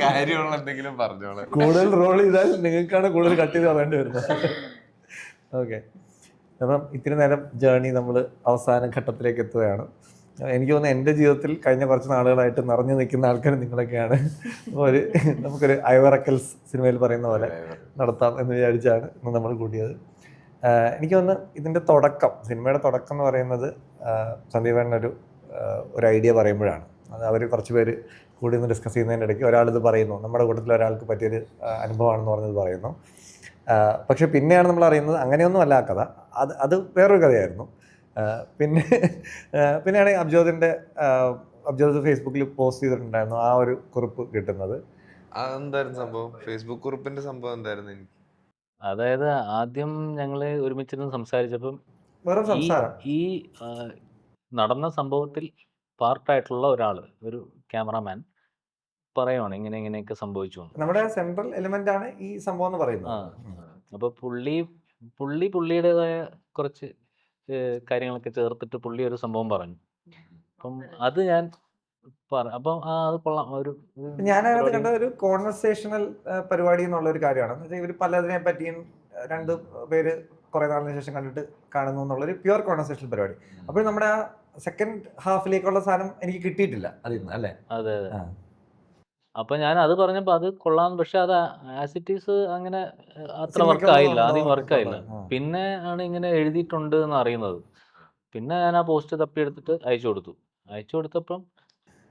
കാര്യമുള്ള എന്തെങ്കിലും പറഞ്ഞോളെ. കൂടുതൽ റോൾ ചെയ്താൽ നിങ്ങൾക്കാണ് കൂടുതൽ കട്ട് ചെയ്ത് പറയേണ്ടി വരുന്നത്. ഓക്കെ, അപ്പം ഇത്തിരി നേരം ജേർണി നമ്മൾ അവസാന ഘട്ടത്തിലേക്ക് എത്തുകയാണ്. എനിക്ക് തോന്നുന്നു എൻ്റെ ജീവിതത്തിൽ കഴിഞ്ഞ കുറച്ച് നാളുകളായിട്ട് നിറഞ്ഞു നിൽക്കുന്ന ആൾക്കാർ നിങ്ങളൊക്കെയാണ്. നമുക്കൊരു ഐവറക്കൽസ് സിനിമയിൽ പറയുന്ന പോലെ നടത്താം എന്ന് വിചാരിച്ചാണ് ഇന്ന് നമ്മൾ കൂടിയത്. എനിക്ക് തോന്നുന്നു ഇതിൻ്റെ തുടക്കം, സിനിമയുടെ തുടക്കം എന്ന് പറയുന്നത് സന്ദീപേട്ടനൊരു ഐഡിയ പറയുമ്പോഴാണ്. അത് അവർ കുറച്ച് പേര് കൂടി ഒന്ന് ഡിസ്കസ് ചെയ്യുന്നതിൻ്റെ ഇടയ്ക്ക് ഒരാളിത് പറയുന്നു, നമ്മുടെ കൂട്ടത്തിൽ ഒരാൾക്ക് പറ്റിയൊരു അനുഭവമാണെന്ന് പറഞ്ഞത് പറയുന്നു. പക്ഷെ പിന്നെയാണ് നമ്മൾ അറിയുന്നത് അങ്ങനെയൊന്നും അല്ല ആ കഥ, അത് വേറൊരു കഥയായിരുന്നു. പിന്നെയാണ് അബ്ജോദ് ഫേസ്ബുക്കിൽ പോസ്റ്റ് ചെയ്തിട്ടുണ്ടായിരുന്നു ആ ഒരു കുറിപ്പ് കിട്ടുന്നത്. അതെന്തായിരുന്നു സംഭവം? ഫേസ്ബുക്ക് കുറിപ്പിന്റെ സംഭവം എന്തായിരുന്നു? എനിക്ക് അതായത് ആദ്യം ഞങ്ങള് ഒരുമിച്ചിരുന്ന് സംസാരിച്ചപ്പം വെറും സംസാരം, ഈ നടന്ന സംഭവത്തിൽ പാർട്ടായിട്ടുള്ള ഒരാള്, ഒരു ക്യാമറാമാൻ പറയുവാണ് ഇങ്ങനെയൊക്കെ സംഭവിച്ചു. നമ്മുടെ സെൻട്രൽ എലിമെന്റ് ആണ് ഈ സംഭവം എന്ന് പറയുന്നത്. അപ്പൊ പുള്ളിയുടേതായ കുറച്ച് കാര്യങ്ങളൊക്കെ ചേർത്തിട്ട് പുള്ളി ഒരു സംഭവം പറഞ്ഞു. അപ്പം അത് ഞാൻ അപ്പം അത് കൊള്ളാം. ഞാനത് കണ്ട ഒരു കോൺവെർസേഷണൽ പരിപാടി എന്നുള്ള ഒരു കാര്യമാണ്. ഇവർ പലതിനെ പറ്റിയും രണ്ട് പേര് കുറെ നാളിന് ശേഷം കണ്ടിട്ട് കാണുന്നു എന്നുള്ളൊരു പ്യുവർ കോൺവെർസേഷണൽ പരിപാടി. അപ്പോൾ നമ്മുടെ ആ സെക്കൻഡ് ഹാഫിലേക്കുള്ള സാധനം എനിക്ക് കിട്ടിയിട്ടില്ല അതിന്ന്, അല്ലേ? അതെ. അപ്പൊ ഞാൻ അത് പറഞ്ഞപ്പോ അത് കൊള്ളാം, പക്ഷെ അത് ആസ് ഇറ്റ് ഈസ് അങ്ങനെ അത്ര വർക്കായില്ല, ആദ്യം വർക്കായില്ല. പിന്നെ ആണ് ഇങ്ങനെ എഴുതിയിട്ടുണ്ട് എന്ന് അറിയുന്നത്. പിന്നെ ഞാൻ ആ പോസ്റ്റ് തപ്പിയെടുത്തിട്ട് അയച്ചു കൊടുത്തപ്പം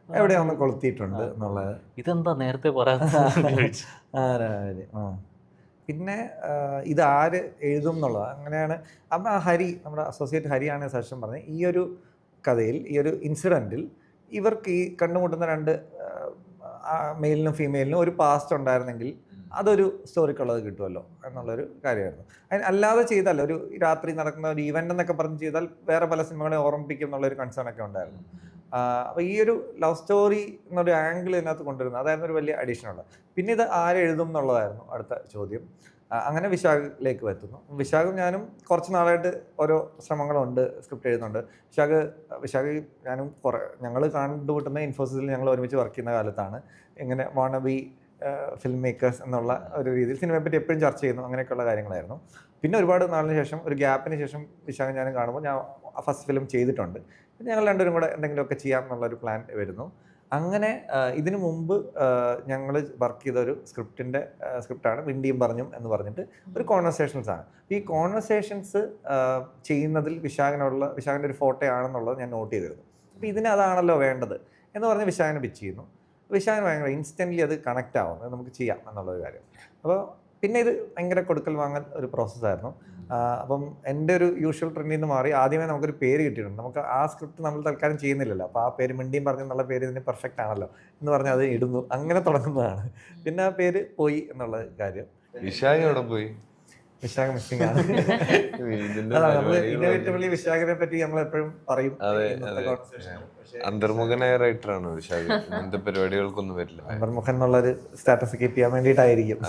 എവിടെയാണ് കൊളുത്തിയിട്ടുണ്ട് എന്നുള്ളത്. ഇതെന്താ നേരത്തെ പറയാതെ? പിന്നെ ഇത് ആര് എഴുതും എന്നുള്ളത് അങ്ങനെയാണ്. അപ്പം ഹരി, നമ്മുടെ അസോസിയേറ്റ് ഹരിയാണ് സജഷൻ പറഞ്ഞത്, ഈ ഒരു കഥയിൽ, ഈ ഒരു ഇൻസിഡൻറ്റിൽ ഇവർക്ക് ഈ കണ്ടുമുട്ടുന്ന രണ്ട് മെയിലിനും ഫീമെയിലിനും ഒരു പാസ്റ്റ് ഉണ്ടായിരുന്നെങ്കിൽ അതൊരു സ്റ്റോറിക്കുള്ളത് കിട്ടുമല്ലോ എന്നുള്ളൊരു കാര്യമായിരുന്നു. അല്ലാതെ ചെയ്താൽ ഒരു രാത്രി നടക്കുന്ന ഒരു ഈവൻ്റ് എന്നൊക്കെ പറഞ്ഞ് ചെയ്താൽ വേറെ പല സിനിമകളെ ഓർമ്മിപ്പിക്കും എന്നുള്ളൊരു കൺസേൺ ഒക്കെ ഉണ്ടായിരുന്നു. അപ്പോൾ ഈ ഒരു ലവ് സ്റ്റോറി എന്നൊരു ആംഗിൾ ഇതിനകത്ത് കൊണ്ടുവരുന്നത് അതായിരുന്നു ഒരു വലിയ അഡീഷണൽ. പിന്നെ ഇത് ആരെഴുതും എന്നുള്ളതായിരുന്നു അടുത്ത ചോദ്യം. അങ്ങനെ വിശാഖിലേക്ക് എത്തുന്നു. വിശാഖും ഞാനും കുറച്ച് നാളായിട്ട് ഓരോ ശ്രമങ്ങളുണ്ട്, സ്ക്രിപ്റ്റ് എഴുതുന്നുണ്ട്. വിശാഖ് ഞാനും ഞങ്ങൾ കണ്ടുമുട്ടുന്ന ഇൻഫോസിസിൽ ഞങ്ങൾ ഒരുമിച്ച് വർക്ക് ചെയ്യുന്ന കാലത്താണ് ഇങ്ങനെ വാണബി ഫിലിം മേക്കേഴ്സ് എന്നുള്ള ഒരു രീതിയിൽ സിനിമയെ പറ്റി എപ്പോഴും ചർച്ച ചെയ്യുന്നു, അങ്ങനെയൊക്കെയുള്ള കാര്യങ്ങളായിരുന്നു. പിന്നെ ഒരുപാട് നാളിന് ശേഷം, ഒരു ഗ്യാപ്പിന് ശേഷം വിശാഖം ഞാനും കാണുമ്പോൾ ഞാൻ ഫസ്റ്റ് ഫിലിം ചെയ്തിട്ടുണ്ട്. ഞങ്ങൾ രണ്ടുപേരും കൂടെ എന്തെങ്കിലുമൊക്കെ ചെയ്യാം എന്നുള്ളൊരു പ്ലാൻ വരുന്നു. അങ്ങനെ ഇതിനു മുമ്പ് ഞങ്ങൾ വർക്ക് ചെയ്ത ഒരു സ്ക്രിപ്റ്റാണ് മിണ്ടിയും പറഞ്ഞും എന്ന് പറഞ്ഞിട്ട് ഒരു കോൺവെർസേഷൻസ് ആണ്. ഈ കോൺവെർസേഷൻസ് ചെയ്യുന്നതിൽ വിശാഖിൻ്റെ ഒരു ഫോട്ടോ ആണെന്നുള്ളത് ഞാൻ നോട്ട് ചെയ്തിരുന്നു. അപ്പോൾ ഇതിന് അതാണല്ലോ വേണ്ടത് എന്ന് പറഞ്ഞ് വിശാഖിനെ പിച്ച് ചെയ്യുന്നു. വിശാഖിന് ഭയങ്കര ഇൻസ്റ്റൻ്റ്ലി അത് കണക്റ്റ് ആവും, അത് നമുക്ക് ചെയ്യാം എന്നുള്ളൊരു കാര്യം. അപ്പോൾ പിന്നെ ഇത് ഭയങ്കര കൊടുക്കൽ വാങ്ങൽ ഒരു പ്രോസസ്സായിരുന്നു. അപ്പം എൻ്റെ ഒരു യൂഷ്വൽ ട്രെൻഡിൽ നിന്ന് മാറി ആദ്യമേ നമുക്കൊരു പേര് കിട്ടിയിട്ടുണ്ട്. നമുക്ക് ആ സ്ക്രിപ്റ്റ് നമ്മൾ തൽക്കാലം ചെയ്യുന്നില്ലല്ലോ, അപ്പോൾ ആ പേര് മിണ്ടിയും പറഞ്ഞെന്നുള്ള പേര് ഇതിന് പെർഫെക്റ്റ് ആണല്ലോ എന്ന് പറഞ്ഞ് അത് ഇടുന്നു, അങ്ങനെ തുടങ്ങുന്നതാണ്. പിന്നെ ആ പേര് പോയി എന്നുള്ള കാര്യം. വിശാഖ് എവിടെ പോയി? വിശാഖ് മിസ്സിംഗ് ആണ്. നമ്മള് ഇന്നോവേറ്റീവ്ലി വിശാഖിനെ പറ്റി നമ്മൾ എപ്പോഴും പറയും. അന്തർമുഖനായ റൈറ്ററാണ് വിശാഖ്. ഇങ്ങനത്തെ പരിപാടികൾക്കൊന്നും വരില്ല. അന്തർമുഖൻ എന്നുള്ളൊരു സ്റ്റാറ്റസ് കീപ്പ് ചെയ്യാൻ വേണ്ടിയിട്ടായിരിക്കും.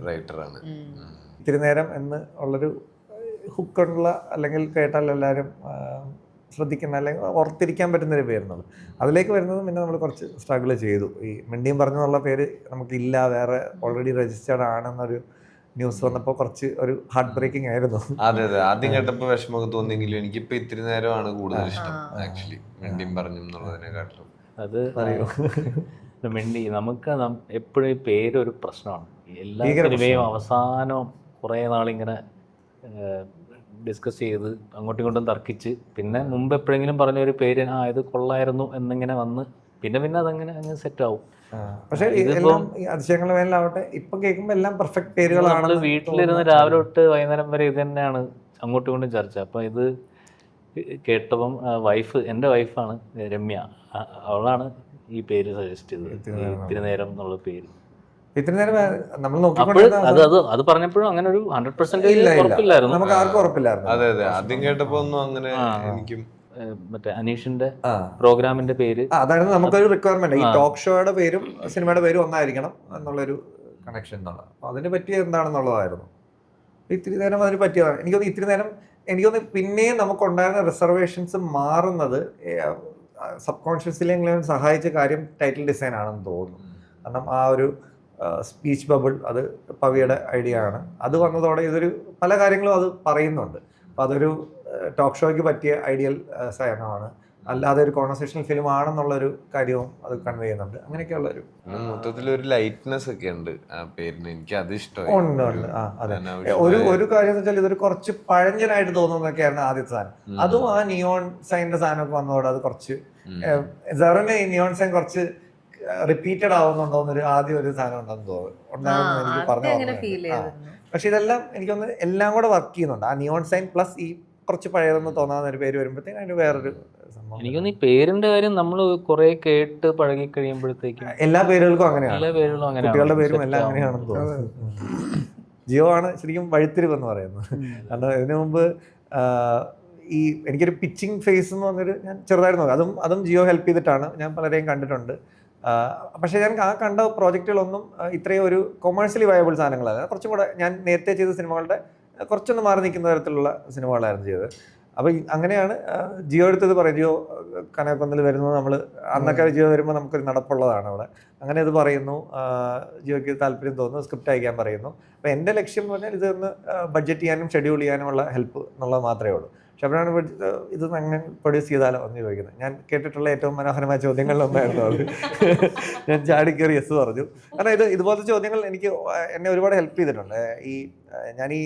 റൈറ്ററാണ്. ഇത്തിരി നേരം എന്ന് ഉള്ളൊരു ഹുക്കുള്ള, അല്ലെങ്കിൽ കേട്ടാൽ എല്ലാവരും ശ്രദ്ധിക്കുന്ന, അല്ലെങ്കിൽ ഓർത്തിരിക്കാൻ പറ്റുന്നൊരു പേരെന്നുള്ളത്. അതിലേക്ക് വരുന്നത് പിന്നെ നമ്മൾ കുറച്ച് സ്ട്രഗിൾ ചെയ്തു. ഈ മിണ്ടിയും പറഞ്ഞെന്നുള്ള പേര് നമുക്കില്ല, വേറെ ഓൾറെഡി രജിസ്റ്റേർഡ് ആണെന്നൊരു ന്യൂസ് വന്നപ്പോൾ കുറച്ച് ഒരു ഹാർട്ട് ബ്രേക്കിംഗ് ആയിരുന്നു. അതെ, ആദ്യം കേട്ടപ്പോൾ വിഷമമൊക്കെ തോന്നിയെങ്കിലും എനിക്കിപ്പോൾ ഇത്തിരി നേരമാണ് കൂടുതൽ ഇഷ്ടം ആക്ച്വലി മിണ്ടിയും പറഞ്ഞു എന്നുള്ളതിനെക്കാട്ടിലും. അത് പറയൂ, മിണ്ടി നമുക്ക് എപ്പോഴും ഈ പേരൊരു പ്രശ്നമാണ്. എല്ലാ സിനിമയും അവസാനം കുറേ നാളിങ്ങനെ ഡിസ്കസ് ചെയ്ത് അങ്ങോട്ടും ഇങ്ങോട്ടും തർക്കിച്ച് പിന്നെ മുമ്പ് എപ്പോഴെങ്കിലും പറഞ്ഞൊരു പേര് ഇത് കൊള്ളായിരുന്നു എന്നിങ്ങനെ വന്ന് പിന്നെ അതങ്ങനെ അങ്ങ് സെറ്റ് ആവും. പക്ഷേ അതിശയങ്ങളുടെ മേലാവട്ടെ ഇപ്പം കേൾക്കുമ്പോൾ എല്ലാം പെർഫെക്റ്റ് പേരുകളാണ്. വീട്ടിലിരുന്ന് രാവിലെ തൊട്ട് വൈകുന്നേരം വരെ ഇത് തന്നെയാണ് അങ്ങോട്ടും ഇങ്ങോട്ടും ചർച്ച. അപ്പം ഇത് കേട്ടപ്പം എൻ്റെ വൈഫാണ് രമ്യ, അവളാണ് ഈ പേര് സജസ്റ്റ് ചെയ്തത്, ഇത്തിരി നേരം എന്നുള്ള പേര്. ഇത്ര നേരം നമ്മൾ അത് പറഞ്ഞപ്പോഴും അങ്ങനെ ഒരു 100% ഉറപ്പില്ലായിരുന്നു, നമുക്ക് ആർക്കും ഉറപ്പില്ലായിരുന്നു. അതെ, ആദ്യം കേട്ടപ്പോ ഒന്നും അങ്ങനെ എനിക്കും മറ്റേ അനീഷിന്റെ പ്രോഗ്രാമിന്റെ പേര് അതായിരുന്നു നമുക്കൊരു റിക്വയർമെന്റ്. ഈ ടോക്ക് ഷോയുടെ പേരും സിനിമയുടെ പേരും ഒന്നായിരിക്കണം എന്നുള്ളൊരു കണക്ഷൻ എന്നുള്ള, അപ്പൊ അതിന് പറ്റിയ എന്താണെന്നുള്ളതായിരുന്നു. ഇത്തിരി നേരം അതിന് പറ്റിയതാണ്. എനിക്കൊന്ന് ഇത്തിരി നേരം എനിക്കൊന്ന് പിന്നെയും നമുക്കുണ്ടായിരുന്ന റിസർവേഷൻസ് മാറുന്നത് സബ് കോൺഷ്യസ്ലെങ്കിലും സഹായിച്ച കാര്യം ടൈറ്റിൽ ഡിസൈൻ ആണെന്ന് തോന്നുന്നു. കാരണം ആ ഒരു സ്പീച്ച് ബബിൾ അത് പവിയുടെ ഐഡിയ ആണ്. അത് വന്നതോടെ ഇതൊരു പല കാര്യങ്ങളും അത് പറയുന്നുണ്ട്. അപ്പോൾ അതൊരു ടോക്ക് ഷോയ്ക്ക് പറ്റിയ ഐഡിയൽ സാധനമാണ്, അല്ലാതെ ഒരു കോൺവെർസേഷണൽ ഫിലിം ആണെന്നുള്ളൊരു കാര്യവും അത് കൺവേ ചെയ്യുന്നുണ്ട്. അങ്ങനെയൊക്കെയുള്ളൊരു മൊത്തത്തിലൊരു ലൈറ്റ്നെസ് ഒക്കെ ഉണ്ട് ആ പേരിന്. എനിക്ക് അത് ഇഷ്ടമായി. ഉണ്ട്. അതെ, ഒരു കാര്യം എന്ന് വെച്ചാൽ ഇതൊരു കുറച്ച് പഴഞ്ചനായിട്ട് തോന്നുന്നതൊക്കെയായിരുന്നു ആദ്യത്തെ സാധനം. അതും ആ നിയോൺ സൈനിന്റെ സാധനമൊക്കെ വന്നതോടെ അത് കുറച്ച് സെറന് ഈ നിയോൺ സൈൻ കുറച്ച് റിപ്പീറ്റഡ് ആവുന്നുണ്ടോ എന്നൊരു ആദ്യം ഒരു സാധനം ഉണ്ടെന്ന് തോന്നുന്നു എനിക്ക് പറഞ്ഞു. പക്ഷെ ഇതെല്ലാം എനിക്കൊന്ന് എല്ലാം കൂടെ വർക്ക് ചെയ്യുന്നുണ്ട്. ആ നിയോൺ സൈൻ പ്ലസ് ഈ കുറച്ച് പഴയതെന്ന് തോന്നാവുന്ന ഒരു പേര് വരുമ്പോഴത്തേക്കും അതിന് വേറൊരു സംഭവം. എനിക്കൊന്ന് ഈ പേരിന്റെ കാര്യം നമ്മൾ കുറെ കേട്ട് പഴകി കഴിയുമ്പോഴത്തേക്കും എല്ലാ പേരുകൾക്കും അങ്ങനെയാണ്, എല്ലാ പേരുകളും അങ്ങനെ കുട്ടികളുടെ പേരും എല്ലാം അങ്ങനെയാണെന്ന് തോന്നുന്നു. ജിയോ ആണ് ശരിക്കും വഴിത്തിരിവെന്ന് പറയുന്നത്. കാരണം ഇതിനു മുമ്പ് ഈ എനിക്കൊരു പിച്ചിങ് ഫേസ് എന്ന് പറഞ്ഞൊരു ഞാൻ ചെറുതായിട്ട് നോക്കാം, അതും ജിയോ ഹെൽപ്പ് ചെയ്തിട്ടാണ്. ഞാൻ പലരെയും കണ്ടിട്ടുണ്ട്. പക്ഷേ ഞാൻ ആ കണ്ട പ്രോജക്റ്റുകളൊന്നും ഇത്രയും ഒരു കൊമേഴ്ഷ്യലി വയബിൾ സാധനങ്ങളല്ല. കുറച്ചും കൂടെ ഞാൻ നേരത്തെ ചെയ്ത സിനിമകളുടെ കുറച്ചൊന്ന് മാറി നിൽക്കുന്ന തരത്തിലുള്ള സിനിമകളായിരുന്നു ചെയ്തത്. അപ്പോൾ അങ്ങനെയാണ് ജിയോ എടുത്തത് പറയും. ജിയോ കനകക്കൊന്നിൽ വരുന്നത് നമ്മൾ അന്നൊക്കെ ജിയോ വരുമ്പോൾ നമുക്കൊരു നടപ്പുള്ളതാണ് അവിടെ. അങ്ങനെ ഇത് പറയുന്നു, ജിയോയ്ക്ക് താല്പര്യം തോന്നുന്നു, സ്ക്രിപ്റ്റ് അയക്കാൻ പറയുന്നു. അപ്പോൾ എൻ്റെ ലക്ഷ്യം എന്ന് പറഞ്ഞാൽ ഇതൊന്ന് ബഡ്ജറ്റ് ചെയ്യാനും ഷെഡ്യൂൾ ചെയ്യാനുമുള്ള ഹെൽപ്പ് എന്നുള്ളത് മാത്രമേ ഉള്ളൂ. പക്ഷെ അപ്പോഴാണ് ഇത് അങ്ങനെ പ്രൊഡ്യൂസ് ചെയ്താലോ എന്ന് ചോദിക്കുന്നത്. ഞാൻ കേട്ടിട്ടുള്ള ഏറ്റവും മനോഹരമായ ചോദ്യങ്ങളിലൊന്നായിരുന്നു അത്. ഞാൻ ചാടിക്കയറി യെസ് പറഞ്ഞു. കാരണം ഇതുപോലത്തെ ചോദ്യങ്ങൾ എന്നെ ഒരുപാട് ഹെൽപ്പ് ചെയ്തിട്ടുണ്ട്. ഞാൻ ഈ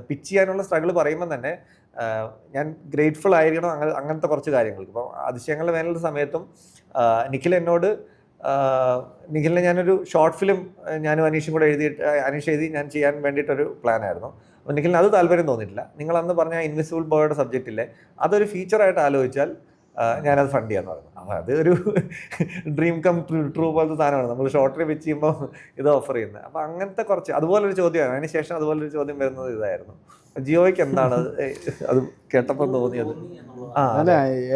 പിച്ച് ചെയ്യാനുള്ള സ്ട്രഗിൾ പറയുമ്പോൾ തന്നെ ഞാൻ ഗ്രേറ്റ്ഫുൾ ആയിരിക്കണം അങ്ങനത്തെ കുറച്ച് കാര്യങ്ങൾക്ക്. ഇപ്പോൾ അതിശയങ്ങളുടെ വേനൽ സമയത്തും നിഖിലിനെ ഞാനൊരു ഷോർട്ട് ഫിലിം ഞാനും അനീഷും കൂടെ അനീഷ് എഴുതി ഞാൻ ചെയ്യാൻ വേണ്ടിയിട്ടൊരു പ്ലാനായിരുന്നു. അപ്പോൾ നിഖിലിന് അത് താല്പര്യം തോന്നിയിട്ടില്ല. നിങ്ങൾ അന്ന് പറഞ്ഞ ഇൻവിസിബിൾ ബോയുടെ സബ്ജക്റ്റില്ലേ, അതൊരു ഫീച്ചറായിട്ട് ആലോചിച്ചാൽ ഞാനത് ഫണ്ട് ചെയ്യാന്ന് പറഞ്ഞു. അപ്പോൾ അത് ഒരു ഡ്രീം കം ട്രൂ പോലത്തെ സാധനമാണ്. നമ്മൾ ഷോർട്ടിൽ വെച്ച് ചെയ്യുമ്പോൾ ഇത് ഓഫർ ചെയ്യുന്നത്. അപ്പോൾ അങ്ങനത്തെ കുറച്ച് അതുപോലൊരു ചോദ്യമാണ്. അതിന് ശേഷം അതുപോലൊരു ചോദ്യം വരുന്നത് ഇതായിരുന്നു. ജിയോയ്ക്ക് എന്താണ് അത് കേട്ടപ്പോൾ തോന്നിയത്? അല്ല,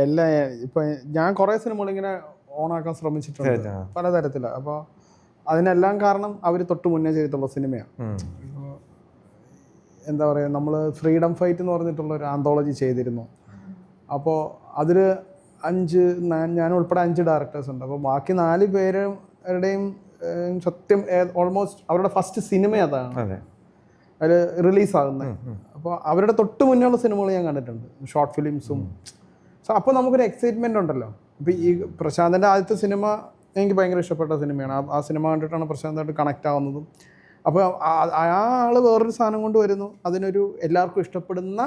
എല്ലാ ഇപ്പൊ ഞാൻ കുറെ സിനിമകൾ ഇങ്ങനെ ഓണാക്കാൻ ശ്രമിച്ചിട്ടുണ്ട് പലതരത്തിലാണ്. അപ്പോൾ അതിനെല്ലാം കാരണം അവർ തൊട്ട് മുന്നേ ചെയ്തിട്ടുള്ള സിനിമയാണ്. എന്താ പറയുക, നമ്മൾ ഫ്രീഡം ഫൈറ്റ് എന്ന് പറഞ്ഞിട്ടുള്ള ഒരു ആന്തോളജി ചെയ്തിരുന്നു. അപ്പോൾ അതിൽ ഞാൻ ഉൾപ്പെടെ 5 ഡയറക്ടേഴ്സ് ഉണ്ട്. അപ്പോൾ ബാക്കി 4 പേരുടെയും സത്യം ഓൾമോസ്റ്റ് അവരുടെ ഫസ്റ്റ് സിനിമ അതാണ് അതിൽ റിലീസാകുന്നത്. അപ്പോൾ അവരുടെ തൊട്ട് മുന്നേയുള്ള സിനിമകൾ ഞാൻ കണ്ടിട്ടുണ്ട്, ഷോർട്ട് ഫിലിംസും. സോ അപ്പോൾ നമുക്കൊരു എക്സൈറ്റ്മെൻ്റ് ഉണ്ടല്ലോ. ഇപ്പോൾ ഈ പ്രശാന്തിൻ്റെ ആദ്യത്തെ സിനിമ എനിക്ക് ഭയങ്കര ഇഷ്ടപ്പെട്ട സിനിമയാണ്. ആ സിനിമ കണ്ടിട്ടാണ് പ്രശാന്തായിട്ട് കണക്റ്റ് ആവുന്നതും. അപ്പോൾ ആ ആൾ വേറൊരു സാധനം കൊണ്ട് വരുന്നു, അതിനൊരു എല്ലാവർക്കും ഇഷ്ടപ്പെടുന്ന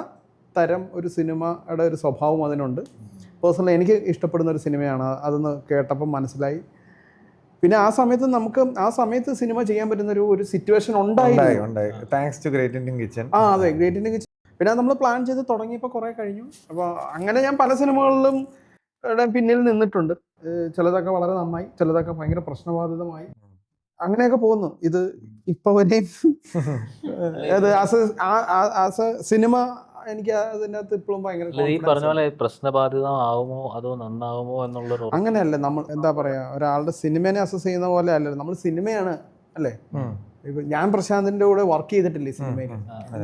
തരം ഒരു സിനിമയുടെ ഒരു സ്വഭാവം അതിനുണ്ട്. പേഴ്സണലി എനിക്ക് ഇഷ്ടപ്പെടുന്ന ഒരു സിനിമയാണ് അതെന്ന് കേട്ടപ്പം മനസ്സിലായി. പിന്നെ ആ സമയത്ത് സിനിമ ചെയ്യാൻ പറ്റുന്ന ഒരു സിറ്റുവേഷൻ ഉണ്ടായി. Thanks to great Indian kitchen. അതെ, ഗ്രേറ്റ് ഇന്ത്യൻ കിച്ചൺ. പിന്നെ നമ്മൾ പ്ലാൻ ചെയ്ത് തുടങ്ങിയപ്പോൾ കുറേ കഴിഞ്ഞു. അപ്പോൾ അങ്ങനെ ഞാൻ പല സിനിമകളിലും പിന്നിൽ നിന്നിട്ടുണ്ട്. ചിലതൊക്കെ വളരെ നന്നായി, ചിലതൊക്കെ ഭയങ്കര പ്രശ്നബാധിതമായി, അങ്ങനെയൊക്കെ പോകുന്നു. ഇത് ഇപ്പോൾ വരെയും ആസ് എ സിനിമ എനിക്ക് അതിൻ്റെ അകത്ത് ഇപ്പോഴും ഭയങ്കര ഈ പറഞ്ഞ പോലെ പ്രശ്നബാധിതമാവുമോ അതോ നന്നാവുമോ എന്നുള്ളൊരു അങ്ങനെയല്ല. നമ്മൾ എന്താ പറയാ, ഒരാളുടെ സിനിമേനെ അസസ് ചെയ്യുന്ന പോലെ അല്ലല്ലോ, നമ്മൾ സിനിമയാണ് അല്ലേ. ഇപ്പൊ ഞാൻ പ്രശാന്തിന്റെ കൂടെ വർക്ക് ചെയ്തിട്ടില്ല ഈ സിനിമയിൽ.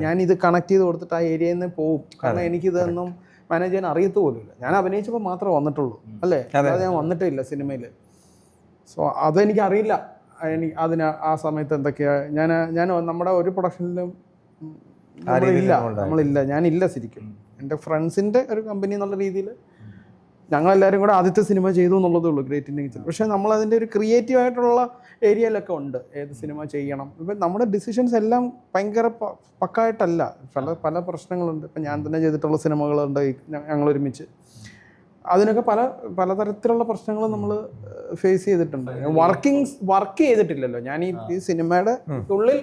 ഞാൻ ഇത് കണക്ട് ചെയ്ത് കൊടുത്തിട്ട് ആ ഏരിയയിൽ നിന്ന് പോകും. കാരണം എനിക്കിതൊന്നും മാനേജ് ചെയ്യാൻ അറിയത്ത് പോലുമില്ല. ഞാൻ അഭിനയിച്ചപ്പോൾ മാത്രമേ വന്നിട്ടുള്ളൂ അല്ലേ, അതായത് ഞാൻ വന്നിട്ടേ ഇല്ല സിനിമയിൽ. സോ അതെനിക്കറിയില്ല. ആ സമയത്ത് എന്തൊക്കെയാ ഞാൻ നമ്മുടെ ഒരു പ്രൊഡക്ഷനിലും ഞാനില്ല ശരിക്കും. എൻ്റെ ഫ്രണ്ട്സിൻ്റെ ഒരു കമ്പനി എന്നുള്ള രീതിയിൽ ഞങ്ങളെല്ലാവരും കൂടെ ആദ്യത്തെ സിനിമ ചെയ്തു എന്നുള്ളതേ ഉള്ളൂ, ഗ്രേറ്റ് ഇന്ത്യൻ കിച്ചൺ. പക്ഷേ നമ്മളതിൻ്റെ ഒരു ക്രിയേറ്റീവായിട്ടുള്ള ഏരിയയിലൊക്കെ ഉണ്ട്, ഏത് സിനിമ ചെയ്യണം. ഇപ്പം നമ്മുടെ ഡിസിഷൻസ് എല്ലാം ഭയങ്കര പക്കായിട്ടല്ല, പല പ്രശ്നങ്ങളുണ്ട്. ഇപ്പം ഞാൻ തന്നെ ചെയ്തിട്ടുള്ള സിനിമകളുണ്ട് ഞങ്ങൾ ഒരുമിച്ച്. അതിനൊക്കെ പലതരത്തിലുള്ള പ്രശ്നങ്ങൾ നമ്മൾ ഫേസ് ചെയ്തിട്ടുണ്ട്. വർക്ക് ചെയ്തിട്ടില്ലല്ലോ ഞാൻ ഈ സിനിമയുടെ ഉള്ളിൽ.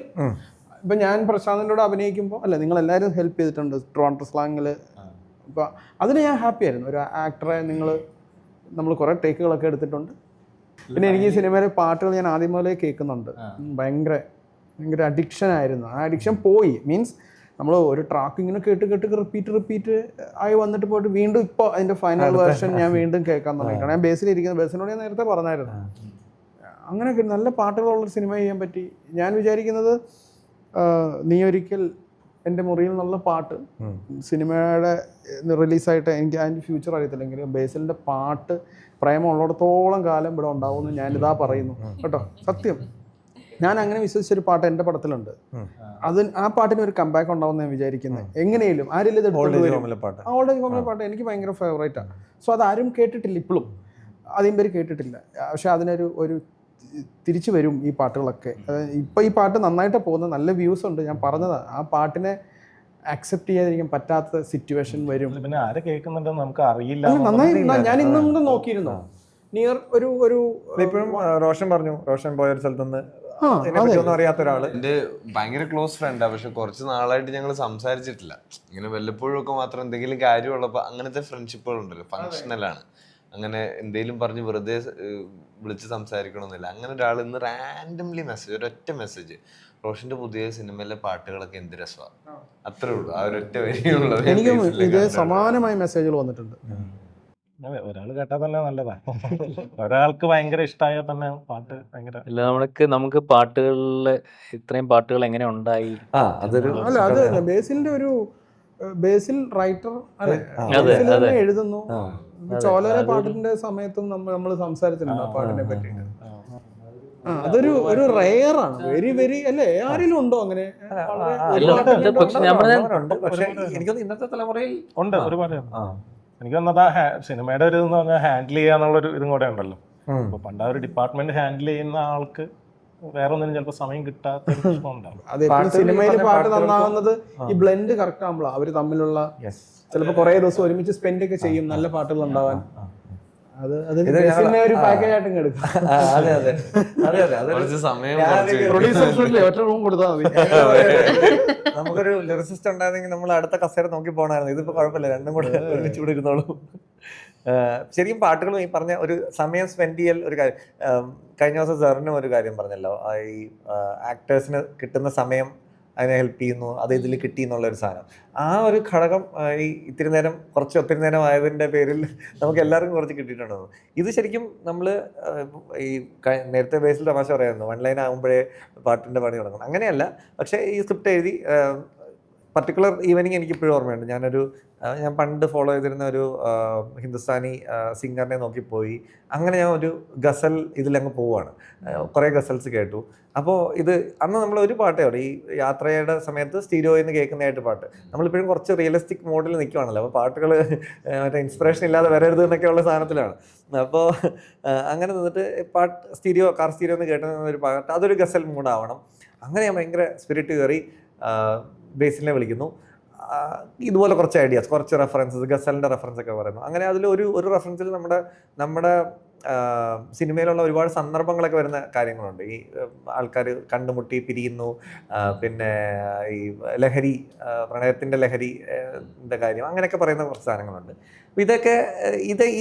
ഇപ്പം ഞാൻ പ്രശാന്തിൻ്റെ കൂടെ അഭിനയിക്കുമ്പോൾ അല്ല, നിങ്ങളെല്ലാവരും ഹെൽപ്പ് ചെയ്തിട്ടുണ്ട് ട്രിവാൻഡ്രം സ്ലാങ്ങിൽ. അപ്പോൾ അതിന് ഞാൻ ഹാപ്പി ആയിരുന്നു. ഒരു ആക്ടറെ നമ്മൾ കുറേ ടേക്കുകളൊക്കെ എടുത്തിട്ടുണ്ട്. പിന്നെ എനിക്ക് ഈ സിനിമയിലെ പാട്ടുകൾ ഞാൻ ആദ്യം മുതലേ കേൾക്കുന്നുണ്ട്. ഭയങ്കര അഡിക്ഷൻ ആയിരുന്നു. ആ അഡിക്ഷൻ പോയി, മീൻസ് നമ്മൾ ഒരു ട്രാക്ക് ഇങ്ങനെ കേട്ട് റിപ്പീറ്റ് ആയി വന്നിട്ട് പോയിട്ട് വീണ്ടും ഇപ്പോൾ അതിൻ്റെ ഫൈനൽ വേർഷൻ ഞാൻ വീണ്ടും കേൾക്കാൻ തുടങ്ങി. കാരണം ഞാൻ ബേസിനോട് ഞാൻ നേരത്തെ പറഞ്ഞായിരുന്നു. അങ്ങനെ നല്ല പാട്ടുകളുള്ളൊരു സിനിമ ചെയ്യാൻ പറ്റി. ഞാൻ വിചാരിക്കുന്നത് നീ ഒരിക്കൽ എൻ്റെ മുറിയിൽ നിന്നുള്ള പാട്ട് സിനിമയുടെ റിലീസായിട്ട് എനിക്ക് അതിൻ്റെ ഫ്യൂച്ചർ അറിയത്തില്ലെങ്കിലും ബേസിലിൻ്റെ പാട്ട് പ്രേമം ഉള്ളിടത്തോളം കാലം ഇവിടെ ഉണ്ടാവുമെന്ന് ഞാനിതാ പറയുന്നു കേട്ടോ. സത്യം, ഞാൻ അങ്ങനെ വിശ്വസിച്ചൊരു പാട്ട് എൻ്റെ പടത്തിലുണ്ട്. ആ പാട്ടിന് ഒരു കമ്പാക്ക് ഉണ്ടാവും ഞാൻ വിചാരിക്കുന്നത്. എങ്ങനെയും ആരെങ്കിലും ഇത് ഓൾഡ് ഏജ് ഹോമിലെ പാട്ട് എനിക്ക് ഭയങ്കര ഫേവറേറ്റാണ്. സോ അതാരും കേട്ടിട്ടില്ല ഇപ്പോഴും, അധികം പേര് കേട്ടിട്ടില്ല. പക്ഷെ അതിനൊരു തിരിച്ചു വരും ഈ പാട്ടുകളൊക്കെ. ഇപ്പം ഈ പാട്ട് നന്നായിട്ട് പോകുന്നത്, നല്ല വ്യൂസ് ഉണ്ട്. ഞാൻ പറഞ്ഞതാണ്, ആ പാട്ടിനെ അക്സെപ്റ്റ് ചെയ്യാതിരിക്കാൻ പറ്റാത്ത സിറ്റുവേഷൻ വരും. പിന്നെ ആരെ കേൾക്കുന്നുണ്ടെന്ന് നമുക്ക് അറിയില്ല. നന്നായി ഞാൻ ഇന്നും നോക്കിയിരുന്നു. നിയർ ഒരു ഇപ്പോഴും റോഷൻ പറഞ്ഞു, റോഷൻ പോയ ഒരു സ്ഥലത്തുനിന്ന് അറിയാത്ത ഒരാള് എന്റെ ഭയങ്കര ക്ലോസ് ഫ്രണ്ടാ. പക്ഷെ കുറച്ച് നാളായിട്ട് ഞങ്ങൾ സംസാരിച്ചിട്ടില്ല. ഇങ്ങനെ വല്ലപ്പോഴും ഒക്കെ മാത്രം എന്തെങ്കിലും കാര്യമുള്ളപ്പോ അങ്ങനത്തെ ഫ്രണ്ട്ഷിപ്പുകൾ ഉണ്ടല്ലോ, ഫങ്ഷണലാണ്. അങ്ങനെ എന്തെങ്കിലും പറഞ്ഞ് വെറുതെ വിളിച്ച് സംസാരിക്കണമെന്നില്ല. അങ്ങനെ ഒരാൾ ഇന്ന് റാൻഡംലി മെസ്സേജ്, ഒരൊറ്റ മെസ്സേജ്, റോഷന്റെ പുതിയ സിനിമയിലെ പാട്ടുകളൊക്കെ എന്ത് രസമാണ്, അത്രേ ഉള്ളൂ. ആ ഒരൊറ്റ വരിയുള്ളത്. എനിക്കും ഇതേ സമാനമായ മെസ്സേജുകൾ വന്നിട്ടുണ്ട്. അതെ, ഒരാൾ കേട്ടാൽ തന്നെ നല്ലതാണ്. ഒരാൾക്ക് ഭയങ്കര ഇഷ്ടമായാൽ തന്നെ പാട്ട് ഭയങ്കര. അല്ല, നമുക്ക് പാട്ടുകളിൽ ഇത്രയും പാട്ടുകൾ എങ്ങനെ ഉണ്ടായി? അതൊരു അല്ല, അത് ബേസിലിന്റെ ഒരു ബേസിൽ റൈറ്റർ അല്ലെ, എഴുതുന്നു. ചോലരെ പാട്ടിന്റെ സമയത്തും നമ്മൾ സംസാരിച്ചിട്ടുണ്ട് ആ പാട്ടിനെ പറ്റിയിട്ട്. അതൊരു റെയർ ആണ്, വെരി വെരി അല്ലേ? ആരെങ്കിലും ഉണ്ടോ അങ്ങനെ? പക്ഷേ എനിക്കൊന്ന് ഇന്നത്തെ തലമുറയിൽ ഉണ്ട് ഒരുപാട്. എനിക്ക് തോന്നുന്നത് സിനിമയുടെ ഒരു ഇതെന്ന് പറഞ്ഞാൽ ഹാൻഡിൽ ചെയ്യാന്നുള്ളൊരു ഇതും കൂടെ ഉണ്ടല്ലോ. അപ്പൊ പണ്ട് ആ ഒരു ഡിപ്പാർട്ട്മെന്റ് ഹാൻഡിൽ ചെയ്യുന്ന ആൾക്ക് വേറെ ഒന്നിനും ചിലപ്പോൾ സമയം കിട്ടാത്ത ഉണ്ടാവും. അതെ, സിനിമയിൽ പാട്ട് നന്നാവുന്നത് ഈ ബ്ലെൻഡ് കറക്റ്റ് ആകുമ്പോഴാണ്. അവര് തമ്മിലുള്ള ചിലപ്പോൾ കുറെ ദിവസം ഒരുമിച്ച് സ്പെൻഡ് ഒക്കെ ചെയ്യും നല്ല പാട്ടുകൾ ഉണ്ടാവാൻ. ഒരു പാക്കേജ് ആയിട്ടും എടുക്കും. ഒറ്റ റൂം കൊടുത്താൽ മതി. നമുക്കൊരു ലിറിസിസ്റ്റ് ഉണ്ടായിരുന്നെങ്കിൽ നമ്മൾ അടുത്ത കസേര നോക്കി പോകണമായിരുന്നു. ഇതിപ്പോ കുഴപ്പമില്ല, രണ്ടും കൂടെ ഒരുമിച്ച് കൂടെ ഇരുന്നോളൂ. ശരിക്കും പാട്ടുകളും ഈ പറഞ്ഞ ഒരു സമയം സ്പെൻഡ് ചെയ്യൽ ഒരു കാര്യം. കഴിഞ്ഞ ദിവസം സാറിനും ഒരു കാര്യം പറഞ്ഞല്ലോ, ഈ ആക്ടേഴ്സിന് കിട്ടുന്ന സമയം അതിനെ ഹെൽപ്പ് ചെയ്യുന്നു, അത് ഇതിൽ കിട്ടി എന്നുള്ളൊരു സാധനം. ആ ഒരു ഘടകം ഈ ഒത്തിരി നേരം ആയതിൻ്റെ പേരിൽ നമുക്ക് എല്ലാവർക്കും കുറച്ച് കിട്ടിയിട്ടുണ്ടോ. ഇത് ശരിക്കും നമ്മൾ ഈ നേരത്തെ ബേസിൽ തമാശ പറയായിരുന്നു, 1 ലൈൻ ആകുമ്പോഴേ പാട്ടിൻ്റെ പണി തുടങ്ങണം, അങ്ങനെയല്ല. പക്ഷേ ഈ സ്ക്രിപ്റ്റ് എഴുതി പർട്ടിക്കുലർ ഈവനിങ് എനിക്കിപ്പോഴും ഓർമ്മയുണ്ട്. ഞാൻ പണ്ട് ഫോളോ ചെയ്തിരുന്ന ഒരു ഹിന്ദുസ്ഥാനി സിംഗറിനെ നോക്കിപ്പോയി. അങ്ങനെ ഞാൻ ഒരു ഗസൽ ഇതിലങ്ങ് പോവുകയാണ്. കുറേ ഗസൽസ് കേട്ടു. അപ്പോൾ അന്ന് നമ്മൾ ഒരു പാട്ടേ ഉള്ളൂ, ഈ യാത്രയുടെ സമയത്ത് സ്റ്റീരിയോയിൽ നിന്ന് കേൾക്കുന്നതായിട്ട് പാട്ട്. നമ്മളിപ്പോഴും കുറച്ച് റിയലിസ്റ്റിക് മോഡിൽ നിൽക്കുവാണല്ലോ. അപ്പോൾ പാട്ടുകൾ മറ്റേ ഇൻസ്പിറേഷൻ ഇല്ലാതെ വരരുത് എന്നൊക്കെയുള്ള സാധനത്തിലാണ്. അപ്പോൾ അങ്ങനെ നിന്നിട്ട് കാർ സ്റ്റീരിയോ എന്ന് കേട്ടുന്ന ഒരു പാട്ട്, അതൊരു ഗസൽ മൂഡാവണം. അങ്ങനെ ഞാൻ ഭയങ്കര സ്പിരിറ്റ് കയറി ബേസിലിനെ വിളിക്കുന്നു. ഇതുപോലെ കുറച്ച് ഐഡിയാസ്, കുറച്ച് റെഫറൻസസ്, ഗസലിൻ്റെ റെഫറൻസ് ഒക്കെ പറയുന്നു. അങ്ങനെ അതിൽ ഒരു റെഫറൻസിൽ നമ്മുടെ സിനിമയിലുള്ള ഒരുപാട് സന്ദർഭങ്ങളൊക്കെ വരുന്ന കാര്യങ്ങളുണ്ട്. ഈ ആൾക്കാർ കണ്ടുമുട്ടി പിരിയുന്നു, പിന്നെ ഈ ലഹരി, പ്രണയത്തിൻ്റെ ലഹരിൻ്റെ കാര്യം, അങ്ങനെയൊക്കെ പറയുന്ന കുറച്ച് സാധനങ്ങളുണ്ട്. അപ്പോൾ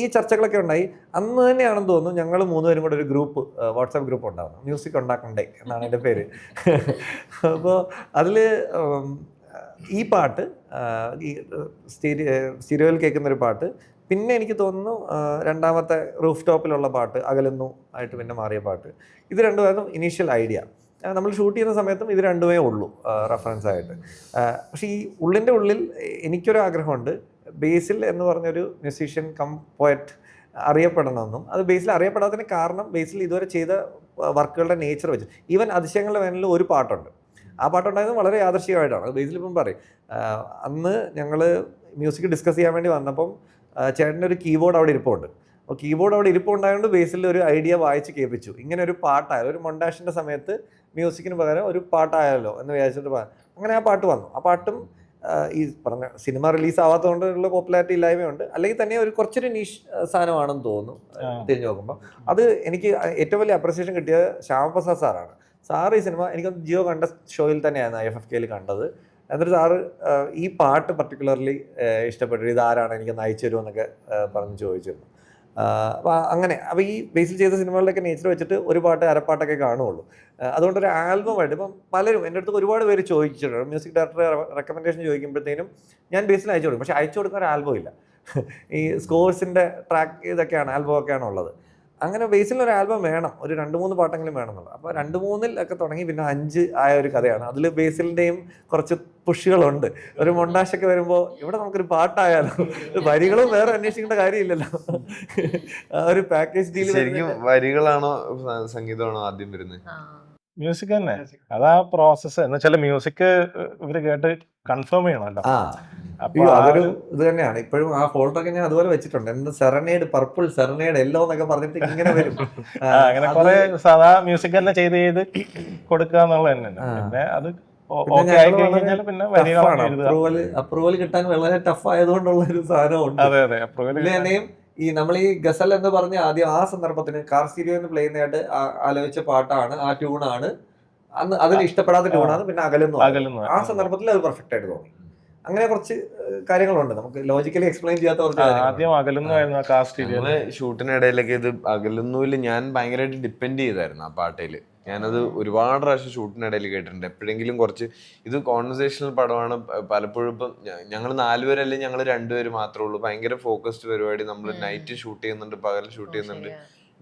ഈ ചർച്ചകളൊക്കെ ഉണ്ടായി. അന്ന് തന്നെയാണെന്ന് തോന്നുന്നു ഞങ്ങൾ 3 പേരും കൂടെ ഒരു ഗ്രൂപ്പ്, വാട്സാപ്പ് ഗ്രൂപ്പ് ഉണ്ടാകുന്നു, മ്യൂസിക് ഉണ്ടാക്കണ്ടേ എന്നാണ് എൻ്റെ പേര്. അപ്പോൾ അതിൽ ഈ പാട്ട്, ഈ സ്റ്റീരിയോയിൽ കേൾക്കുന്നൊരു പാട്ട്, പിന്നെ എനിക്ക് തോന്നുന്നു രണ്ടാമത്തെ റൂഫ് ടോപ്പിലുള്ള പാട്ട്, അകലുന്നു ആയിട്ട് പിന്നെ മാറിയ പാട്ട്, ഇത് രണ്ടുമായിരുന്നു ഇനീഷ്യൽ ഐഡിയ. നമ്മൾ ഷൂട്ട് ചെയ്യുന്ന സമയത്തും ഇത് രണ്ടുമേ ഉള്ളൂ റെഫറൻസ് ആയിട്ട്. പക്ഷേ ഈ ഉള്ളിൽ എനിക്കൊരു ആഗ്രഹമുണ്ട്, ബേസിൽ എന്ന് പറഞ്ഞൊരു മ്യൂസീഷ്യൻ കം പോയറ്റ് അറിയപ്പെടണമെന്നും. അത് ബേസിൽ അറിയപ്പെടാത്തതിന് കാരണം ബേസിൽ ഇതുവരെ ചെയ്ത വർക്കുകളുടെ നേച്ചർ വെച്ച്. ഈവൻ അതിശയങ്ങളുടെ വേനലിൽ ഒരു പാട്ടുണ്ട്, ആ പാട്ടുണ്ടായത് വളരെ യാദൃശ്ചികമായിട്ടാണ്. അത് ബേസിൽ ഇപ്പം പറയും, അന്ന് ഞങ്ങൾ മ്യൂസിക് ഡിസ്കസ് ചെയ്യാൻ വേണ്ടി വന്നപ്പം ചേട്ടൻ്റെ ഒരു കീബോർഡ് അവിടെ ഇരിപ്പുണ്ട്. അപ്പോൾ കീബോർഡ് അവിടെ ഇരിപ്പുണ്ടായതുകൊണ്ട് ബേസിൽ ഒരു ഐഡിയ വായിച്ച് കേൾപ്പിച്ചു. ഇങ്ങനെ ഒരു പാട്ടായാലും, ഒരു മൊണ്ടാഷിൻ്റെ സമയത്ത് മ്യൂസിക്കിന് പകരം ഒരു പാട്ടായാലോ എന്ന് വിചാരിച്ചിട്ട് അങ്ങനെ ആ പാട്ട് വന്നു. ആ പാട്ടും ഈ പറഞ്ഞ സിനിമ റിലീസ് ആവാത്തതുകൊണ്ടുള്ള പോപ്പുലാരിറ്റി ഇല്ലായ്മയുണ്ട്. അല്ലെങ്കിൽ തന്നെ ഒരു കുറച്ചൊരു നീഷ് സാധനമാണെന്ന് തോന്നുന്നു തിരിഞ്ഞു നോക്കുമ്പോൾ. അത് എനിക്ക് ഏറ്റവും വലിയ അപ്രിസിയേഷൻ കിട്ടിയത് ശ്യാമപ്രസാദ് സാറാണ്. സാറ് ഈ സിനിമ എനിക്ക് ജിയോ കണ്ട ഷോയിൽ തന്നെയാണ് IFFKയിൽ കണ്ടത്. എന്നിട്ട് സാറ് ഈ പാട്ട് പർട്ടിക്കുലർലി ഇഷ്ടപ്പെട്ടു, ഇതാരാണ് എനിക്കൊന്ന് അയച്ചു തരുമെന്നൊക്കെ പറഞ്ഞ് ചോദിച്ചിരുന്നു. അപ്പോൾ ഈ ബേസിൽ ചെയ്ത സിനിമകളിലൊക്കെ നേച്ചർ വെച്ചിട്ട് ഒരു പാട്ട് അരപ്പാട്ടൊക്കെ കാണുള്ളൂ. അതുകൊണ്ടൊരു ആൽബമായിട്ട് ഇപ്പം പലരും എൻ്റെ അടുത്ത് ഒരുപാട് പേര് ചോദിച്ചിട്ടുണ്ട്. മ്യൂസിക് ഡയറക്ടറെ റെക്കമെൻഡേഷൻ ചോദിക്കുമ്പോഴത്തേനും ഞാൻ ബേസിൽ അയച്ചു കൊടുക്കും. പക്ഷേ അയച്ചു കൊടുക്കുന്ന ഒരു ആൽബം ഇല്ല. ഈ സ്കോഴ്സിൻ്റെ ട്രാക്ക് ഇതൊക്കെയാണ്, ആൽബമൊക്കെയാണ് ഉള്ളത്. അങ്ങനെ ബേസിൽ ഒരു ആൽബം വേണം, ഒരു 2-3 പാട്ടെങ്കിലും വേണം എന്നുള്ളത്. അപ്പോൾ 2-3 ഒക്കെ തുടങ്ങി പിന്നെ 5 ആയ ഒരു കഥയാണ്. അതിൽ ബേസിലിന്റെയും കുറച്ച് പുഷുകളുണ്ട്. ഒരു മൊണ്ടാഷൊക്കെ വരുമ്പോൾ ഇവിടെ നമുക്കൊരു പാട്ടായാലോ, വരികളും വേറെ അന്വേഷിക്കേണ്ട കാര്യമില്ലല്ലോ. ആ ഒരു പാക്കേജ് ഡീൽ. ശരിക്കും വരികളാണോ സംഗീതമാണോ ആദ്യം വരുന്നത്? മ്യൂസിക് തന്നെ. അതാ പ്രോസസ്സ് എന്ന് വെച്ചാൽ മ്യൂസിക് ഇവര് കേട്ട് കൺഫേം ചെയ്യണമല്ലോ. അയ്യോ, അതൊരു ഇത് തന്നെയാണ്. ഇപ്പോഴും ആ ഫോൾഡറൊക്കെ ഞാൻ അതുപോലെ വെച്ചിട്ടുണ്ട്. എന്ത് സെറനേഡ് പർപ്പിൾ, സെറനേഡ് യെല്ലോ എന്നൊക്കെ പറഞ്ഞിട്ട് ഇങ്ങനെ വരും. അങ്ങനെ കുറെ സാധാ മ്യൂസിക് തന്നെ ചെയ്ത് കൊടുക്കുക എന്നുള്ളത് തന്നെയാണ്. പിന്നെ അത് ഓക്കെ ആയി കഴിഞ്ഞാൽ പിന്നെ വരികളാണ് എഴുതുക. അപ്രൂവൽ കിട്ടാൻ വളരെ ടഫ് ആയതുകൊണ്ടുള്ള ഒരു സാധനമുണ്ട്. അതെ അതെ, അപ്രൂവൽ തന്നെയും ഈ നമ്മൾ ഈ ഗസൽ എന്ന് പറഞ്ഞ ആദ്യം ആ സന്ദർഭത്തിന് കാർ സ്റ്റീരിയോ എന്ന് പ്ലേ ചെയ്യുന്നതായിട്ട് ആലോചിച്ച പാട്ടാണ്, ആ ട്യൂണാണ്. അന്ന് അതിന് ഇഷ്ടപ്പെടാത്ത ട്യൂണാണ്. പിന്നെ അകലുന്നു. ആ സന്ദർഭത്തിൽ അത് പെർഫെക്റ്റ് ആയിട്ട് തോന്നി. അങ്ങനെ കുറച്ച് കാര്യങ്ങളുണ്ട് നമുക്ക് ലോജിക്കലി എക്സ്പ്ലെയിൻ ചെയ്യാത്ത കുറച്ച്. ആദ്യം അകലുന്നു കാർ സ്റ്റീരിയോ. ഷൂട്ടിനിടയിലൊക്കെ ഇത് അകലുന്നൂല് ഞാൻ ഭയങ്കരമായിട്ട് ഡിപ്പെൻഡ് ചെയ്തായിരുന്നു ആ പാട്ടയില്. ഞാനത് ഒരുപാട് പ്രാവശ്യം ഷൂട്ടിനിടയിൽ കേട്ടിട്ടുണ്ട്. എപ്പോഴെങ്കിലും കുറച്ച് ഇത് കോൺവെർസേഷണൽ പടമാണ്. പലപ്പോഴും ഇപ്പം ഞങ്ങൾ 4 പേരല്ലേ, ഞങ്ങൾ 2 പേര് മാത്രമേ ഉള്ളൂ. ഭയങ്കര ഫോക്കസ്ഡ് പരിപാടി. നമ്മൾ നൈറ്റ് ഷൂട്ട് ചെയ്യുന്നുണ്ട്, പകൽ ഷൂട്ട് ചെയ്യുന്നുണ്ട്.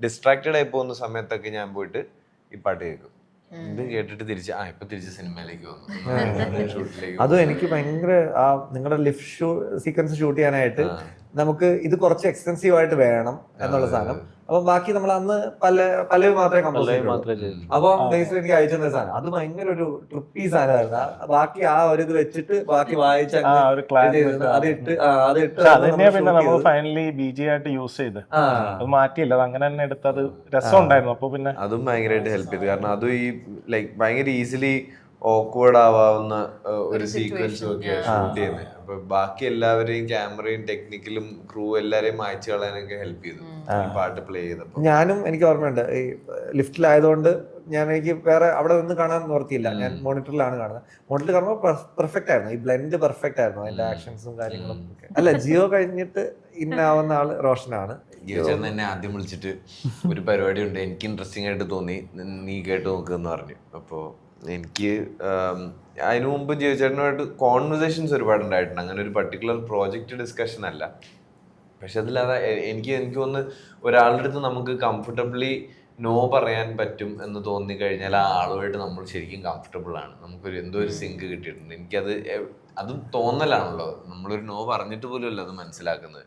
ഡിസ്ട്രാക്റ്റഡ് ആയി പോകുന്ന സമയത്തൊക്കെ ഞാൻ പോയിട്ട് ഈ പാട്ട് കേൾക്കും. ഇത് കേട്ടിട്ട് ഇപ്പൊ തിരിച്ച് സിനിമയിലേക്ക് വന്നു, ഷൂട്ടിലേക്ക്. അതും എനിക്ക് ഭയങ്കര ആ നിങ്ങളുടെ ലിഫ്റ്റ് സീക്വൻസ് ഷൂട്ട് ചെയ്യാനായിട്ട് നമുക്ക് ഇത് കുറച്ച് എക്സ്റ്റെൻസീവ് ആയിട്ട് വേണം എന്നുള്ള സാധനം. അപ്പൊ ബാക്കി നമ്മൾ അന്ന് പല മാത്രമേ കമ്പോസ് ചെയ്തിട്ടുള്ളൂ. അപ്പൊ ബേസിൽ എനിക്ക് അയച്ചു തന്ന സാധനം അത് ഭയങ്കര ഒരു ട്രിപ്പി സാധനമായിരുന്നു. ബാക്കി ആ ഒരു ഇത് വെച്ചിട്ട് ബാക്കി വായിച്ച ഫൈനലി ബിജി ആയിട്ട് യൂസ് ചെയ്ത് അത് മാറ്റിയില്ല, അത് അങ്ങനെ തന്നെ എടുത്തത് രസം ഉണ്ടായിരുന്നു. അപ്പൊ പിന്നെ അതും ഭയങ്കരമായിട്ട് ഹെൽപ്പ് ചെയ്തു. കാരണം അതും ഈ ലൈക്ക് ഭയങ്കര ഈസിലി ഓക്വേർഡ് ആവാവുന്ന ഒരു സീക്വൻസും ഒക്കെ ഷൂട്ട് ചെയ്യുന്നത്. അപ്പൊ ബാക്കി എല്ലാവരെയും ക്യാമറയും ടെക്നിക്കലും ക്രൂ എല്ലാരെയും മായ്ച്ചു കളയാനൊക്കെ ഹെൽപ്പ് ചെയ്തു ഈ പാട്ട് പ്ലേ ചെയ്തപ്പോൾ. ഞാനും എനിക്ക് ഓർമ്മയുണ്ട് ഈ ലിഫ്റ്റിലായതുകൊണ്ട് എനിക്ക് വേറെ അവിടെ നിന്ന് കാണാൻ നിവർത്തിയില്ല. ഞാൻ മോണിറ്ററിലാണ് കാണുന്നത്. മോണിറ്ററിൽ കാണുമ്പോൾ പെർഫെക്റ്റ് ആയിരുന്നു, ഈ ബ്ലെൻഡ് പെർഫെക്റ്റ് ആയിരുന്നു, അതിന്റെ ആക്ഷൻസും കാര്യങ്ങളും ഒക്കെ. അല്ല, ജിയോ കഴിഞ്ഞിട്ട് ഇന്നാവുന്ന ആള് റോഷനാണ്. ജിയോ ചേട്ടൻ എന്നെ ആദ്യം വിളിച്ചിട്ട് ഒരു പരിപാടി ഉണ്ട്, എനിക്ക് ഇൻട്രസ്റ്റിംഗ് ആയിട്ട് തോന്നി, നീ കേട്ട് നോക്കുമെന്ന് പറഞ്ഞു. അപ്പോൾ എനിക്ക് അതിനു മുമ്പ് ജിയോ ചേട്ടനുമായിട്ട് കോൺവെർസേഷൻസ് ഒരുപാട് ഉണ്ടായിട്ടുണ്ട്. അങ്ങനെ ഒരു പർട്ടിക്കുലർ പ്രോജക്റ്റ് ഡിസ്കഷൻ അല്ല. പക്ഷെ അതിലത് എനിക്ക് തോന്നുന്നു ഒരാളുടെ അടുത്ത് നമുക്ക് കംഫർട്ടബിളി നോ പറയാൻ പറ്റും എന്ന് തോന്നിക്കഴിഞ്ഞാൽ ആ ആളുമായിട്ട് നമ്മൾ ശരിക്കും കംഫർട്ടബിൾ ആണ്. നമുക്കൊരു എന്തോ ഒരു സിങ്ക് കിട്ടിയിട്ടുണ്ട്. എനിക്കത് അതും തോന്നലാണല്ലോ, നമ്മളൊരു നോ പറഞ്ഞിട്ട് പോലും അല്ല അത് മനസ്സിലാക്കുന്നത്.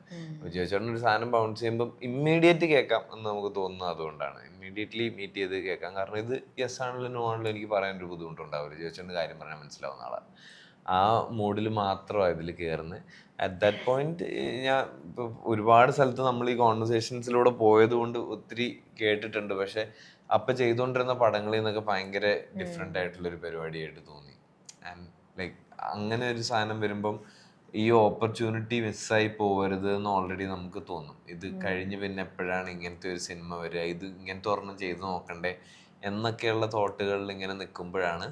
ചേച്ചേട്ടൻ ഒരു സാധനം ബൗൺസ് ചെയ്യുമ്പോൾ ഇമ്മീഡിയറ്റ് കേൾക്കാം എന്ന് നമുക്ക് തോന്നുന്നത് അതുകൊണ്ടാണ്. ഇമ്മീഡിയറ്റ്ലി മീറ്റ് ചെയ്ത് കേൾക്കാം. കാരണം ഇത് യെസ് ആണല്ലോ നോ ആണല്ലോ എനിക്ക് പറയാനൊരു ബുദ്ധിമുട്ടുണ്ടാവില്ല. ചേച്ചേട്ടൻ്റെ കാര്യം പറഞ്ഞാൽ മനസ്സിലാവുന്ന ആളാണ്. ആ മൂഡിൽ മാത്രമാണ് ഇതിൽ കയറുന്നത്. അറ്റ് ദാറ്റ് പോയിന്റ് ഞാൻ ഇപ്പോൾ ഒരുപാട് സ്ഥലത്ത് നമ്മൾ ഈ കോൺവെർസേഷൻസിലൂടെ പോയത് കൊണ്ട് ഒത്തിരി കേട്ടിട്ടുണ്ട്. പക്ഷെ അപ്പം ചെയ്തുകൊണ്ടിരുന്ന പടങ്ങളിൽ നിന്നൊക്കെ ഭയങ്കര ഡിഫറെൻ്റ് ആയിട്ടുള്ളൊരു പരിപാടിയായിട്ട് തോന്നി. ആൻഡ് ലൈക്ക് അങ്ങനെ ഒരു സാധനം വരുമ്പം ഈ ഓപ്പർച്യൂണിറ്റി മിസ്സായി പോകരുത് എന്ന് ഓൾറെഡി നമുക്ക് തോന്നും. ഇത് കഴിഞ്ഞ് പിന്നെ എപ്പോഴാണ് ഇങ്ങനത്തെ ഒരു സിനിമ വരിക, ഇത് ഇങ്ങനത്തെ ഒരെണ്ണം ചെയ്ത് നോക്കണ്ടേ എന്നൊക്കെയുള്ള തോട്ടുകളിൽ ഇങ്ങനെ നിൽക്കുമ്പോഴാണ്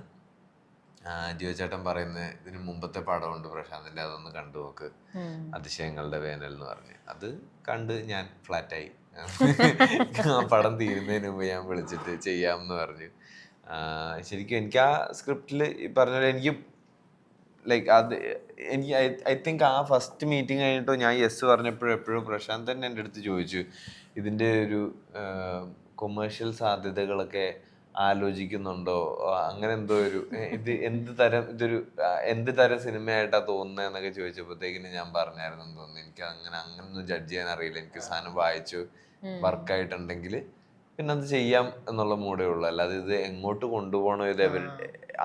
ജിയോ ചേട്ടൻ പറയുന്നത് ഇതിന് മുമ്പത്തെ പടമുണ്ട് പ്രശാന്തിൻ്റെ, അതൊന്ന് കണ്ടു നോക്ക്, അതിശയങ്ങളുടെ വേനൽ എന്ന് പറഞ്ഞ്. അത് കണ്ട് ഞാൻ ഫ്ലാറ്റായി. ആ പടം തീരുന്നതിന് മുമ്പ് ഞാൻ വിളിച്ചിട്ട് ചെയ്യാമെന്ന് പറഞ്ഞു. ശരിക്കും എനിക്ക് ആ സ്ക്രിപ്റ്റിൽ ഈ പറഞ്ഞ എനിക്ക് ലൈക്ക് അത് എനിക്ക് ഐ തിങ്ക് ആ ഫസ്റ്റ് മീറ്റിംഗ് കഴിഞ്ഞിട്ടോ ഞാൻ യെസ് പറഞ്ഞപ്പോഴും പ്രശാന്ത് തന്നെ എൻ്റെ അടുത്ത് ചോദിച്ചു ഇതിൻ്റെ ഒരു കൊമേഴ്ഷ്യൽ സാധ്യതകളൊക്കെ ആലോചിക്കുന്നുണ്ടോ, അങ്ങനെ എന്തോ ഒരു ഇത് എന്ത് തരം സിനിമയായിട്ടാണ് തോന്നുന്നത് എന്നൊക്കെ ചോദിച്ചപ്പോഴത്തേക്കിന് ഞാൻ പറഞ്ഞായിരുന്നു തോന്നുന്നു എനിക്ക് അങ്ങനൊന്നും ജഡ്ജ് ചെയ്യാൻ അറിയില്ല. എനിക്ക് സാധനം വായിച്ചു വർക്കായിട്ടുണ്ടെങ്കിൽ പിന്നെ അത് ചെയ്യാം എന്നുള്ള മൂടേ ഉള്ളൂ. അല്ലാതെ ഇത് എങ്ങോട്ട് കൊണ്ടുപോകണോ, ഇത്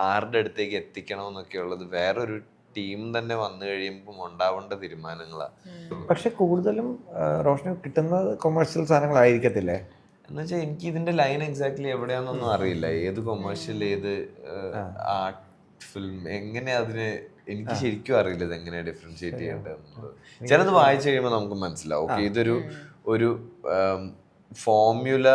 ആരുടെ അടുത്തേക്ക് എത്തിക്കണം എന്നൊക്കെ ഉള്ളത് വേറൊരു ടീം തന്നെ വന്നു കഴിയുമ്പോൾ ഉണ്ടാവേണ്ട തീരുമാനങ്ങളാണ്. പക്ഷെ കൂടുതലും റോഷന് കിട്ടുന്നത് കൊമേഴ്ഷ്യൽ സാധനങ്ങളായിരിക്കത്തില്ലേ? എന്ന് വെച്ചാൽ എനിക്ക് ഇതിന്റെ ലൈൻ എക്സാക്ട്ലി എവിടെയാണെന്നൊന്നും അറിയില്ല. ഏത് കൊമേഴ്ഷ്യൽ ഏത് ആർട്ട് ഫിലിം എങ്ങനെ അതിന് എനിക്ക് ശരിക്കും അറിയില്ല ഇത് എങ്ങനെയാ ഡിഫറൻഷിയേറ്റ് ചെയ്യേണ്ടതെന്നുള്ളത്. ചിലത് വായിച്ചു കഴിയുമ്പോൾ നമുക്ക് മനസ്സിലാവും ഓക്കെ ഇതൊരു ഫോർമുല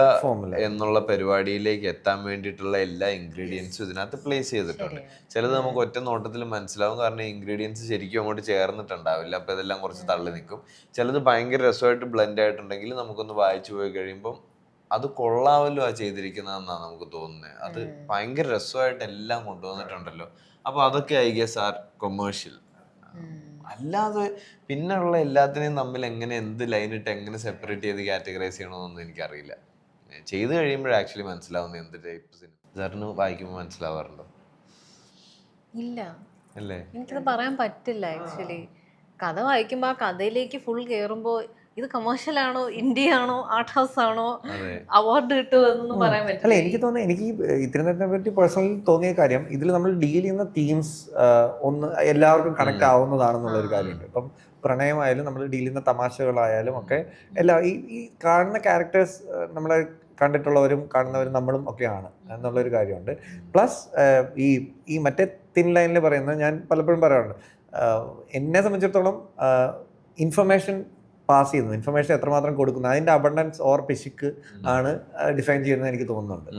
എന്നുള്ള പരിപാടിയിലേക്ക് എത്താൻ വേണ്ടിയിട്ടുള്ള എല്ലാ ഇൻഗ്രീഡിയൻസും ഇതിനകത്ത് പ്ലേസ് ചെയ്തിട്ടുണ്ട്. ചിലത് നമുക്ക് ഒറ്റ നോട്ടത്തിൽ മനസ്സിലാവും, കാരണം ഇൻഗ്രീഡിയൻസ് ശരിക്കും അങ്ങോട്ട് ചേർന്നിട്ടുണ്ടാവില്ല. അപ്പോൾ ഇതെല്ലാം കുറച്ച് തള്ളി നിൽക്കും. ചിലത് ഭയങ്കര രസമായിട്ട് ബ്ലെൻഡ് ആയിട്ടുണ്ടെങ്കിൽ നമുക്കൊന്ന് വായിച്ചു പോയി കഴിയുമ്പം അത് കൊള്ളാമല്ലോ ആ ചെയ്തിരിക്കുന്നതെന്നാണ് നമുക്ക് തോന്നുന്നത്. അത് ഭയങ്കര രസമായിട്ട് എല്ലാം കൊണ്ടുവന്നിട്ടുണ്ടല്ലോ. അപ്പോൾ അതൊക്കെ ഐ ഗെസ് ആർ കൊമേഴ്ഷ്യൽ. അല്ലാതെ പിന്നെയുള്ള എല്ലാത്തിനെയും തമ്മിൽ എങ്ങനെ എന്ത് ലൈനിട്ട് എങ്ങനെ സെപ്പറേറ്റ് ചെയ്ത് കാറ്റഗറൈസ് ചെയ്യണമെന്നൊന്നും എനിക്കറിയില്ല. ചെയ്ത് കഴിയുമ്പോഴേ ആക്ച്വലി മനസ്സിലാവുന്നത് എന്ത് ടൈപ്പ് സിനിമ. സാറിന് വായിക്കുമ്പോൾ മനസ്സിലാവാറുണ്ടോ? ഇല്ല, അല്ലേ? എനിക്കത് പറയാൻ പറ്റില്ല ആക്ച്വലി. കഥ വായിക്കുമ്പോൾ ആ കഥയിലേക്ക് ഫുൾ കയറുമ്പോൾ ഇത് കമേഴ്ഷ്യൽ ആണോ, ഇന്ത്യ ആണോ, ആർട്ട് ഹൗസ് ആണോ, അവാർഡ് കിട്ടുമോ എന്നൊന്നും പറയാൻ അല്ല, പറ്റില്ല. എനിക്ക് തോന്നുന്നത്, എനിക്ക് ഇത്തരത്തിനെ പറ്റി പേഴ്സണലി തോന്നിയ കാര്യം, ഇതിൽ നമ്മൾ ഡീൽ ചെയ്യുന്ന തീംസ് ഒന്ന് എല്ലാവർക്കും കണക്ട് ആവുന്നതാണെന്നുള്ളൊരു കാര്യമുണ്ട്. ഇപ്പം പ്രണയമായാലും നമ്മൾ ഡീൽ ചെയ്യുന്ന തമാശകളായാലും ഒക്കെ എല്ലാ ഈ കാണുന്ന ക്യാരക്ടേഴ്സ് നമ്മളെ കണ്ടിട്ടുള്ളവരും കാണുന്നവരും നമ്മളും ഒക്കെയാണ് എന്നുള്ളൊരു കാര്യമുണ്ട്. പ്ലസ് ഈ മറ്റേ തിൻ ലൈനിൽ പറയുന്നത് ഞാൻ പലപ്പോഴും പറയാറുണ്ട്, എന്നെ സംബന്ധിച്ചിടത്തോളം ഇൻഫർമേഷൻ പാസ് ചെയ്യുന്നത്, ഇൻഫർമേഷൻ എത്രമാത്രം കൊടുക്കുന്നു, അതിൻ്റെ അബണ്ടൻസ് ഓർ പിശുക്ക് ആണ് ഡിഫൈൻ ചെയ്യുന്നത് എനിക്ക് തോന്നുന്നുണ്ട്.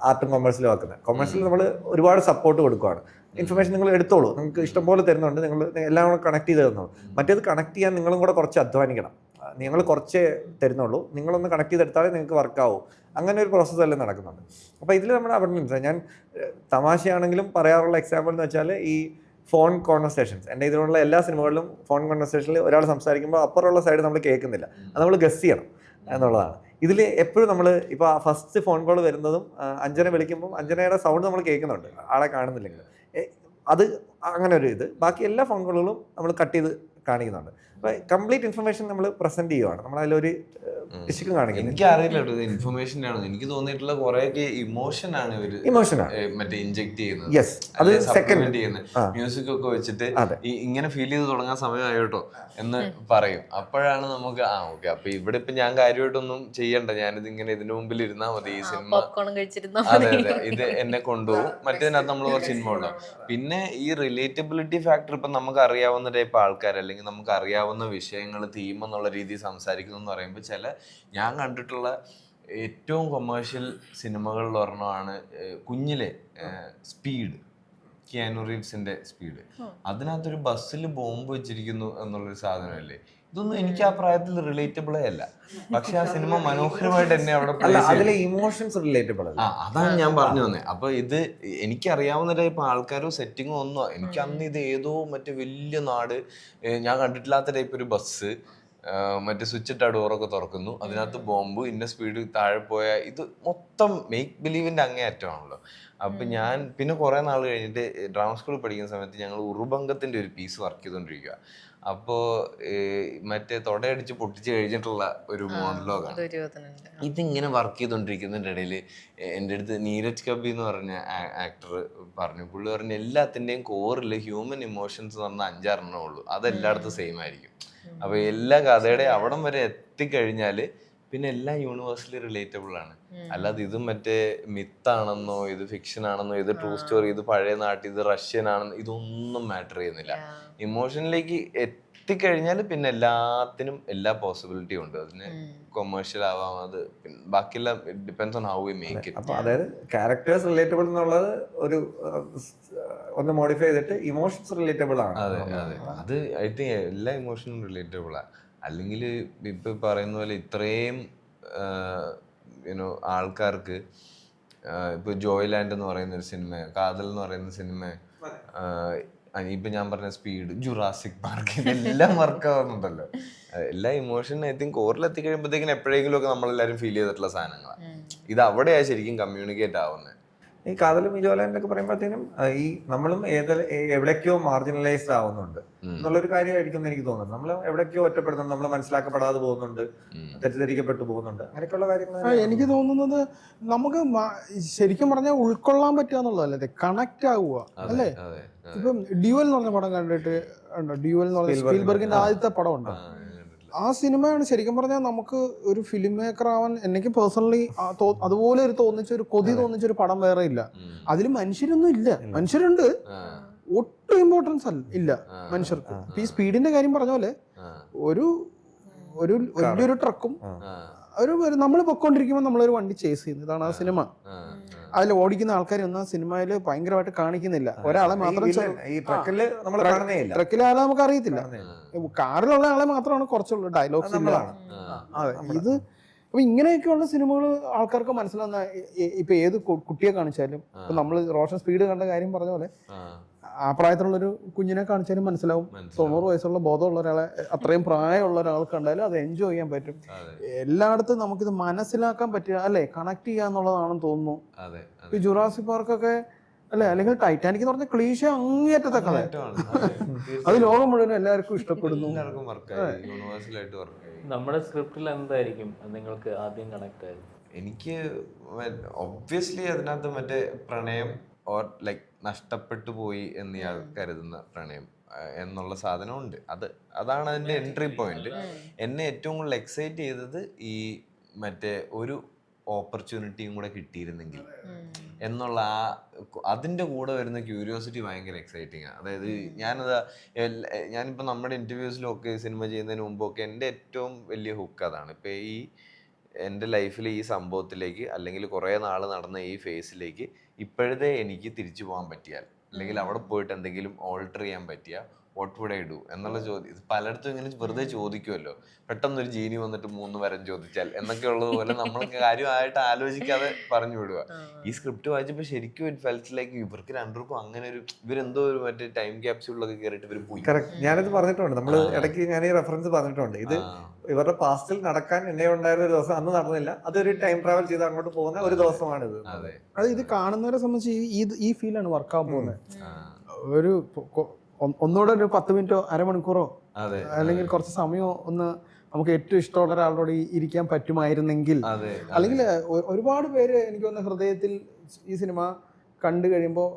ആർട്ടും കൊമേഴ്സിലും ആക്കുന്നത്, കൊമേഴ്സിൽ നമ്മൾ ഒരുപാട് സപ്പോർട്ട് കൊടുക്കുകയാണ്. ഇൻഫർമേഷൻ നിങ്ങൾ എടുത്തോളൂ, നിങ്ങൾക്ക് ഇഷ്ടംപോലെ തരുന്നുണ്ട്, നിങ്ങൾ എല്ലാം കൂടെ കണക്ട് ചെയ്ത് തന്നോളൂ. മറ്റേത് കണക്ട് ചെയ്യാൻ നിങ്ങളും കൂടെ കുറച്ച് അധ്വാനിക്കണം. നിങ്ങൾ കുറച്ചേ തരുന്നുള്ളൂ, നിങ്ങളൊന്ന് കണക്ട് ചെയ്തെടുത്താലേ നിങ്ങൾക്ക് വർക്കാവും. അങ്ങനെ ഒരു പ്രോസസ്സ് എല്ലാം നടക്കുന്നുണ്ട്. അപ്പോൾ ഇതിൽ നമ്മുടെ അബണ്ടൻസ്, ഞാൻ തമാശയാണെങ്കിലും പറയാറുള്ള എക്സാമ്പിൾ എന്ന് വെച്ചാൽ ഈ ഫോൺ കോൺവെർസേഷൻസ്. എൻ്റെ ഇതിലുള്ള എല്ലാ സിനിമകളിലും ഫോൺ കോൺവെർസേഷനിൽ ഒരാൾ സംസാരിക്കുമ്പോൾ അപ്പുറമുള്ള സൈഡ് നമ്മൾ കേൾക്കുന്നില്ല, അത് നമ്മൾ ഗസ് ചെയ്യണം എന്നുള്ളതാണ്. ഇതിൽ എപ്പോഴും നമ്മൾ ഇപ്പോൾ ഫസ്റ്റ് ഫോൺ കോൾ വരുന്നതും അഞ്ജന വിളിക്കുമ്പോൾ അഞ്ജനയുടെ സൗണ്ട് നമ്മൾ കേൾക്കുന്നുണ്ട്, ആളെ കാണുന്നില്ലെങ്കിൽ. അത് അങ്ങനെ ഒരു ഇത്. ബാക്കി എല്ലാ ഫോൺ കോളുകളും നമ്മൾ കട്ട് ചെയ്ത് കാണിക്കുന്നുണ്ട്. അപ്പോൾ കംപ്ലീറ്റ് ഇൻഫർമേഷൻ നമ്മൾ പ്രസന്റ് ചെയ്യുവാണ്, നമ്മൾ അതിലൊരു പിശുക്കും കാണിക്കുന്നത്. എനിക്കറിയില്ല കേട്ടോ, ഇൻഫർമേഷൻ ആണോ. എനിക്ക് തോന്നിയിട്ടുള്ള കുറെയൊക്കെ ഇമോഷൻ ആണ് ഇവര് മറ്റേ ഇൻജെക്ട് ചെയ്യുന്നത്. അത് സെക്കൻഡ് ചെയ്യുന്നത് മ്യൂസിക് ഒക്കെ വെച്ചിട്ട് ഇങ്ങനെ ഫീൽ ചെയ്ത് തുടങ്ങാൻ സമയമായോ കേട്ടോ എന്ന് പറയും. അപ്പോഴാണ് നമുക്ക് ഓക്കെ, അപ്പൊ ഇവിടെ ഇപ്പൊ ഞാൻ കാര്യമായിട്ടൊന്നും ചെയ്യണ്ട, ഞാനിത് ഇങ്ങനെ ഇതിന്റെ മുമ്പിൽ ഇരുന്നാ മതി, ഈ സിനിമ അതെ അതെ ഇത് എന്നെ കൊണ്ടുപോകും. മറ്റേതിനകത്ത് നമ്മൾ കുറച്ച് ഇൻവോൾവ് ആവും. പിന്നെ ഈ റിലേറ്റബിലിറ്റി ഫാക്ടർ, ഇപ്പൊ നമുക്ക് അറിയാവുന്ന ടൈപ്പ് ആൾക്കാർ അല്ലെങ്കിൽ നമുക്ക് അറിയാവുന്ന വിഷയങ്ങൾ തീം എന്നുള്ള രീതിയിൽ സംസാരിക്കുന്നു എന്ന് പറയുമ്പോൾ ഞാൻ കണ്ടിട്ടുള്ള ഏറ്റവും കൊമേഴ്ഷ്യൽ സിനിമകളിൽ ഒരെണ്ണമാണ് കുഞ്ഞിലെ സ്പീഡ്, കിയാനു റീവ്സിന്റെ സ്പീഡ്. അതിനകത്തൊരു ബസ്സിൽ ബോംബ് വെച്ചിരിക്കുന്നു എന്നുള്ളൊരു സാധനമല്ലേ. ഇതൊന്നും എനിക്ക് ആ പ്രായത്തിൽ റിലേറ്റബിളേ അല്ല, പക്ഷെ ആ സിനിമ മനോഹരമായിട്ട് എന്നെ അവിടെ ഇമോഷൻസ് റിലേറ്റബിൾ അല്ല. അതാണ് ഞാൻ പറഞ്ഞു വന്നേ. അപ്പൊ ഇത് എനിക്കറിയാവുന്ന ടൈപ്പ് ആൾക്കാരോ സെറ്റിങ്ങോ ഒന്നോ, എനിക്ക് അന്ന് ഇത് ഏതോ മറ്റേ വലിയ നാട്, ഞാൻ കണ്ടിട്ടില്ലാത്ത ടൈപ്പ് ഒരു ബസ്, മറ്റേ സ്വിച്ച് ഇട്ട ഡോറൊക്കെ തുറക്കുന്നു, അതിനകത്ത് ബോംബ്, ഇന്ന സ്പീഡ് താഴെ പോയ, ഇത് മൊത്തം മേക്ക് ബിലീവിന്റെ അങ്ങേയറ്റമാണല്ലോ. അപ്പൊ ഞാൻ പിന്നെ കുറെ നാൾ കഴിഞ്ഞിട്ട് ഡ്രാമ സ്കൂളിൽ പഠിക്കുന്ന സമയത്ത് ഞങ്ങൾ ഉറുബംഗത്തിന്റെ ഒരു പീസ് വർക്ക് ചെയ്തോണ്ടിരിക്കുക. അപ്പോ മറ്റേ തൊടയടിച്ച് പൊട്ടിച്ച് കഴിഞ്ഞിട്ടുള്ള ഒരു മോണലോഗാണ്. ഇതിങ്ങനെ വർക്ക് ചെയ്തോണ്ടിരിക്കുന്നതിന്റെ ഇടയിൽ എൻ്റെ അടുത്ത് നീരജ് കബി എന്ന് പറഞ്ഞ ആക്ടർ പറഞ്ഞു, പുള്ളി പറഞ്ഞു എല്ലാത്തിന്റെയും കോറിൽ ഹ്യൂമൻ ഇമോഷൻസ് എന്ന് പറഞ്ഞാൽ 5-6 ഉള്ളൂ, അതെല്ലായിടത്തും സെയിം ആയിരിക്കും. അപ്പൊ എല്ലാ കഥയുടെ അവിടം വരെ എത്തിക്കഴിഞ്ഞാല് പിന്നെ എല്ലാം യൂണിവേഴ്സലി റിലേറ്റബിൾ ആണ്. അല്ലാതെ ഇത് മറ്റേ മിത്താണെന്നോ ഇത് ഫിക്ഷൻ ആണെന്നോ ഇത് ട്രൂ സ്റ്റോറി ഇത് പഴയ നാട്ടിൽ ഇത് റഷ്യൻ ആണെന്നോ ഇതൊന്നും മാറ്റർ ചെയ്യുന്നില്ല. ഇമോഷനിലേക്ക് എത്തിക്കഴിഞ്ഞാൽ പിന്നെ എല്ലാത്തിനും എല്ലാ പോസിബിലിറ്റിയും ഉണ്ട്. അതിന് കൊമേഴ്ഷ്യൽ ആവാം, അത് ബാക്കിയെല്ലാം depends on how we make it. അപ്പോൾ അതായത് ക്യാരക്ടേഴ്സ് റിലേറ്റബിൾ എന്നുള്ളത് ഒരു ഒന്ന് മോഡിഫൈ ചെയ്തിട്ട് ഇമോഷൻസ് റിലേറ്റബിൾ ആണ്. അതെ അതെ, അത് ഐ തിങ്ക് എല്ലാ ഇമോഷനും റിലേറ്റബിൾ ആണ്. അല്ലെങ്കിൽ ഇപ്പൊ പറയുന്ന പോലെ ഇത്രയും യുനോ ആൾക്കാർക്ക് ഇപ്പൊ ജോയ്ലാൻഡ് എന്ന് പറയുന്ന ഒരു സിനിമ, കാതൽ എന്ന് പറയുന്ന സിനിമ, ഇപ്പൊ ഞാൻ പറഞ്ഞ സ്പീഡ്, ജുറാസിക് പാർക്ക്, ഇതെല്ലാം വർക്ക് ആവുന്നുണ്ടല്ലോ. എല്ലാ ഇമോഷനും ഐ തിങ്ക് കോറിൽ എത്തിക്കഴിയുമ്പോഴത്തേക്കും എപ്പോഴെങ്കിലും ഒക്കെ നമ്മളെല്ലാവരും ഫീൽ ചെയ്തിട്ടുള്ള സാധനങ്ങളാണ്. ഇത് അവിടെയാ ശരിക്കും കമ്മ്യൂണിക്കേറ്റ് ആവുന്നത്. ഈ കാതലും ഈ ജോലാൻഡൊക്കെ പറയുമ്പോഴത്തേനും ഈ നമ്മളും എവിടേക്കോ മാർജിനലൈസ്ഡ് ആവുന്നുണ്ട് എന്നുള്ളൊരു കാര്യമായിരിക്കും എന്ന് എനിക്ക് തോന്നുന്നു. നമ്മൾ എവിടേക്കോ ഒറ്റപ്പെടുന്നുണ്ട്, നമ്മൾ മനസ്സിലാക്കപ്പെടാതെ പോകുന്നുണ്ട്, തെറ്റിദ്ധരിക്കപ്പെട്ടു പോകുന്നുണ്ട്, അങ്ങനെയൊക്കെയുള്ള കാര്യങ്ങൾ. എനിക്ക് തോന്നുന്നത് നമുക്ക് ശരിക്കും പറഞ്ഞാൽ ഉൾക്കൊള്ളാൻ പറ്റുക എന്നുള്ളതല്ലേ, കണക്ട് ആവുക അല്ലേ. ഇപ്പം ഡ്യുവൽ എന്ന് പറഞ്ഞ പടം കണ്ടിട്ട് ഉണ്ടോ? ഡ്യുവൽ എന്ന് പറഞ്ഞ സ്പീൽബർഗിന്റെ ആദ്യത്തെ പടം ഉണ്ടോ? ആ സിനിമയാണ് ശരിക്കും പറഞ്ഞാൽ നമുക്ക് ഒരു ഫിലിം മേക്കർ ആവാൻ എനിക്ക് പേഴ്സണലി അതുപോലെ ഒരു കൊതി തോന്നിച്ചൊരു പടം വേറെ ഇല്ല. അതിൽ മനുഷ്യരൊന്നും ഇല്ല, മനുഷ്യരുണ്ട്, ഒട്ടും ഇമ്പോർട്ടൻസ് ഇല്ല മനുഷ്യർക്ക്. ഈ സ്പീഡിന്റെ കാര്യം പറഞ്ഞ പോലെ ഒരു വലിയൊരു ട്രക്കും നമ്മൾ പൊക്കോണ്ടിരിക്കുമ്പോൾ നമ്മളൊരു വണ്ടി ചേസ് ചെയ്യുന്നു, ഇതാണ് ആ സിനിമ. അതിൽ ഓടിക്കുന്ന ആൾക്കാരൊന്നും ആ സിനിമയിൽ ഭയങ്കരമായിട്ട് കാണിക്കുന്നില്ല. ഒരാളെ മാത്രം, ട്രക്കിലെ ആളെ നമുക്ക് അറിയത്തില്ല, കാറിലുള്ള ആളെ മാത്രമാണ് കുറച്ചുള്ളൂ, ഡയലോഗ്സ് ഇല്ല. അതെ, ഇത് അപ്പൊ ഇങ്ങനെയൊക്കെയുള്ള സിനിമകൾ ആൾക്കാർക്ക് മനസ്സിലാവുന്ന. ഇപ്പൊ ഏത് കുട്ടിയെ കാണിച്ചാലും, ഇപ്പൊ നമ്മൾ റോഷൻ സ്പീഡ് കണ്ട കാര്യം പറഞ്ഞ പോലെ ആ പ്രായത്തിലുള്ളൊരു കുഞ്ഞിനെ കാണിച്ചാലും മനസ്സിലാവും. 90 വയസ്സുള്ള ബോധമുള്ള ഒരാളെ, അത്രയും പ്രായമുള്ള ഒരാൾക്ക് കണ്ടാലും അത് എൻജോയ് ചെയ്യാൻ പറ്റും. എല്ലായിടത്തും നമുക്കിത് മനസ്സിലാക്കാൻ പറ്റുക അല്ലേ, കണക്ട് ചെയ്യുക എന്നുള്ളതാണെന്ന് തോന്നുന്നു. ഈ ജുറാസിക് പാർക്കൊക്കെ അല്ലേ, അല്ലെങ്കിൽ ടൈറ്റാനിക് എന്ന് പറഞ്ഞ ക്ലീശ അങ്ങേറ്റത്തെ കഥ, അത് ലോകം മുഴുവൻ എല്ലാവർക്കും ഇഷ്ടപ്പെടുന്നു. നമ്മുടെ സ്ക്രിപ്റ്റിൽ എന്തായിരിക്കും നിങ്ങൾക്ക് ആദ്യം കണക്ട് ആയത്? എനിക്ക് ഒബ്വിയസ്ലി അതിനകത്ത് മറ്റേ പ്രണയം ഓർ ലൈക്ക് നഷ്ടപ്പെട്ടു പോയി എന്ന് ഞാൻ കരുതുന്ന പ്രണയം എന്നുള്ള സാധനമുണ്ട്. അതാണ് അതിൻ്റെ എൻട്രി പോയിന്റ്. എന്നെ ഏറ്റവും കൂടുതൽ എക്സൈറ്റ് ചെയ്തത് ഈ മറ്റേ ഒരു ഓപ്പർച്യൂണിറ്റിയും കൂടെ കിട്ടിയിരുന്നെങ്കിൽ എന്നുള്ള അതിൻ്റെ കൂടെ വരുന്ന ക്യൂരിയോസിറ്റി ഭയങ്കര എക്സൈറ്റിംഗ് ആണ്. അതായത് ഞാനിപ്പോൾ നമ്മുടെ ഇൻ്റർവ്യൂസിലൊക്കെ സിനിമ ചെയ്യുന്നതിന് മുമ്പൊക്കെ എൻ്റെ ഏറ്റവും വലിയ ഹുക്ക് അതാണ്. ഇപ്പം എൻ്റെ ലൈഫിൽ ഈ സംഭവത്തിലേക്ക് അല്ലെങ്കിൽ കുറേ നാൾ നടന്ന ഈ ഫേസിലേക്ക് ഇപ്പോഴത്തെ എനിക്ക് തിരിച്ചു പോകാൻ പറ്റിയാൽ, അല്ലെങ്കിൽ അവിടെ പോയിട്ട് എന്തെങ്കിലും ഓൾട്ടർ ചെയ്യാൻ പറ്റിയാൽ വാട്ട് വുഡ് ഐ ഡു എന്നുള്ള ചോദ്യം ഇത് പലയിടത്തും ഇങ്ങനെ വെറുതെ ചോദിക്കുമല്ലോ. പെട്ടെന്നൊരു ജീനി വന്നിട്ട് 3 വരം ചോദിച്ചാൽ എന്നൊക്കെ ഉള്ളതുപോലെ നമ്മൾ കാര്യമായിട്ട് ആലോചിക്കാതെ പറഞ്ഞു വിടുക. ഈ സ്ക്രിപ്റ്റ് വായിച്ചപ്പോൾ ശരിക്കും ഇറ്റ് ഫെൽറ്റ് ലൈക്ക് ഇവർക്ക് രണ്ടുപേർക്കും അങ്ങനെ ഒരു ഇവരെന്തോ ഒരു മറ്റേ ടൈം ക്യാപ്സ്യൂളിലൊക്കെ കയറിയിട്ട് ഇവർ പോയി. കറക്റ്റ്, ഞാനിത് പറഞ്ഞിട്ടുണ്ട്. നമ്മൾ ഇടയ്ക്ക് ഞാൻ ഈ റെഫറൻസ് പറഞ്ഞിട്ടുണ്ട്. ഇത് ഇവരുടെ പാസ്റ്റിൽ നടക്കാൻ എന്നെ ഉണ്ടായിരുന്ന ഒരു ദിവസം അന്ന് നടന്നില്ല, അതൊരു ടൈം ട്രാവൽ ചെയ്ത് അങ്ങോട്ട് പോകുന്ന ഒരു ദിവസമാണിത്. അത് ഇത് കാണുന്നവരെ സംബന്ധിച്ച് ഈ ഫീലാണ് വർക്കാവാൻ പോകുന്നത്. ഒരു ഒന്നുകൂടെ ഒരു 10 മിനിറ്റോ അരമണിക്കൂറോ അല്ലെങ്കിൽ കുറച്ച് സമയമോ ഒന്ന് നമുക്ക് ഏറ്റവും ഇഷ്ടമുള്ള ഒരാളോട് ഇരിക്കാൻ പറ്റുമായിരുന്നെങ്കിൽ, അല്ലെങ്കിൽ ഒരുപാട് പേര് എനിക്ക് തോന്നുന്ന ഹൃദയത്തിൽ ഈ സിനിമ കണ്ടു കഴിയുമ്പോൾ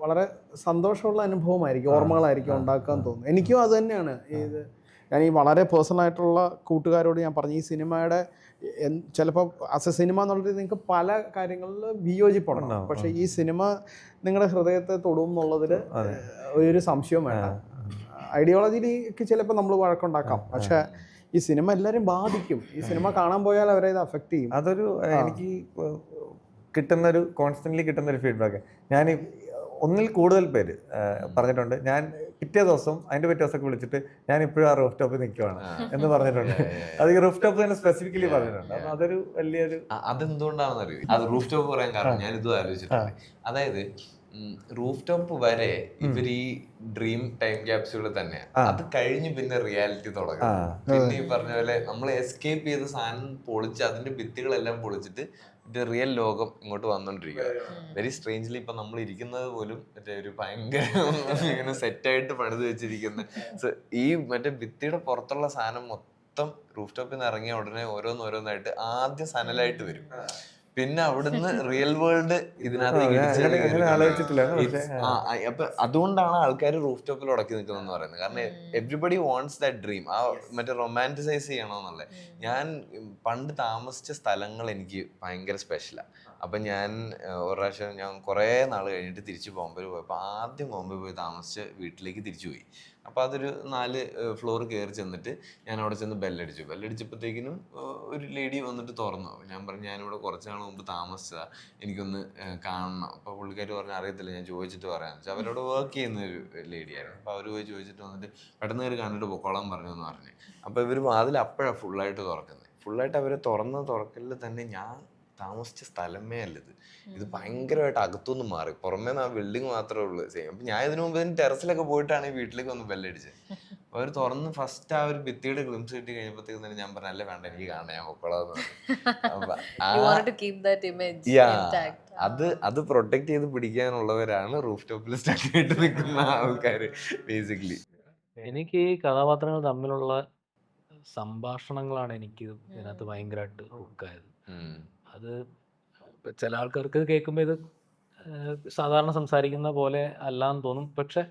വളരെ സന്തോഷമുള്ള അനുഭവമായിരിക്കും, ഓർമ്മകളായിരിക്കും ഉണ്ടാക്കാൻ തോന്നുന്നു. എനിക്കും അത് തന്നെയാണ്. ഞാൻ ഈ വളരെ പേഴ്സണലായിട്ടുള്ള കൂട്ടുകാരോട് ഞാൻ പറഞ്ഞു, ഈ സിനിമയുടെ ചിലപ്പോൾ ആസ് എ സിനിമ എന്നുള്ളത് നിങ്ങൾക്ക് പല കാര്യങ്ങളിൽ വിയോജിപ്പുണ്ടാകും, പക്ഷേ ഈ സിനിമ നിങ്ങളുടെ ഹൃദയത്തെ തൊടും എന്നുള്ളതിൽ ഒരു സംശയവും വേണ്ട. ഐഡിയോളജിയിലേക്ക് ചിലപ്പോൾ നമ്മൾ വഴക്കുണ്ടാക്കാം, പക്ഷേ ഈ സിനിമ എല്ലാവരും ബാധിക്കും. ഈ സിനിമ കാണാൻ പോയാൽ അവരെ ഇത് അഫക്റ്റ് ചെയ്യും. അതൊരു എനിക്ക് കിട്ടുന്നൊരു കോൺസ്റ്റൻ്റ്ലി കിട്ടുന്നൊരു ഫീഡ്ബാക്ക്. ഞാൻ ഒന്നിൽ കൂടുതൽ പേര് പറഞ്ഞിട്ടുണ്ട്, ഞാൻ പിറ്റേ ദിവസം അതിൻ്റെ പിറ്റേ ദിവസമൊക്കെ വിളിച്ചിട്ട് ഞാൻ ഇപ്പോഴും ആ റൂഫ് ടോപ്പിൽ നിൽക്കുവാണ് എന്ന് പറഞ്ഞിട്ടുണ്ട്. അത് ഈ റൂഫ് ടോപ്പ് തന്നെ സ്പെസിഫിക്കലി പറഞ്ഞിട്ടുണ്ട്. അപ്പം അതൊരു വലിയൊരു അതെന്തുകൊണ്ടാണെന്ന് അറിയോ അത് റൂഫ് ടോപ്പ് പറയാൻ കാരണം? ഞാൻ ഇതും ആലോചിച്ചിട്ടുണ്ട്. അതായത് റൂഫ് ടോപ്പ് വരെ ഇവർ ഈ ഡ്രീം ടൈം ക്യാപ്സ്യൂള് തന്നെയാണ്. അത് കഴിഞ്ഞ് പിന്നെ റിയാലിറ്റി തുടങ്ങും. പിന്നെ ഈ പറഞ്ഞ പോലെ നമ്മൾ എസ്കേപ്പ് ചെയ്ത സാധനം പൊളിച്ച് അതിന്റെ ഭിത്തികളെല്ലാം പൊളിച്ചിട്ട് റിയൽ ലോകം ഇങ്ങോട്ട് വന്നോണ്ടിരിക്കുക. വെരി സ്ട്രേഞ്ച്ലി ഇപ്പൊ നമ്മൾ ഇരിക്കുന്നത് പോലും മറ്റേ ഒരു ഭയങ്കര ഇങ്ങനെ സെറ്റായിട്ട് പണിത് വെച്ചിരിക്കുന്ന ഈ മറ്റേ ഭിത്തിയുടെ പുറത്തുള്ള സാധനം മൊത്തം റൂഫ് ടോപ്പിൽ നിന്ന് ഇറങ്ങിയ ഉടനെ ഓരോന്നോരോന്നായിട്ട് ആദ്യം സനലായിട്ട് വരും. പിന്നെ അവിടുന്ന് റിയൽ വേൾഡ് ഇതിനകത്ത് അപ്പൊ അതുകൊണ്ടാണ് ആൾക്കാർ റൂഫ് ടോപ്പിൽ ഉടക്കി നിൽക്കുന്നതെന്ന് പറയുന്നത്. കാരണം എവ്രിബഡി വാണ്ട്സ് ദാറ്റ് ഡ്രീം. ആ മറ്റേ റൊമാൻറ്റിസൈസ് ചെയ്യണമെന്നുള്ളത്. ഞാൻ പണ്ട് താമസിച്ച സ്ഥലങ്ങൾ എനിക്ക് ഭയങ്കര സ്പെഷ്യലാണ്. അപ്പം ഞാൻ ഒരു പ്രാവശ്യം ഞാൻ കുറേ നാൾ കഴിഞ്ഞിട്ട് തിരിച്ച് ബോംബെയിൽ പോയപ്പോൾ ആദ്യം ബോംബെ പോയി താമസിച്ച വീട്ടിലേക്ക് തിരിച്ചു പോയി. അപ്പോൾ അതൊരു 4 ഫ്ലോർ കയറി ചെന്നിട്ട് ഞാൻ അവിടെ ചെന്ന് ബെല്ലടിച്ചു. ബെല്ലടിച്ചപ്പോഴത്തേക്കിനും ഒരു ലേഡി വന്നിട്ട് തുറന്നു. ഞാൻ പറഞ്ഞു ഞാനിവിടെ കുറച്ച് നാൾ മുമ്പ് താമസിച്ചതാണ്, എനിക്കൊന്ന് കാണണം. അപ്പോൾ പുള്ളിക്കാർ പറഞ്ഞു അറിയത്തില്ല, ഞാൻ ചോദിച്ചിട്ട് പറയാമെന്ന് വെച്ചാൽ അവരോട് വർക്ക് ചെയ്യുന്ന ഒരു ലേഡിയായിരുന്നു. അപ്പോൾ അവർ പോയി ചോദിച്ചിട്ട് വന്നിട്ട് പെട്ടെന്ന് കയറി കണ്ടിട്ട് പൊക്കോളാൻ പറഞ്ഞു എന്ന് പറഞ്ഞു. അപ്പോൾ ഇവർ അതിൽ അപ്പോഴാണ് ഫുള്ളായിട്ട് തുറക്കുന്നത്. ഫുള്ളായിട്ട് അവർ തുറക്കലിൽ തന്നെ ഞാൻ താമസിച്ച സ്ഥലമേ അല്ലത്. ഇത് ഭയങ്കരമായിട്ട് അകത്തുനിന്ന് മാറി, പുറമേ ആ ബിൽഡിങ് മാത്രമേ ഉള്ളൂ സെയിം. അപ്പം ഞാൻ ഇതിനു മുമ്പ് ടെറസിലൊക്കെ പോയിട്ടാണ് ഈ വീട്ടിലേക്ക് വന്ന് ബെല്ലടിച്ചത്. അപ്പോൾ അവർ തുറന്ന് ഫസ്റ്റ് ആ ഒരു ഭിത്തിയുടെ ഗ്ലിംസ് കിട്ടി കഴിഞ്ഞപ്പോഴത്തേക്കും തന്നെ ഞാൻ പറഞ്ഞു അല്ല വേണ്ട എനിക്ക് കാണാൻ, ഞാൻ പൊക്കോളാന്ന് പറഞ്ഞു. അത് പ്രൊട്ടക്ട് ചെയ്ത് പിടിക്കാനുള്ളവരാണ് റൂഫ് ടോപ്പിൽ സ്റ്റക്ക് ആയിട്ട് നിൽക്കുന്ന ആൾക്കാർ ബേസിക്കലി. എനിക്ക് ഈ കഥാപാത്രങ്ങൾ തമ്മിലുള്ള സംഭാഷണങ്ങളാണ് എനിക്ക് ഇതിനകത്ത് ഭയങ്കരമായിട്ട് ഹുക്കായത്. അത് ചില ആൾക്കാർക്ക് കേൾക്കുമ്പോൾ ഇത് സാധാരണ സംസാരിക്കുന്ന പോലെ അല്ലാന്ന് തോന്നും, പക്ഷെ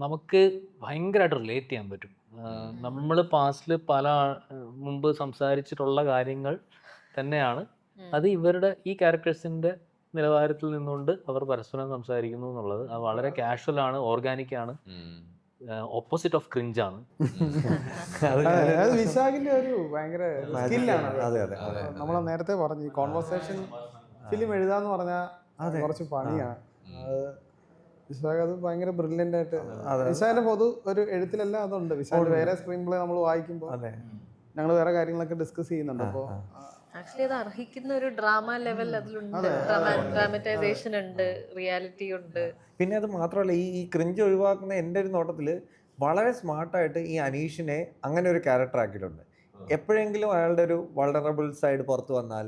നമുക്ക് ഭയങ്കരമായിട്ട് റിലേറ്റ് ചെയ്യാൻ പറ്റും. നമ്മൾ പാസ്റ്റിൽ മുമ്പ് സംസാരിച്ചിട്ടുള്ള കാര്യങ്ങൾ തന്നെയാണ് അത് ഇവരുടെ ഈ ക്യാരക്ടേഴ്സിൻ്റെ നിലവാരത്തിൽ നിന്നുകൊണ്ട് അവർ പരസ്പരം സംസാരിക്കുന്നു എന്നുള്ളത്. അത് വളരെ കാഷ്വൽ ആണ്, ഓർഗാനിക് ആണ്, ഓപ്പോസിറ്റ് ഓഫ് ക്രിഞ്ച് ആണ്. വിശാഖിന്റെ ഒരു ഭയങ്കര സ്കില്ലാണ്. നമ്മൾ നേരത്തെ പറഞ്ഞു ഈ കോൺവെർസേഷൻ ഫിലിം എഴുതാന്ന് പറഞ്ഞാൽ കുറച്ച് പണിയാണ്. വിശാഖ് അത് ഭയങ്കര ബ്രില്യൻ്റ് ആയിട്ട്, വിശാഖിന്റെ പൊതു ഒരു എഴുത്തിലെല്ലാം അതുണ്ട്. വിശാഖ് വേറെ സ്ക്രീൻ പ്ലേ നമ്മൾ വായിക്കുമ്പോൾ ഞങ്ങൾ വേറെ കാര്യങ്ങളൊക്കെ ഡിസ്കസ് ചെയ്യുന്നുണ്ട്. അപ്പോൾ ആക്ച്വലി അത് അർഹിക്കുന്ന ഒരു ഡ്രാമ ലെവൽ അതിലുണ്ട്, ഡ്രാമറ്റൈസേഷൻ ഉണ്ട്, റിയാലിറ്റി ഉണ്ട്. പിന്നെ അത് മാത്രമല്ല, ഈ ക്രിഞ്ച് ഒഴിവാക്കുന്ന എൻ്റെ ഒരു നോട്ടത്തിൽ വളരെ സ്മാർട്ടായിട്ട് ഈ അനീഷിനെ അങ്ങനെ ഒരു ക്യാരക്ടർ ആക്കിയിട്ടുണ്ട്. എപ്പോഴെങ്കിലും അയാളുടെ ഒരു വൾണറബിൾ സൈഡ് പുറത്ത് വന്നാൽ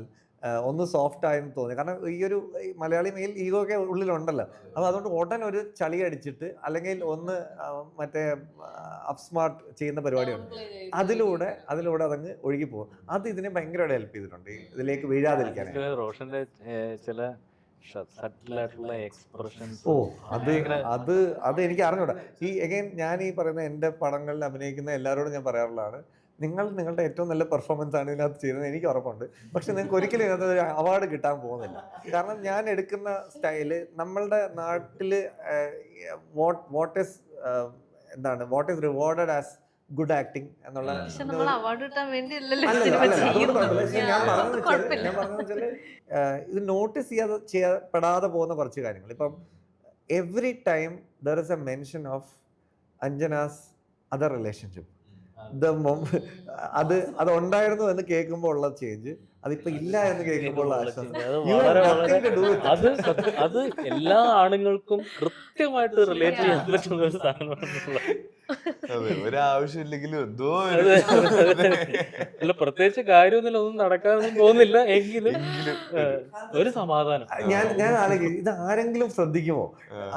ഒന്ന് സോഫ്റ്റ് ആയെന്ന് തോന്നി. കാരണം ഈ ഒരു മലയാളി മെയിൽ ഈഗോ ഒക്കെ ഉള്ളിലുണ്ടല്ലോ. അപ്പോൾ അതുകൊണ്ട് ഉടൻ ഒരു ചളി അടിച്ചിട്ട് അല്ലെങ്കിൽ ഒന്ന് മറ്റേ അപ്സ്മാർട്ട് ചെയ്യുന്ന പരിപാടിയുണ്ട്. അതിലൂടെ അതങ്ങ് ഒഴുകി പോകും. അത് ഇതിനെ ഭയങ്കരമായിട്ട് ഹെൽപ്പ് ചെയ്തിട്ടുണ്ട് ഇതിലേക്ക് വീഴാതിരിക്കാൻ. റോഷന്റെ ചില സട്ടിലായിട്ടുള്ള എക്സ്പ്രഷൻസ്. അത് എനിക്ക് അറിഞ്ഞൂടാ. ഞാൻ ഈ പറയുന്ന എൻ്റെ പടങ്ങളിൽ അഭിനയിക്കുന്ന എല്ലാവരോടും ഞാൻ പറയാറുള്ളതാണ്, നിങ്ങളുടെ ഏറ്റവും നല്ല പെർഫോമൻസ് ആണ് ഇതിനകത്ത് ചെയ്യുന്നത്, എനിക്ക് ഉറപ്പുണ്ട്. പക്ഷെ നിങ്ങൾക്ക് ഒരിക്കലും ഇതിനകത്ത് ഒരു അവാർഡ് കിട്ടാൻ പോകുന്നില്ല. കാരണം ഞാൻ എടുക്കുന്ന സ്റ്റൈല് നമ്മളുടെ നാട്ടിൽ what is rewarded as good acting എന്നുള്ള, ഞാൻ പറഞ്ഞതെന്ന് വെച്ചാൽ ഇത് നോട്ടീസ് ചെയ്യപ്പെടാതെ പോകുന്ന കുറച്ച് കാര്യങ്ങൾ. ഇപ്പം every time there is a mention of Anjana's other relationship. അത് ഉണ്ടായിരുന്നു എന്ന് കേൾക്കുമ്പോൾ ഉള്ള ചേഞ്ച്, അതിപ്പോ ഇല്ല എന്ന് കേൾക്കുമ്പോൾ അത് എല്ലാ ആണുങ്ങൾക്കും കൃത്യമായിട്ട് റിലേറ്റ് ചെയ്യാൻ പറ്റുന്ന ഒരു സാധനമാണ്. ഒരാവശ്യമില്ലെങ്കിലും എന്തോ അല്ല, പ്രത്യേകിച്ച് കാര്യമൊന്നുമില്ല, ഒന്നും നടക്കാനൊന്നും പോകുന്നില്ല, എങ്കിലും ഒരു സമാധാനം. ഞാൻ ആലോചിക്കും, ഇത് ആരെങ്കിലും ശ്രദ്ധിക്കുമോ,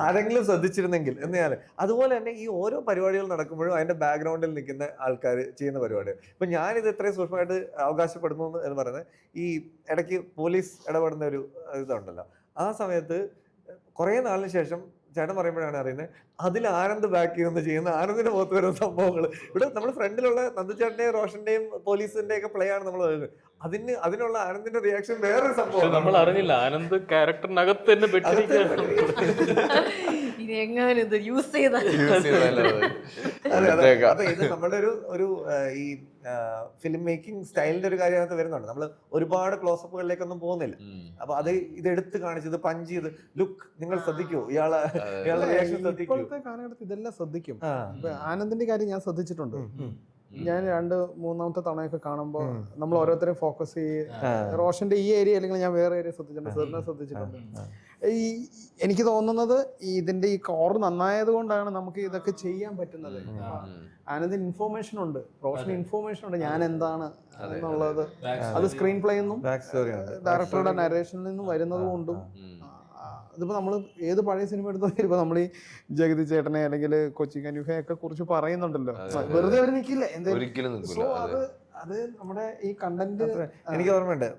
ആരെങ്കിലും ശ്രദ്ധിച്ചിരുന്നെങ്കിൽ എന്ന് ഞാൻ. അതുപോലെ തന്നെ ഈ ഓരോ പരിപാടികൾ നടക്കുമ്പോഴും അതിന്റെ ബാക്ക്ഗ്രൗണ്ടിൽ നിൽക്കുന്ന ആൾക്കാർ ചെയ്യുന്ന പരിപാടികൾ. ഇപ്പൊ ഞാനിത് എത്രയും സൂക്ഷ്മമായിട്ട് അവകാശപ്പെടുന്നു എന്ന് പറയുന്നത്, ഈ ഇടയ്ക്ക് പോലീസ് ഇടപെടുന്ന ഒരു ഇതുണ്ടല്ലോ, ആ സമയത്ത് കുറേ നാളിന് ശേഷം ചേട്ടൻ പറയുമ്പോഴാണ് അറിയുന്നത് അതിൽ ആനന്ദ് ബാക്ക് ചെയ്യുന്ന ചെയ്യുന്ന ആനന്ദിന്റെ മുഖത്ത് വരുന്ന സംഭവങ്ങൾ. ഇവിടെ നമ്മൾ ഫ്രണ്ടിലുള്ള നന്ദുചേട്ടന്റെയും റോഷന്റെയും പോലീസിന്റെ ഒക്കെ പ്ലേ ആണ് നമ്മൾ വരുന്നത്. അതിനുള്ള ആനന്ദിന്റെ റിയാക്ഷൻ വേറൊരു സംഭവം നമ്മൾ അറിഞ്ഞില്ല. ആനന്ദ് ക്യാരക്ടറിനകത്ത് തന്നെ അപ്പൊ ഇത് നമ്മുടെ ഒരു ഈ ഫിലിം മേക്കിംഗ് സ്റ്റൈലിന്റെ ഒരു കാര്യത്ത് വരുന്നുണ്ട്. നമ്മൾ ഒരുപാട് ക്ലോസപ്പുകളിലേക്കൊന്നും പോകുന്നില്ല. അപ്പൊ ഇതെടുത്ത് കാണിച്ച് ഇത് പഞ്ച് ചെയ്ത് ലുക്ക് നിങ്ങൾ ശ്രദ്ധിക്കൂ, ഇയാളുടെ റിയാക്ഷൻ ശ്രദ്ധിക്കൂ. ഇപ്പോഴത്തെ കാലഘട്ടത്തിൽ ഇതെല്ലാം ശ്രദ്ധിക്കും. ആനന്ദിന്റെ കാര്യം ഞാൻ ശ്രദ്ധിച്ചിട്ടുണ്ട്. ഞാൻ 2-3 തവണയൊക്കെ കാണുമ്പോൾ നമ്മൾ ഓരോരുത്തരെയും ഫോക്കസ് ചെയ്യും. റോഷന്റെ ഈ ഏരിയ അല്ലെങ്കിൽ ഞാൻ വേറെ ഏരിയ ശ്രദ്ധിച്ചിട്ടുണ്ട്, സാറിനെ ശ്രദ്ധിച്ചിട്ടുണ്ട്. എനിക്ക് തോന്നുന്നത് ഇതിന്റെ ഈ കോർ നന്നായത് കൊണ്ടാണ് നമുക്ക് ഇതൊക്കെ ചെയ്യാൻ പറ്റുന്നത്. ആനന്ദിന് ഇൻഫോർമേഷൻ ഉണ്ട്, റോഷന് ഇൻഫോർമേഷൻ ഉണ്ട്, ഞാൻ എന്താണ് എന്നുള്ളത്. അത് സ്ക്രീൻ പ്ലേ നിന്നും ഡയറക്ടറുടെ നരേഷനിൽ നിന്നും വരുന്നത് കൊണ്ടും. അതിപ്പോ നമ്മൾ ഏത് പഴയ സിനിമ എടുത്താൽ ഇപ്പൊ നമ്മൾ ഈ ജഗതി ചേട്ടനെ അല്ലെങ്കിൽ കൊച്ചി കനുഹയൊക്കെ കുറിച്ച് പറയുന്നുണ്ടല്ലോ, വെറുതെ അവർ നിൽക്കില്ല എന്തായാലും. സോ അത് നമ്മുടെ ഈ കണ്ടന്റ്. എനിക്ക് ഓർമ്മയുണ്ട്,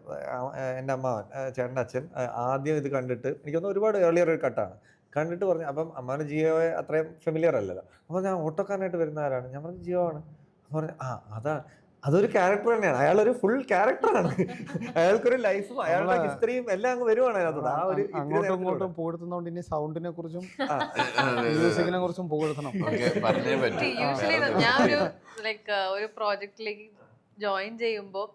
എൻ്റെ അമ്മാവൻ ചേട്ടൻ്റെ അച്ഛൻ ആദ്യം ഇത് കണ്ടിട്ട്, എനിക്കൊന്ന് ഒരുപാട് ഏർലിയർ ഒരു കട്ടാണ് കണ്ടിട്ട് പറഞ്ഞു. അപ്പം അമ്മാവന് ജിയോയെ അത്രയും ഫെമിലിയർ അല്ലല്ലോ. അപ്പോൾ ഞാൻ ഓട്ടോക്കാരനായിട്ട് വരുന്ന ആരാണ്, ഞാൻ പറഞ്ഞു ജിയോ ആണ്. പറഞ്ഞു അതൊരു ക്യാരക്ടർ തന്നെയാണ്, അയാളൊരു ഫുൾ ക്യാരക്ടറാണ്, അയാൾക്കൊരു ലൈഫും അയാളുടെ ഹിസ്റ്ററിയും എല്ലാം അങ്ങ് വരുവാണ് അതിനകത്ത്. ആ ഒരു അങ്ങോട്ടും ഇങ്ങോട്ടും പുകഴ്ത്തുന്നോണ്ട് ഇനി സൗണ്ടിനെ കുറിച്ചും മ്യൂസിക്കിനെ കുറിച്ചും പുകഴ്ത്തണം. ഞാൻ ഒരു പ്രോജക്റ്റിലേക്ക് ജോയിൻ ചെയ്യുമ്പോൾ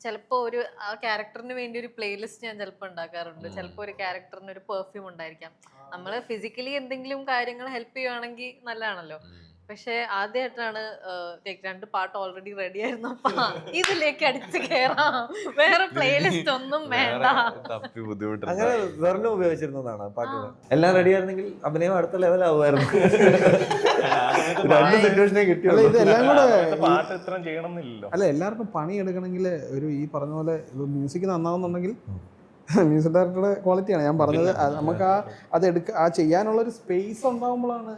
ചിലപ്പോൾ ആ ക്യാരക്ടറിന് വേണ്ടി ഒരു പ്ലേലിസ്റ്റ് ഞാൻ ചിലപ്പോൾ ഉണ്ടാക്കാറുണ്ട്. ചിലപ്പോൾ ഒരു ക്യാരക്ടറിന് ഒരു പെർഫ്യൂം ഉണ്ടായിരിക്കാം. നമ്മൾ ഫിസിക്കലി എന്തെങ്കിലും കാര്യങ്ങൾ ഹെൽപ്പ് ചെയ്യുവാണെങ്കിൽ നല്ലതാണല്ലോ. പക്ഷെ ആദ്യമായിട്ടാണ് 2 പാട്ട് ഓൾറെഡി റെഡി ആയിരുന്നു, അപ്പൊ ഇതിലേക്ക് അടിച്ചു കയറാം, വേറെ പ്ലേലിസ്റ്റ് ഒന്നും വേണ്ട. അങ്ങനെ വെറുതെ ഉപയോഗിച്ചിരുന്നതാണ് പാട്ടുകൾ. എല്ലാം റെഡി ആയിരുന്നെങ്കിൽ അഭിനയം അടുത്ത ലെവലാവുമായിരുന്നു. രണ്ട് സിറ്റുവേഷനെ കിട്ടിയുള്ളൂ. ഇതെല്ലാം കൂടെ പാട്ട് ഇത്ര ചെയ്യണമെന്നില്ലല്ലോ. അല്ല, എല്ലാവർക്കും പണി എടുക്കണമെങ്കിൽ ഒരു ഈ പറഞ്ഞ പോലെ മ്യൂസിക് നന്നാവുന്നുണ്ടെങ്കിൽ മ്യൂസിക് ഡയറക്ടറുടെ ക്വാളിറ്റിയാണ് ഞാൻ പറഞ്ഞത്. നമുക്ക് ആ ചെയ്യാനുള്ളൊരു സ്പേസ് ഉണ്ടാകുമ്പോഴാണ്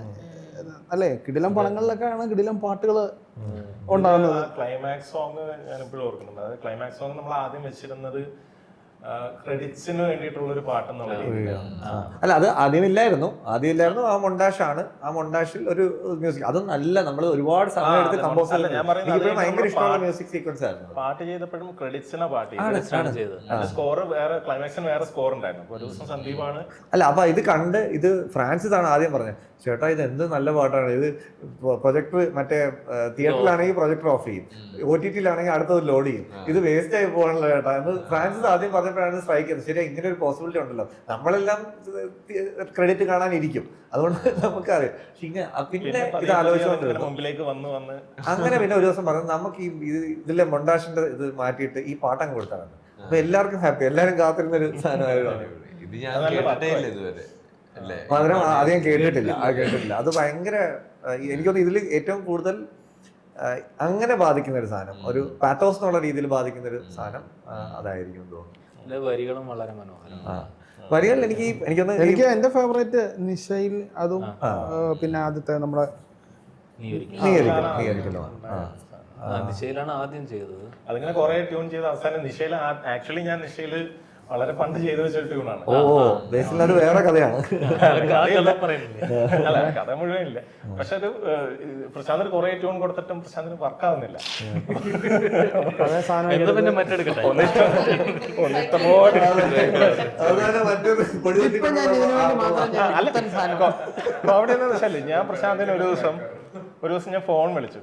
അല്ലേ കിടിലം പടങ്ങളിലൊക്കെ ആണ് കിടിലം പാട്ടുകൾ ഉണ്ടാകുന്നത്. ക്ലൈമാക്സ് സോങ് ഞാൻ ഇപ്പോഴും ഓർക്കുന്നുണ്ട്. അത് ക്ലൈമാക്സ് സോങ് നമ്മൾ ആദ്യം വെച്ചിരുന്നത് ക്രെഡിറ്റ്സിന് വേണ്ടിയിട്ടുള്ള ഒരു പാട്ടെന്നുള്ള രീതിയിലാണ്. അല്ല, അത് ആദ്യമില്ലായിരുന്നു. ആ മൊണ്ടാഷാണ്. ആ മൊണ്ടാഷിൽ ഒരു മ്യൂസിക്, അതും നല്ല നമ്മൾ ഒരുപാട് സമയം എടുത്ത് കമ്പോസ് ഭയങ്കര ഇഷ്ടമുള്ള മ്യൂസിക് സീക്വൻസ് ആയിരുന്നു. പാട്ട് ചെയ്തപ്പോഴും ക്രെഡിറ്റ്സിനെ പാട്ട് ചെയ്തത്. സ്കോർ വേറെ, ക്ലൈമാക്സിന് വേറെ സ്കോർ ഉണ്ടായിരുന്നു. ഒരു ദിവസം സന്ദീപാണ്. അല്ല, അപ്പൊ ഇത് കണ്ട് ഇത് ഫ്രാൻസിസ് ആണ് ആദ്യം പറഞ്ഞത്, ചേട്ടാ ഇത് എന്ത് നല്ല പാട്ടാണ് ഇത്. പ്രൊജക്ടർ മറ്റേ തിയേറ്ററിലാണെങ്കിൽ പ്രൊജക്ടർ ഓഫ് ചെയ്യും, OTT-ലാണെങ്കിൽ അടുത്തത് ലോഡ് ചെയ്യും, ഇത് വേസ്റ്റ് ആയി പോകാനുള്ള ചേട്ടാ എന്ന് ഫ്രാൻസിസ് ആദ്യം പറഞ്ഞപ്പോഴാണ് സ്ട്രൈക്ക് ചെയ്തത്. ശരിയാ, ഇങ്ങനെ ഒരു പോസിബിലിറ്റി ഉണ്ടല്ലോ. നമ്മളെല്ലാം ക്രെഡിറ്റ് കാണാനിരിക്കും, അതുകൊണ്ട് നമുക്കറിയാം. പിന്നെ ഇത് ആലോചിച്ചുകൊണ്ട് മുമ്പിലേക്ക് വന്ന് അങ്ങനെ പിന്നെ ഒരു ദിവസം പറഞ്ഞു നമുക്ക് ഇതിലെ മൊണ്ടാഷിന്റെ ഇത് മാറ്റിയിട്ട് ഈ പാട്ടങ്ങ് കൊടുത്താണ്. അപ്പൊ എല്ലാവർക്കും ഹാപ്പി, എല്ലാരും കാത്തിരുന്നൊരു സാധനമായിരുന്നു. ഇത് ഞാൻ കേട്ടിട്ടേ ഇല്ല ഇതുവരെ അല്ലേ? മധുരം ആദ്യം കേട്ടിട്ടില്ല, അത് ഭയങ്കര എനിക്കൊന്ന് ഇതിൽ ഏറ്റവും കൂടുതൽ അങ്ങനെ ബാധിക്കുന്ന ഒരു സാധനം, ഒരു പാത്തോസ് എന്നുള്ള രീതിയിൽ ബാധിക്കുന്ന ഒരു സാധനം അതായിരിക്കും തോന്നുന്നു. വരികളും വളരെ മനോഹരം. വരികളിൽ എനിക്കൊന്ന് എനിക്ക് എന്റെ ഫേവറേറ്റ് നിശയിൽ, അതും പിന്നെ ആദ്യത്തെ നമ്മുടെ ദിശയിലാണ് ആദ്യം ചെയ്തത്. അതിങ്ങനെ കുറെ ട്യൂൺ ചെയ്ത് അവസാനം നിശയിൽ, ആക്ച്വലി ഞാൻ നിശയില് വളരെ പണ്ട് ചെയ്തു വെച്ചൊരു ട്യൂണാണ്. ബേസിൽ അത് വേറെ കഥയാണ്. അല്ല, കഥ മുഴുവൻ ഇല്ല. പക്ഷെ അത് പ്രശാന്തിന് കുറെ ട്യൂൺ കൊടുത്തിട്ടും പ്രശാന്തിന് വർക്ക് ആവുന്നില്ല. അതേ സാധനം പിന്നെ മറ്റെടുക്കട്ടെ. ഇപ്പൊ ഞാൻ ഇതിനു വേണ്ടി മാത്രം കോമഡി എന്താണെന്ന് വെച്ചാല്, ഞാൻ പ്രശാന്തിന് ഒരു ദിവസം ഞാൻ ഫോൺ വിളിച്ചു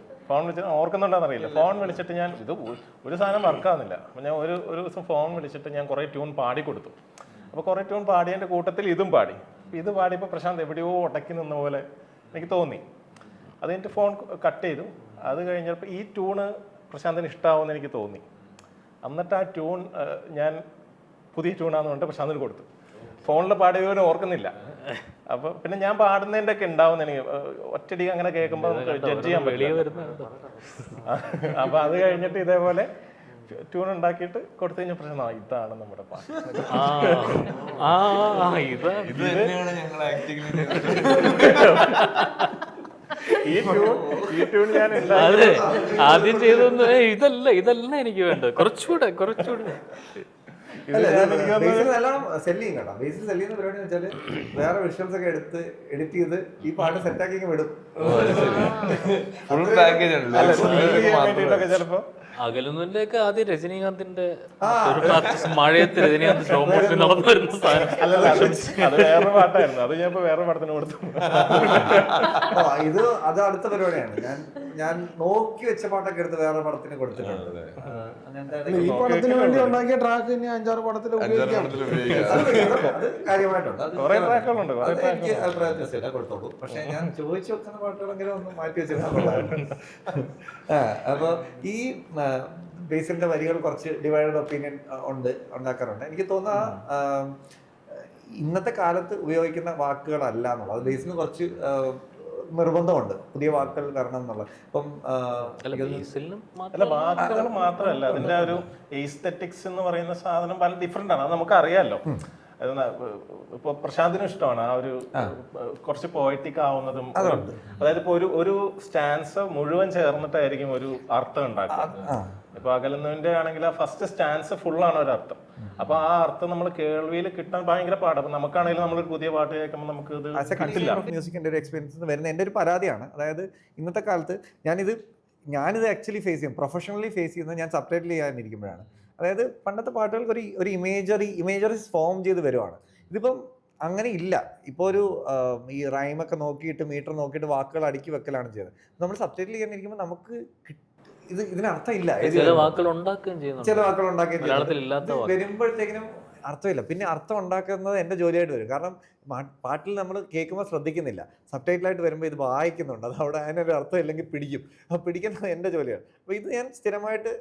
ഓർക്കുന്നുണ്ടോന്ന് അറിയില്ല. ഫോൺ വിളിച്ചിട്ട് ഞാൻ ഇത് ഒരു സാധനം വർക്കാവുന്നില്ല. അപ്പം ഞാൻ ഒരു ദിവസം ഫോൺ വിളിച്ചിട്ട് ഞാൻ കുറേ ട്യൂൺ പാടി കൊടുത്തു. അപ്പോൾ കുറേ ട്യൂൺ പാടിയതിൻ്റെ കൂട്ടത്തിൽ ഇതും പാടി. ഇത് പാടിയപ്പോൾ പ്രശാന്ത് എവിടെയോ ഉടക്കി നിന്ന പോലെ എനിക്ക് തോന്നി. അത് കഴിഞ്ഞിട്ട് ഫോൺ കട്ട് ചെയ്തു. അത് കഴിഞ്ഞപ്പോൾ ഈ ട്യൂണ് പ്രശാന്തിന് ഇഷ്ടമാവുമെന്ന് എനിക്ക് തോന്നി. എന്നിട്ട് ആ ട്യൂൺ ഞാൻ പുതിയ ട്യൂണാന്ന് പറഞ്ഞിട്ട് പ്രശാന്തിന് കൊടുത്തു. ഫോണിൽ പാടിയവരെ ഓർക്കുന്നില്ല. അപ്പൊ പിന്നെ ഞാൻ പാടുന്നതിന്റെ ഒക്കെ ഉണ്ടാവും എനിക്ക് ഒറ്റയടിക്ക് അങ്ങനെ കേൾക്കുമ്പോൾ ജഡ്ജ് ചെയ്യാൻ പറ്റില്ല. അപ്പൊ അത് കഴിഞ്ഞിട്ട് ഇതേപോലെ ട്യൂൺ ഉണ്ടാക്കിയിട്ട് കൊടുത്തു കഴിഞ്ഞ പ്രശ്നം ഇതാണ് നമ്മുടെ പാട്ട്. ഈ ട്യൂൺ ഞാൻ ആദ്യം ചെയ്തൊന്നും ഇതല്ല എനിക്ക് വേണ്ടത്, കുറച്ചുകൂടെ നല്ലോണം സെല് ചെയ്യും കേട്ടോ. ബേസിൽ സെല് ചെയ്യുന്ന പരിപാടി എന്ന് വെച്ചാല് വേറെ വിഷ്വൽസ് ഒക്കെ എടുത്ത് എഡിറ്റ് ചെയ്ത് ഈ പാട്ട് സെറ്റാക്കി വിടും. ഫുൾ പാക്കേജ് ചിലപ്പോ അകലുന്നതിന്റെ ഒക്കെ ആദ്യം രജനീകാന്തിന്റെ മഴയത്ത് രജനീകാന്ത് സ്ലോ മോഷൻ നടന്നു വരുന്ന സാധനം. അത് വേറെ പാട്ടായിരുന്നു. അത് ഞാൻ വേറെ പടത്തിന് കൊടുത്തു. അത് അടുത്ത പരിപാടിയാണ്. ഞാൻ നോക്കി വെച്ച പാട്ടൊക്കെ എടുത്ത് വേറെ പടത്തിന് കൊടുത്തിട്ടുണ്ട്. ഈ പടത്തിന് വേണ്ടി ഉണ്ടാക്കിയ ട്രാക്ക് ഇനി 5-6 പടത്തിൽ ഉപയോഗിക്കാം. അത് കാര്യമായിട്ടുണ്ട്. കുറെ ട്രാക്കുകളുണ്ട്. എനിക്ക് അഭിപ്രായത്തിൽ കൊടുത്തോളൂ. പക്ഷെ ഞാൻ ചോദിച്ചു വെക്കുന്ന പാട്ടുകളെങ്കിലും ഒന്ന് മാറ്റി വെച്ചിട്ടുണ്ടായിരുന്നു. അപ്പൊ ഈ ബേസിലിന്റെ വരികൾ കുറച്ച് ഡിവൈഡഡ് ഒപ്പീനിയൻ ഉണ്ടാക്കാറുണ്ട്. എനിക്ക് തോന്നുന്ന ഇന്നത്തെ കാലത്ത് ഉപയോഗിക്കുന്ന വാക്കുകളല്ല എന്നുള്ളത്. അത് ബേസിന് കുറച്ച് നിർബന്ധമുണ്ട്, പുതിയ വാക്കുകൾ വരണം എന്നുള്ളത്. ഇപ്പം അല്ല, വാക്കുകൾ മാത്രമല്ല, അതിന്റെ ഒരു എസ്തെറ്റിക്സ് എന്ന് പറയുന്ന സാധനം പല ഡിഫറെന്റ് ആണ്. അത് നമുക്ക് അറിയാലോ. ഇപ്പൊ പ്രശാന്തിനും ഇഷ്ടമാണ് ആ ഒരു കുറച്ച് പോയറ്റിക് ആവുന്നതും. അതായത് ഇപ്പൊ ഒരു സ്റ്റാൻസ് മുഴുവൻ ചേർന്നിട്ടായിരിക്കും ഒരു അർത്ഥം ഉണ്ടാക്കുന്നത്. ഇപ്പൊ അകലുന്നതിന്റെ ആണെങ്കിൽ ആ ഫസ്റ്റ് സ്റ്റാൻസ് ഫുള്ളാണ് ഒരു അർത്ഥം. അപ്പൊ ആ അർത്ഥം നമ്മൾ കേൾവിയിൽ കിട്ടാൻ ഭയങ്കര പാടാണ്. അപ്പൊ നമുക്കാണെങ്കിലും നമ്മളൊരു പുതിയ പാട്ട് കേൾക്കുമ്പോൾ നമുക്ക് ഇത് മ്യൂസിക്കിന്റെ ഒരു എക്സ്പീരിയൻസ് വരുന്ന എൻ്റെ ഒരു പരാതിയാണ്. അതായത് ഇന്നത്തെ കാലത്ത് ഞാനിത് ആക്ച്വലി ഫേസ് ചെയ്യും, പ്രൊഫഷണലി ഫേസ് ചെയ്യുന്നത് ഞാൻ സബ്ടൈറ്റിൽ ചെയ്യാനിരിക്കുമ്പോഴാണ്. അതായത് പണ്ടത്തെ പാട്ടുകൾക്ക് ഒരു ഇമേജറീസ് ഫോം ചെയ്ത് വരുവാണ്. ഇതിപ്പം അങ്ങനെ ഇല്ല. ഇപ്പോൾ ഒരു ഈ റൈമൊക്കെ നോക്കിയിട്ട് മീറ്റർ നോക്കിയിട്ട് വാക്കുകൾ അടുക്കി വെക്കലാണ് ചെയ്യുന്നത്. നമ്മൾ സബ്ടൈറ്റിൽ ചെയ്യാനിരിക്കുമ്പോൾ നമുക്ക് ഇതിനർത്ഥം ഇല്ല. ചില വാക്കുകൾ ഉണ്ടാക്കുകയും വരുമ്പോഴത്തേക്കിനും അർത്ഥമില്ല. പിന്നെ അർത്ഥം ഉണ്ടാക്കുന്നത് എൻ്റെ ജോലിയായിട്ട് വരും. കാരണം പാട്ടിൽ നമ്മൾ കേൾക്കുമ്പോൾ ശ്രദ്ധിക്കുന്നില്ല, സബ്ടൈറ്റിലായിട്ട് വരുമ്പോൾ ഇത് വായിക്കുന്നുണ്ട്. അത് അവിടെ അതിനൊരു അർത്ഥം ഇല്ലെങ്കിൽ പിടിക്കും. അപ്പോൾ പിടിക്കുന്നത് എൻ്റെ ജോലിയാണ്. അപ്പോൾ ഇത് ഞാൻ സ്ഥിരമായിട്ട്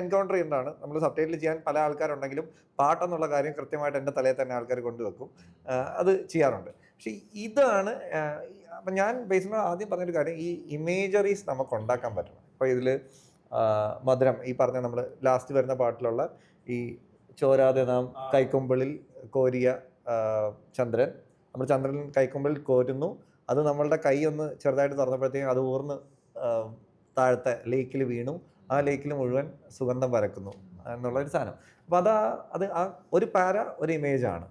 എൻകൗണ്ടർ ചെയ്യുന്നതാണ്. നമ്മൾ സബ്ടൈറ്റിൽ ചെയ്യാൻ പല ആൾക്കാരുണ്ടെങ്കിലും പാട്ടെന്നുള്ള കാര്യം കൃത്യമായിട്ട് എൻ്റെ തലയിൽ തന്നെ ആൾക്കാർ കൊണ്ടുവെക്കും. അത് ചെയ്യാറുണ്ട്. പക്ഷേ ഇതാണ് അപ്പം ഞാൻ ബേസിക്കലി ആദ്യം പറഞ്ഞൊരു കാര്യം, ഈ ഇമേജറീസ് നമുക്ക് ഉണ്ടാക്കാൻ പറ്റണം. അപ്പോൾ ഇതിൽ മധുരം, ഈ പറഞ്ഞ നമ്മൾ ലാസ്റ്റ് വരുന്ന പാട്ടിലുള്ള ഈ ചോരാതെ നാം കൈക്കൊമ്പിളിൽ കോരിയ ചന്ദ്രൻ, നമ്മൾ ചന്ദ്രൻ കൈക്കൊമ്പിളിൽ കോരുന്നു, അത് നമ്മളുടെ കൈ ഒന്ന് ചെറുതായിട്ട് തുറന്നപ്പോഴത്തേക്കും അത് ഊർന്ന് താഴത്തെ ലേക്കിൽ വീണു, ആ ലേക്കിൽ മുഴുവൻ സുഗന്ധം പരക്കുന്നു എന്നുള്ളൊരു സാധനം. അപ്പോൾ അത് ആ ഒരു ഒരു ഇമേജാണ്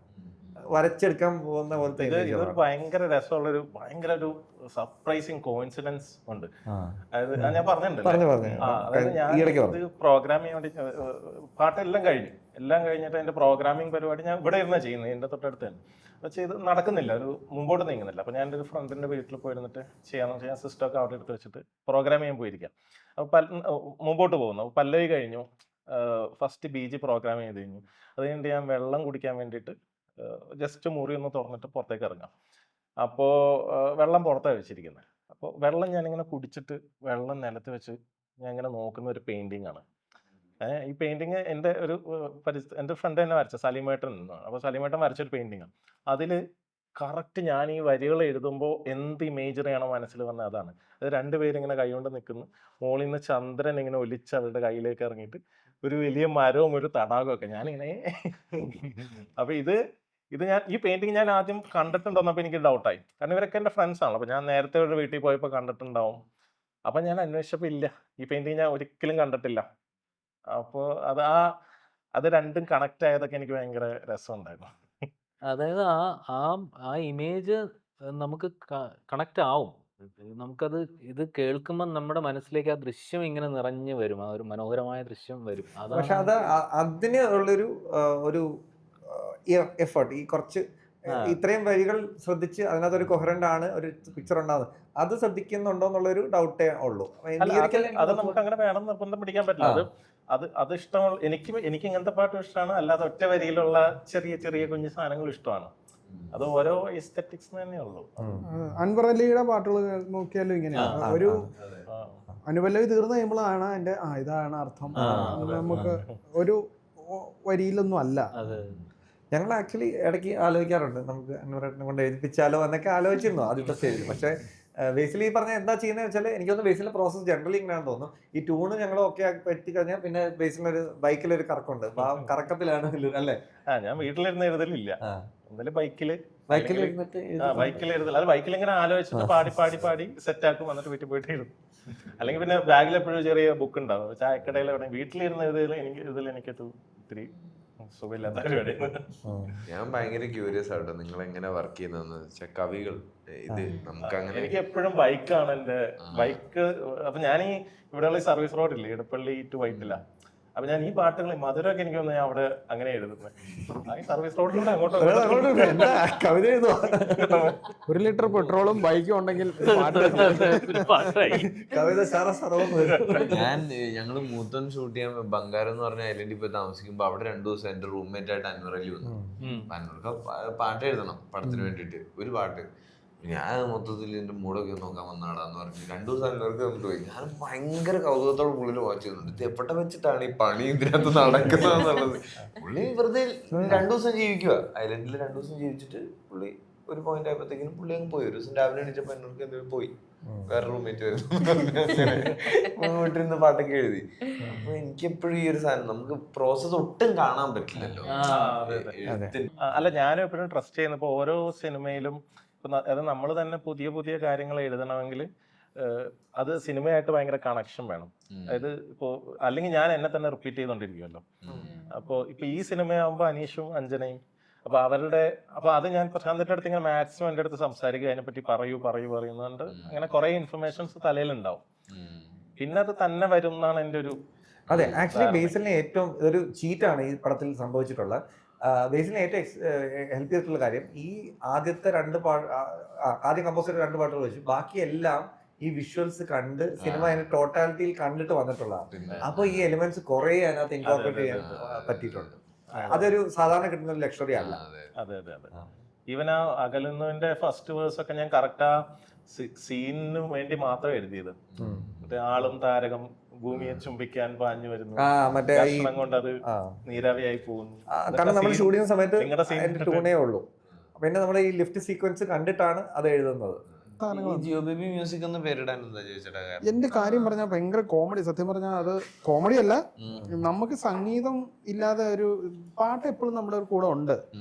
വരച്ചെടുക്കാൻ പോകുന്ന പോലത്തെ. ഇതൊരു ഭയങ്കര രസമുള്ളൊരു ഭയങ്കര ഒരു സർപ്രൈസിങ് കോയിൻസിഡൻസ് ഉണ്ട്. അതായത് ഞാൻ പറഞ്ഞിട്ടുണ്ടല്ലോ, അതായത് ഞാൻ ഇത് പ്രോഗ്രാം ചെയ്യാൻ വേണ്ടി പാട്ടെല്ലാം കഴിഞ്ഞിട്ട് അതിന്റെ പ്രോഗ്രാമിംഗ് പരിപാടി ഞാൻ ഇവിടെ ഇരുന്നാ ചെയ്യുന്നത്, എൻ്റെ തൊട്ടടുത്ത് തന്നെ. പക്ഷേ ഇത് നടക്കുന്നില്ല, ഒരു മുമ്പോട്ട് നീങ്ങുന്നില്ല. അപ്പോൾ ഞാൻ എൻ്റെ ഒരു ഫ്രണ്ടിൻ്റെ വീട്ടിൽ പോയിരുന്നിട്ട് ചെയ്യാമെന്ന് വെച്ചാൽ ഞാൻ സിസ്റ്റമൊക്കെ അവിടെ എടുത്ത് വെച്ചിട്ട് പ്രോഗ്രാം ചെയ്യാൻ പോയിരിക്കാം. അപ്പോൾ മുമ്പോട്ട് പോകുന്നു. അപ്പോൾ പല്ലവി കഴിഞ്ഞു, ഫസ്റ്റ് ബീജി പ്രോഗ്രാം ചെയ്ത് കഴിഞ്ഞു. അത് കഴിഞ്ഞിട്ട് ഞാൻ വെള്ളം കുടിക്കാൻ വേണ്ടിയിട്ട് ജസ്റ്റ് മുറി ഒന്ന് തുറന്നിട്ട് പുറത്തേക്ക് ഇറങ്ങാം. അപ്പോൾ വെള്ളം പുറത്താണ് വെച്ചിരിക്കുന്നത്. അപ്പോൾ വെള്ളം ഞാനിങ്ങനെ കുടിച്ചിട്ട് വെള്ളം നിലത്ത് വെച്ച് ഞാൻ ഇങ്ങനെ നോക്കുന്ന ഒരു പെയിൻറ്റിങ് ആണ്. ഈ പെയിന്റിങ് എൻ്റെ ഒരു എൻ്റെ ഫ്രണ്ട് തന്നെ വരച്ച സലീമേട്ടൻ എന്നാണ്. അപ്പോൾ സലീമേട്ടൻ വരച്ചൊരു പെയിന്റിങ്ങാണ്. അതിൽ കറക്റ്റ് ഞാൻ ഈ വരികൾ എഴുതുമ്പോൾ എന്ത് ഇമേജറിയാണോ മനസ്സിൽ വന്നത് അതാണ്. അത് രണ്ടുപേരിങ്ങനെ കൈകൊണ്ട് നിൽക്കുന്നു, മുകളിൽ നിന്ന് ചന്ദ്രൻ ഇങ്ങനെ ഒലിച്ച് അവരുടെ കയ്യിലേക്ക് ഇറങ്ങിയിട്ട് ഒരു വലിയ മരവും ഒരു തടാകവും ഒക്കെ. ഞാനിങ്ങനെ അപ്പോൾ ഇത് ഞാൻ ഈ പെയിന്റിങ് ഞാൻ ആദ്യം കണ്ടിട്ടുണ്ടോന്നപ്പോൾ എനിക്ക് ഡൗട്ടായി. കാരണം ഇവരൊക്കെ എൻ്റെ ഫ്രണ്ട്സ് ആണല്ലോ. അപ്പോൾ ഞാൻ നേരത്തെ ഒരു വീട്ടിൽ പോയപ്പോൾ കണ്ടിട്ടുണ്ടാവും. അപ്പം ഞാൻ അന്വേഷിച്ചപ്പോൾ ഇല്ല, ഈ പെയിന്റിങ് ഞാൻ ഒരിക്കലും കണ്ടിട്ടില്ല. അപ്പോൾ അത് രണ്ടും കണക്ട് ആയതൊക്കെ എനിക്ക് ഭയങ്കര രസമുണ്ടായിരുന്നു. അതായത് ആ ഇമേജ് നമുക്ക് കണക്റ്റ് ആവും. നമുക്കത് ഇത് കേൾക്കുമ്പോൾ നമ്മുടെ മനസ്സിലേക്ക് ആ ദൃശ്യം ഇങ്ങനെ നിറഞ്ഞു വരും, ആ ഒരു മനോഹരമായ ദൃശ്യം വരും. പക്ഷെ അത് അതിന് ഉള്ളൊരു ഒരു എഫേർട്ട്, ഈ കുറച്ച് ഇത്രയും വരികൾ ശ്രദ്ധിച്ച് അതിനകത്തൊരു കൊഹറന്റ് ആണ് ഒരു പിക്ചർ ഉണ്ടാകുന്നത്, അത് ശ്രദ്ധിക്കുന്നുണ്ടോ എന്നുള്ളൊരു ഡൗട്ടേ ഉള്ളൂ. അത് നമുക്ക് അങ്ങനെ വേണം നിർബന്ധം പിടിക്കാൻ പറ്റില്ല. അത് ഇഷ്ടമുള്ള എനിക്ക് ഇങ്ങനത്തെ പാട്ടും ഇഷ്ടമാണ്. അല്ലാതെ ഒറ്റ വരിയിലുള്ള ചെറിയ ചെറിയ കുഞ്ഞു സാധനങ്ങൾ ഇഷ്ടമാണ്. അത് ഓരോ എസ്തെറ്റിക്സ് തന്നെ ഉള്ളൂ. അൻവർ അലിയുടെ പാട്ടുകൾ നോക്കിയാലും ഇങ്ങനെയാണ്, ഒരു അനുപല്ലവി തീർന്നു കഴിയുമ്പോഴാണ് അതിന്റെ ഇതാണ് അർത്ഥം. നമുക്ക് ഒരു വരിയിലൊന്നും അല്ല. ഞങ്ങൾ ആക്ച്വലി ഇടയ്ക്ക് ആലോചിക്കാറുണ്ട്, നമുക്ക് അൻവറിനെ കൊണ്ട് എഴുതിപ്പിച്ചാലോ എന്നൊക്കെ ആലോചിച്ചിരുന്നു ആദ്യത്തെ സ്റ്റേജിൽ. പക്ഷേ ബേസിലി പറഞ്ഞാൽ എന്താ ചെയ്യുന്നത് വെച്ചാൽ എനിക്കൊന്ന് ബേസിലെ പ്രോസസ് ജനറലി ഇങ്ങനെയാണെന്ന് തോന്നുന്നു. ഈ ട്യൂണ് ഞങ്ങൾ ഓക്കെ പറ്റി കഴിഞ്ഞാൽ പിന്നെ ബേസിലൊരു ബൈക്കിലൊരു കറക്കമുണ്ട്, ആ കറക്കത്തിലാണ് അല്ലേ? ഞാൻ വീട്ടിലിരുന്ന് എഴുതലില്ല, എന്തായാലും ബൈക്കിൽ എഴുതൽ. അത് ബൈക്കിൽ ഇങ്ങനെ ആലോചിച്ചിട്ട് പാടി സെറ്റ് ആക്കും, വന്നിട്ട് വീട്ടിൽ പോയിട്ട് എഴുതും. അല്ലെങ്കിൽ പിന്നെ ബാഗിൽ എപ്പോഴും ചെറിയ ബുക്ക് ഉണ്ടാവും, ചായക്കടയിൽ. വീട്ടിലിരുന്ന് എഴുതൽ എനിക്കത് ഒത്തിരി സുഖമില്ലാത്ത പരിപാടിയാണ്. ഞാൻ ഭയങ്കര ക്യൂരിയസ് ആട്ടോ നിങ്ങൾ എങ്ങനെ വർക്ക് ചെയ്യുന്നതെന്ന് വെച്ചാൽ കവികൾ ഇത് നമുക്ക് അങ്ങനെ. എനിക്ക് എപ്പോഴും ബൈക്കാണ് എന്റെ ബൈക്ക്. അപ്പൊ ഞാൻ ഈ ഇവിടെയുള്ള സർവീസ് റോഡില്ലേ, ഇടപ്പള്ളി ടു വൈറ്റില, അപ്പൊ ഞാൻ ഈ പാട്ടുകൾ മധുരമൊക്കെ എനിക്ക് ഞാൻ അവിടെ അങ്ങനെ എഴുതുന്നത്. ഈ സർവീസ് റോഡിലൂടെ അങ്ങോട്ട് കവിത എഴുതുക. 1 ലിറ്റർ പെട്രോളും ബൈക്കും ഉണ്ടെങ്കിൽ കവിത ഞങ്ങള് മൂത്തോൻ ഷൂട്ട് ചെയ്യാൻ ബംഗാരം എന്ന് പറഞ്ഞ ഐലൻഡിൽ പോയി താമസിക്കുമ്പോ അവിടെ 2 ദിവസം എന്റെ റൂംമേറ്റ് ആയിട്ട് അൻവർ അലി വന്നു. അൻവർക്ക് പാട്ട് എഴുതണം പടത്തിന് വേണ്ടിട്ട്, ഒരു പാട്ട്. ഞാൻ മൊത്തത്തിൽ എന്റെ മൂടൊക്കെ നോക്കാൻ വന്നാടാന്ന് പറഞ്ഞു 2 ദിവസം അൻവർക്ക് വന്നിട്ട് പോയി. ഞാൻ ഭയങ്കര കൗതുകത്തോടെ പുള്ളിൽ വാച്ച് ചെയ്യുന്നുണ്ട്, ഇത് എവിടെ വെച്ചിട്ടാണ് ഈ പണി ഇതിനകത്ത് നടക്കുന്നതെന്നുള്ളത്. പുള്ളി വെറുതെ 2 ദിവസം ജീവിക്കുക, ഐലൻഡിൽ 2 ദിവസം ജീവിച്ചിട്ട് പുള്ളി ഒരു പോയിന്റ് ആയപ്പോഴത്തേക്കിനും പുള്ളി അങ്ങ് പോയി. ഒരു ദിവസം രാവിലെ എണീച്ചപ്പോ എന്നോർക്ക് എന്തെങ്കിലും പോയി, വേറെ റൂംമേറ്റ് വീട്ടിലിരുന്ന് പാട്ടൊക്കെ എഴുതി. അപ്പൊ എനിക്കെപ്പോഴും ഈ ഒരു സാധനം നമുക്ക് പ്രോസസ് ഒട്ടും കാണാൻ പറ്റില്ലല്ലോ. അല്ല, ഞാനും എപ്പോഴും ട്രസ്റ്റ് ചെയ്യുന്ന ഇപ്പൊ ഓരോ സിനിമയിലും അത് നമ്മൾ തന്നെ പുതിയ പുതിയ കാര്യങ്ങൾ എഴുതണമെങ്കിൽ അത് സിനിമയായിട്ട് ഭയങ്കര കണക്ഷൻ വേണം. അതായത് ഇപ്പോൾ അല്ലെങ്കിൽ ഞാൻ എന്നെ തന്നെ റിപ്പീറ്റ് ചെയ്തോണ്ടിരിക്കുമല്ലോ. അപ്പോൾ ഇപ്പൊ ഈ സിനിമയാകുമ്പോൾ അനീഷും അഞ്ജനയും, അപ്പൊ അത് ഞാൻ പ്രശാന്തിന്റെ അടുത്ത് ഇങ്ങനെ മാക്സിമം എൻ്റെ അടുത്ത് സംസാരിക്കുക, അതിനെപ്പറ്റി പറയുന്നുണ്ട്. അങ്ങനെ കുറെ ഇൻഫർമേഷൻസ് തലയിലുണ്ടാവും, പിന്നെ അത് തന്നെ വരും എന്നാണ് എൻ്റെ ഒരു. അതെ, ആക്ച്വലി ബേസിലിന് ഏറ്റവും ഇതൊരു ചീറ്റാണ് ഈ പടത്തിൽ സംഭവിച്ചിട്ടുള്ള. ബേസിലിന് ഏറ്റവും ഹെൽപ്പ് ചെയ്തിട്ടുള്ള കാര്യം, ഈ ആദ്യത്തെ ആദ്യം കമ്പോസ് ചെയ്ത 2 പാട്ടുകൾ വെച്ചു, ബാക്കിയെല്ലാം ഈ വിഷ്വൽസ് കണ്ട് സിനിമ അതിന്റെ ടോട്ടാലിറ്റിയിൽ കണ്ടിട്ട് വന്നിട്ടുള്ളതാണ്. അപ്പൊ ഈ എലിമെന്റ്സ് കുറെ അതിനകത്ത് ഇൻകോർപ്പറേറ്റ് ചെയ്യാൻ പറ്റിയിട്ടുണ്ട്. അതൊരു സാധാരണ കിട്ടുന്ന ഒരു ലക്ഷറി അല്ല. അതെ. ഈവൻ ആ അകലുന്നതിന്റെ ഫസ്റ്റ് വേഴ്സ് ഒക്കെ ഞാൻ കറക്റ്റ് ആ സീനിന് വേണ്ടി മാത്രം എഴുതിയത്. മറ്റേ ആളും താരകം ഭൂമിയെ ചുംബിക്കാൻ പാഞ്ഞു വരുന്നു, ഭക്ഷണം കൊണ്ട് അത് നീരാവിയായി പോകുന്നു. കാരണം നമ്മൾ ഷൂട്ട് ചെയ്യുന്ന സമയത്ത് ടൂണേ ഉള്ളൂ. പിന്നെ നമ്മൾ ഈ ലിഫ്റ്റ് സീക്വൻസ് കണ്ടിട്ടാണ് അത് എഴുതുന്നത്. ജിയോ ബേബി മ്യൂസിക് എന്ന് പേരിടാൻ എന്താ ചോദിച്ചേട്ടാ? എന്റെ കാര്യം പറഞ്ഞാൽ ഭയങ്കര കോമഡി. സത്യം പറഞ്ഞാൽ അത് കോമഡി അല്ല, നമുക്ക് സംഗീതം ഇല്ലാതെ ഒരു പാട്ട് എപ്പോഴും നമ്മുടെ കൂടെ ഉണ്ട്.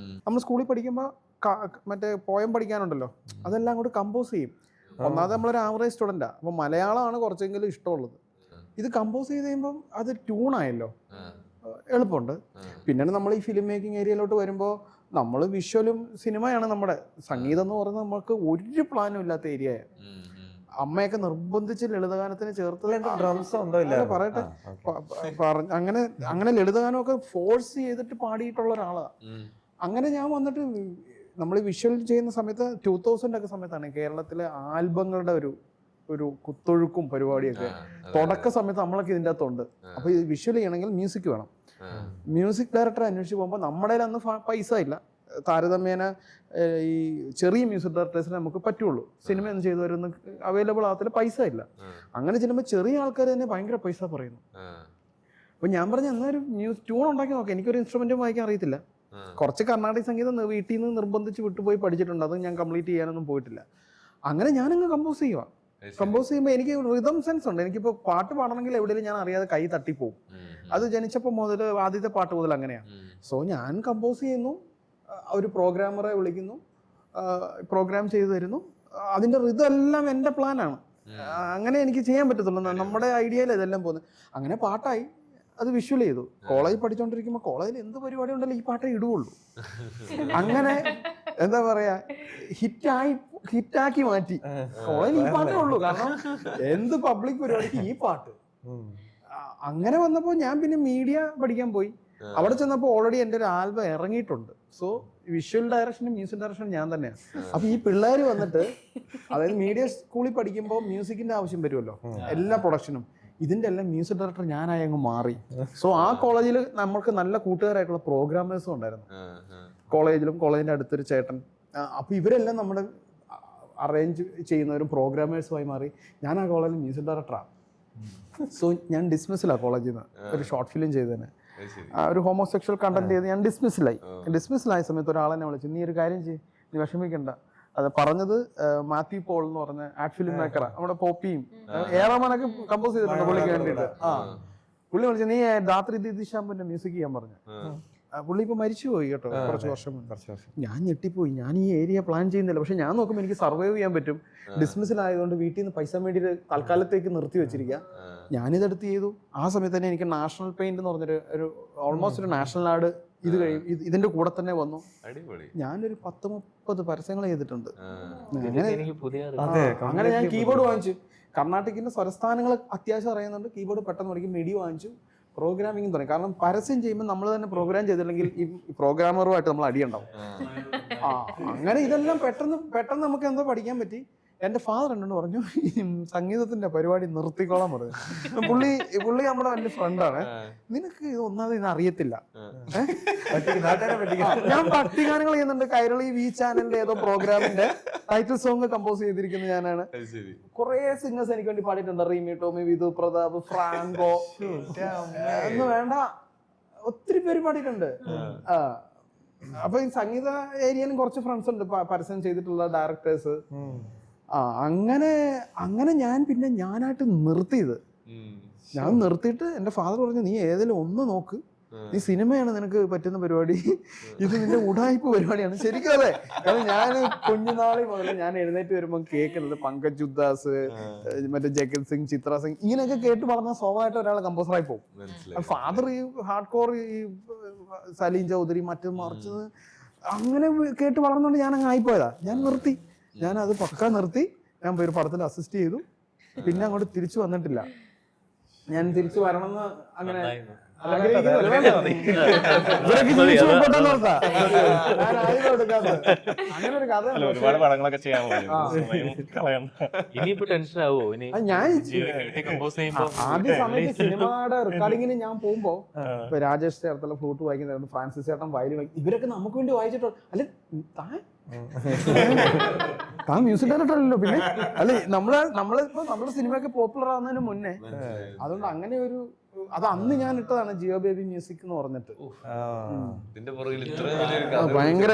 നമ്മൾ സ്കൂളിൽ പഠിക്കുമ്പോൾ മറ്റേ പോയം പഠിക്കാനുണ്ടല്ലോ, അതെല്ലാം കൂടെ കമ്പോസ് ചെയ്യും. ഒന്നാമത് നമ്മളൊരു ആവറേജ് സ്റ്റുഡൻറ്റാ, അപ്പോൾ മലയാളമാണ് കുറച്ചെങ്കിലും ഇഷ്ടമുള്ളത്. ഇത് കമ്പോസ് ചെയ്ത് കഴിയുമ്പം അത് ട്യൂണായല്ലോ, എളുപ്പമുണ്ട്. പിന്നീട് നമ്മൾ ഈ ഫിലിം മേക്കിംഗ് ഏരിയയിലോട്ട് വരുമ്പോൾ നമ്മൾ വിഷ്വലും സിനിമയാണ് നമ്മുടെ സംഗീതം എന്ന് പറയുന്നത്. നമുക്ക് ഒരു പ്ലാനും ഇല്ലാത്ത ഏരിയ. അമ്മയൊക്കെ നിർബന്ധിച്ച് ലളിതഗാനത്തിന് ചേർത്ത് ഡ്രംസ് ഉണ്ടോ ഇല്ല പറയട്ടെ, അങ്ങനെ ലളിതഗാനമൊക്കെ ഫോഴ്സ് ചെയ്തിട്ട് പാടിയിട്ടുള്ള ഒരാളാണ്. അങ്ങനെ ഞാൻ വന്നിട്ട് നമ്മൾ വിഷ്വൽ ചെയ്യുന്ന സമയത്ത് 2000 ഒക്കെ സമയത്താണ് കേരളത്തിലെ ആൽബങ്ങളുടെ ഒരു കുത്തൊഴുക്കും പരിപാടിയൊക്കെ തുടക്ക സമയത്ത് നമ്മളൊക്കെ ഇതിൻ്റെ അകത്തുണ്ട്. അപ്പോൾ ഇത് വിഷ്വൽ ചെയ്യണമെങ്കിൽ മ്യൂസിക് വേണം. മ്യൂസിക് ഡയറക്ടറെ അന്വേഷിച്ച് പോകുമ്പോൾ നമ്മുടെ അന്ന് പൈസ ഇല്ല, താരതമ്യേന ഈ ചെറിയ മ്യൂസിക് ഡയറക്ടേഴ്സിനെ നമുക്ക് പറ്റുള്ളൂ. സിനിമ ഒന്നും ചെയ്തു വരുന്ന അവൈലബിൾ ആകത്തില്ല, പൈസ ഇല്ല. അങ്ങനെ ചെല്ലുമ്പോൾ ചെറിയ ആൾക്കാർ തന്നെ ഭയങ്കര പൈസ പറയുന്നു. അപ്പോൾ ഞാൻ പറഞ്ഞ എന്നൊരു ട്യൂൺ ഉണ്ടാക്കി നോക്കാം, എനിക്കൊരു ഇൻസ്ട്രുമെൻറ്റും വായിക്കാൻ അറിയത്തില്ല. കുറച്ച് കർണാടക സംഗീതം വീട്ടിൽ നിന്ന് നിർബന്ധിച്ച് വിട്ടുപോയി പഠിച്ചിട്ടുണ്ട്, അത് ഞാൻ കംപ്ലീറ്റ് ചെയ്യാനൊന്നും പോയിട്ടില്ല. അങ്ങനെ ഞാനങ്ങ് കമ്പോസ് ചെയ്യുക. കമ്പോസ് ചെയ്യുമ്പോൾ എനിക്ക് റിതം സെൻസ് ഉണ്ട്. എനിക്കിപ്പോൾ പാട്ട് പാടണമെങ്കിൽ എവിടെയെങ്കിലും ഞാൻ അറിയാതെ കൈ തട്ടിപ്പോവും. അത് ജനിച്ചപ്പോൾ മുതൽ ആദ്യത്തെ പാട്ട് മുതൽ അങ്ങനെയാണ്. സോ ഞാൻ കമ്പോസ് ചെയ്യുന്നു, ഒരു പ്രോഗ്രാമറെ വിളിക്കുന്നു, പ്രോഗ്രാം ചെയ്തു തരുന്നു, അതിൻ്റെ റിതം എല്ലാം എൻ്റെ പ്ലാനാണ്. അങ്ങനെ എനിക്ക് ചെയ്യാൻ പറ്റത്തുള്ളൂ, നമ്മുടെ ഐഡിയയിൽ ഇതെല്ലാം പോകുന്നത്. അങ്ങനെ പാട്ടായി, അത് വിഷ്വൽ ചെയ്തു. കോളേജ് പഠിച്ചുകൊണ്ടിരിക്കുമ്പോൾ കോളേജിൽ എന്ത് പരിപാടി ഉണ്ടല്ലോ ഈ പാട്ടേ ഇടുകയുള്ളൂ. അങ്ങനെ എന്താ പറയാ, ഹിറ്റാക്കി മാറ്റി. കോളേജിൽ ഈ പാട്ടേ ഉള്ളൂ, കാരണം എന്ത് പബ്ലിക് പരിപാടിക്ക് ഈ പാട്ട്. അങ്ങനെ വന്നപ്പോൾ ഞാൻ പിന്നെ മീഡിയ പഠിക്കാൻ പോയി. അവിടെ ചെന്നപ്പോൾ ഓൾറെഡി എൻ്റെ ഒരു ആൽബം ഇറങ്ങിയിട്ടുണ്ട്. സോ വിഷ്വൽ ഡയറക്ഷനും മ്യൂസിക് ഡയറക്ഷനും ഞാൻ തന്നെയാണ്. അപ്പൊ ഈ പിള്ളേർ വന്നിട്ട്, അതായത് മീഡിയ സ്കൂളിൽ പഠിക്കുമ്പോൾ മ്യൂസിക്കിന്റെ ആവശ്യം വരുമല്ലോ, എല്ലാ പ്രൊഡക്ഷനും. ഇതിന്റെ എല്ലാം മ്യൂസിക് ഡയറക്ടർ ഞാനായി അങ്ങ് മാറി. സോ ആ കോളേജിൽ നമുക്ക് നല്ല കൂട്ടുകാരായിട്ടുള്ള പ്രോഗ്രാമേഴ്സും ഉണ്ടായിരുന്നു കോളേജിലും. കോളേജിന്റെ അടുത്തൊരു ചേട്ടൻ. അപ്പൊ ഇവരെല്ലാം നമ്മുടെ അറേഞ്ച് ചെയ്യുന്നവരും പ്രോഗ്രാമേഴ്സുമായി മാറി. ഞാൻ ആ കോളേജിൽ മ്യൂസിക് ഡയറക്ടറാണ്. സോ ഞാൻ ഡിസ്മിസിലാണ് കോളേജിൽ നിന്ന്, ഒരു ഷോർട്ട് ഫിലിം ചെയ്തതിന്. ഒരു ഹോമോസെക്ഷൽ കണ്ടന്റ് ചെയ്ത് ഞാൻ ഡിസ്മിസിലായ സമയത്ത് ഒരാളെന്നെ വിളിച്ചു, നീ ഒരു കാര്യം ചെയ്യ്, നീ വിഷമിക്കണ്ട. അത് പറഞ്ഞത് മാത്യു പോൾ എന്ന് പറഞ്ഞ ആർട്ട് ഫിലിം മേക്കറാണ്. നമ്മുടെ പോപ്പിയും ഏറാമനൊക്കെ കമ്പോസ് ചെയ്തിട്ടുണ്ട് പുള്ളിക്ക് വേണ്ടിയിട്ട്. പുള്ളി വിളിച്ചു, നീ രാത്രി ദിദിശാമ്പിന്റെ മ്യൂസിക് ചെയ്യാൻ പറഞ്ഞു. പുള്ളി ഇപ്പൊ മരിച്ചുപോയി കേട്ടോ, കുറച്ച് വർഷം മുമ്പ്. ഞാൻ ഞെട്ടിപ്പോയി. ഞാൻ ഈ ഏരിയ പ്ലാൻ ചെയ്യുന്നില്ല, പക്ഷെ ഞാൻ നോക്കുമ്പോൾ എനിക്ക് സർവൈവ് ചെയ്യാൻ പറ്റും. ഡിസ്മിസിലായതുകൊണ്ട് വീട്ടിൽ നിന്ന് പൈസ വേണ്ടിയിട്ട് തൽക്കാലത്തേക്ക് നിർത്തി വെച്ചിരിക്കുക. ഞാനിതെടുത്ത് ചെയ്തു. ആ സമയത്ത് തന്നെ എനിക്ക് നാഷണൽ പെയിന്റ് എന്ന് പറഞ്ഞൊരു ഓൾമോസ്റ്റ് ഒരു നാഷണൽ ആർഡ് ഇത് കഴിയും ഇതിന്റെ കൂടെ തന്നെ വന്നു. ഞാനൊരു 10-30 പരസ്യങ്ങൾ ചെയ്തിട്ടുണ്ട്. അങ്ങനെ ഞാൻ കീബോർഡ് വാങ്ങിച്ചു. കർണാടകത്തിന്റെ സ്വരസ്ഥാനങ്ങൾ അത്യാവശ്യം അറിയുന്നുണ്ട്. കീബോർഡ് പെട്ടെന്ന് പഠിക്കും. മെഡി വാങ്ങിച്ചു. പ്രോഗ്രാമിംഗ് തുടങ്ങി. കാരണം പരസ്യം ചെയ്യുമ്പോൾ നമ്മൾ തന്നെ പ്രോഗ്രാം ചെയ്തില്ലെങ്കിൽ ഈ പ്രോഗ്രാമറുമായിട്ട് നമ്മൾ അടിയുണ്ടാവും. അങ്ങനെ ഇതെല്ലാം പെട്ടെന്ന് നമുക്ക് എന്തോ പഠിക്കാൻ പറ്റി. എൻ്റെ ഫാദർ എന്നോട് പറഞ്ഞു, സംഗീതത്തിന്റെ പരിപാടി നിർത്തിക്കോളാൻ പറഞ്ഞു. പുള്ളി നമ്മുടെ വലിയ ഫ്രണ്ടാണ്. നിനക്ക് ഇത് ഒന്നാമത് ഇത് അറിയത്തില്ല. ഞാൻ ഭക്തിഗാനങ്ങൾ ചെയ്യുന്നുണ്ട്. കൈരളി വി ചാനലിന്റെ ഏതോ പ്രോഗ്രാമിന്റെ ടൈറ്റിൽ സോങ് കമ്പോസ് ചെയ്തിരിക്കുന്നത് ഞാനാണ്. കുറെ സിംഗേഴ്സ് എനിക്ക് വേണ്ടി പാടിയിട്ടുണ്ട്. റീമി ടോമി, വിധു പ്രതാപ്, ഫ്രാങ്കോ എന്ന് വേണ്ട ഒത്തിരി പേര് പാടിയിട്ടുണ്ട്. അപ്പൊ ഈ സംഗീത ഏരിയയിലും കുറച്ച് ഫ്രണ്ട്സ് ഉണ്ട് പരസ്യം ചെയ്തിട്ടുള്ള ഡയറക്ടേഴ്സ്. അങ്ങനെ ഞാനായിട്ട് നിർത്തിയത്. ഞാൻ നിർത്തിയിട്ട് എൻ്റെ ഫാദർ പറഞ്ഞു, നീ ഏതെങ്കിലും ഒന്ന് നോക്ക്, നീ സിനിമയാണ് നിനക്ക് പറ്റുന്ന പരിപാടി, ഇത് നിന്റെ ഉടായ്പ പരിപാടിയാണ്. ശരിക്കും അതെ. കാരണം ഞാൻ കുഞ്ഞുനാളി മുതൽ ഞാൻ എഴുന്നേറ്റ് വരുമ്പോൾ കേൾക്കുന്നത് പങ്കജ് ഉദ്ദാസ്, മറ്റേ ജഗത് സിംഗ്, ചിത്ര സിംഗ്, ഇങ്ങനെയൊക്കെ കേട്ട് പറഞ്ഞാൽ സ്വാഭാവികമായിട്ട് ഒരാൾ കമ്പോസറായി പോകും. ഫാദർ ഈ ഹാർഡ് കോർ, ഈ സലീം ചൗധരി, മറ്റു മറിച്ചത് അങ്ങനെ കേട്ട് വളർന്നുകൊണ്ട് ഞാൻ അങ്ങ് ആയിപ്പോയതാ. ഞാൻ നിർത്തി. ഞാൻ അത് പക്ക നിർത്തി. ഞാൻ പോയി ഒരു പടത്തിൽ അസിസ്റ്റ് ചെയ്തു. പിന്നെ അങ്ങോട്ട് തിരിച്ചു വന്നിട്ടില്ല. ഞാൻ തിരിച്ചു വരണമെന്ന് അങ്ങനെ ഒരുപാട് പടങ്ങളൊക്കെ ചെയ്യാൻ ഞാൻ ആദ്യ സമയത്ത് സിനിമയുടെ റെക്കോർഡിങ്ങിന് ഞാൻ പോകുമ്പോ രാജേഷ് ചേർത്തല ഫ്ലൂട്ട് വായിക്കുന്ന, ഫ്രാൻസിസ് ചേട്ടൻ വയലിൻ വായിക്കും, ഇവരൊക്കെ നമുക്ക് വേണ്ടി വായിച്ചിട്ടോ. അല്ലെ താൻ മ്യൂസിക് ഡയറക്ടർ അല്ലല്ലോ. പിന്നെ അല്ലെ നമ്മുടെ സിനിമയൊക്കെ പോപ്പുലർ ആവുന്നതിന് മുന്നേ. അതുകൊണ്ട് അങ്ങനെ ഒരു അത് അന്ന് ഞാൻ ഇട്ടതാണ് ജിയോ ബേബി മ്യൂസിക് എന്ന് പറഞ്ഞിട്ട്. ഭയങ്കര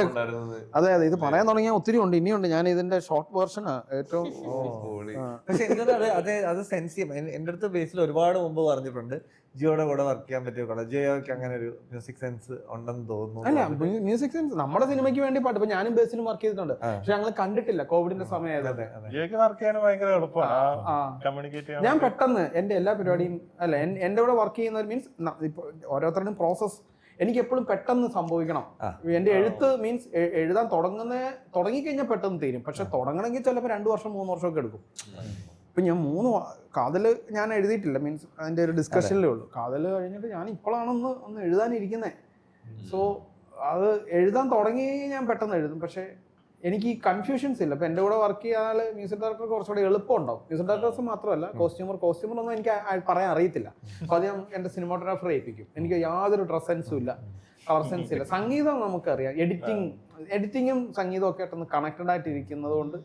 അതെ. ഇത് പറയാൻ തുടങ്ങിയാൽ ഒത്തിരി ഉണ്ട്, ഇനിയുണ്ട്. ഞാൻ ഇതിന്റെ ഷോർട്ട് വേർഷനാ ഏറ്റവും. പക്ഷെ അത് സെൻസ് ചെയ്യും. എന്റെ അടുത്ത് ബേസിൽ ഒരുപാട് മുമ്പ് പറഞ്ഞിട്ടുണ്ട്, ജിയോയുടെ കൂടെ വർക്ക് ചെയ്യാൻ പറ്റിയ ജിയോയ്ക്ക് അങ്ങനെ ഒരു മ്യൂസിക് സെൻസ് ഉണ്ടെന്ന് തോന്നുന്നു. അല്ല, മ്യൂസിക് സെൻസ് നമ്മുടെ സിനിമയ്ക്ക് വേണ്ടി പാട്ട്. ഇപ്പൊ ഞാനും ബേസിലും വർക്ക് ചെയ്തിട്ടുണ്ട്, പക്ഷെ ഞങ്ങൾ കണ്ടിട്ടില്ല കോവിഡിന്റെ സമയത്ത്. ഞാൻ പെട്ടെന്ന് എന്റെ എല്ലാ പരിപാടിയും അല്ല എന്റെ കൂടെ വർക്ക് ചെയ്യുന്ന മീൻസ് ഇപ്പൊ ഓരോരുത്തരുടെയും പ്രോസസ് എനിക്ക് എപ്പോഴും പെട്ടെന്ന് സംഭവിക്കണം. എന്റെ എഴുത്ത് മീൻസ് എഴുതാൻ തുടങ്ങിക്കഴിഞ്ഞാൽ പെട്ടെന്ന് തീരും. പക്ഷെ തുടങ്ങണമെങ്കിൽ ചിലപ്പോൾ 2 വർഷം 3 വർഷമൊക്കെ എടുക്കും. ഇപ്പം ഞാൻ 3 കാതല് ഞാൻ എഴുതിയിട്ടില്ല, മീൻസ് അതിൻ്റെ ഒരു ഡിസ്കഷനിലേ ഉള്ളൂ. കാതല് കഴിഞ്ഞിട്ട് ഞാൻ ഇപ്പോഴാണ് എഴുതാനിരിക്കുന്നത്. സോ അത് എഴുതാൻ തുടങ്ങി ഞാൻ പെട്ടെന്ന് എഴുതും. പക്ഷേ എനിക്ക് കൺഫ്യൂഷൻസ് ഇല്ല. ഇപ്പം എൻ്റെ കൂടെ വർക്ക് ചെയ്യാൻ മ്യൂസിക് ഡയറക്ടർ കുറച്ചുകൂടെ എളുപ്പം ഉണ്ടാവും. മ്യൂസിക് ഡയറക്ടേഴ്സ് മാത്രമല്ല, കോസ്റ്റ്യൂമറൊന്നും എനിക്ക് പറയാൻ അറിയത്തില്ല. അപ്പോൾ അത് ഞാൻ എൻ്റെ സിനിമാറ്റോഗ്രാഫറെ ഏൽപ്പിക്കും. എനിക്ക് യാതൊരു ഡ്രസ് സെൻസും ഇല്ല, കളർ സെൻസ് ഇല്ല. സംഗീതം നമുക്കറിയാം. എഡിറ്റിങ്ങും സംഗീതവും ഒക്കെ ആയിട്ടൊന്ന് കണക്റ്റഡ് ആയിട്ടിരിക്കുന്നത് കൊണ്ട്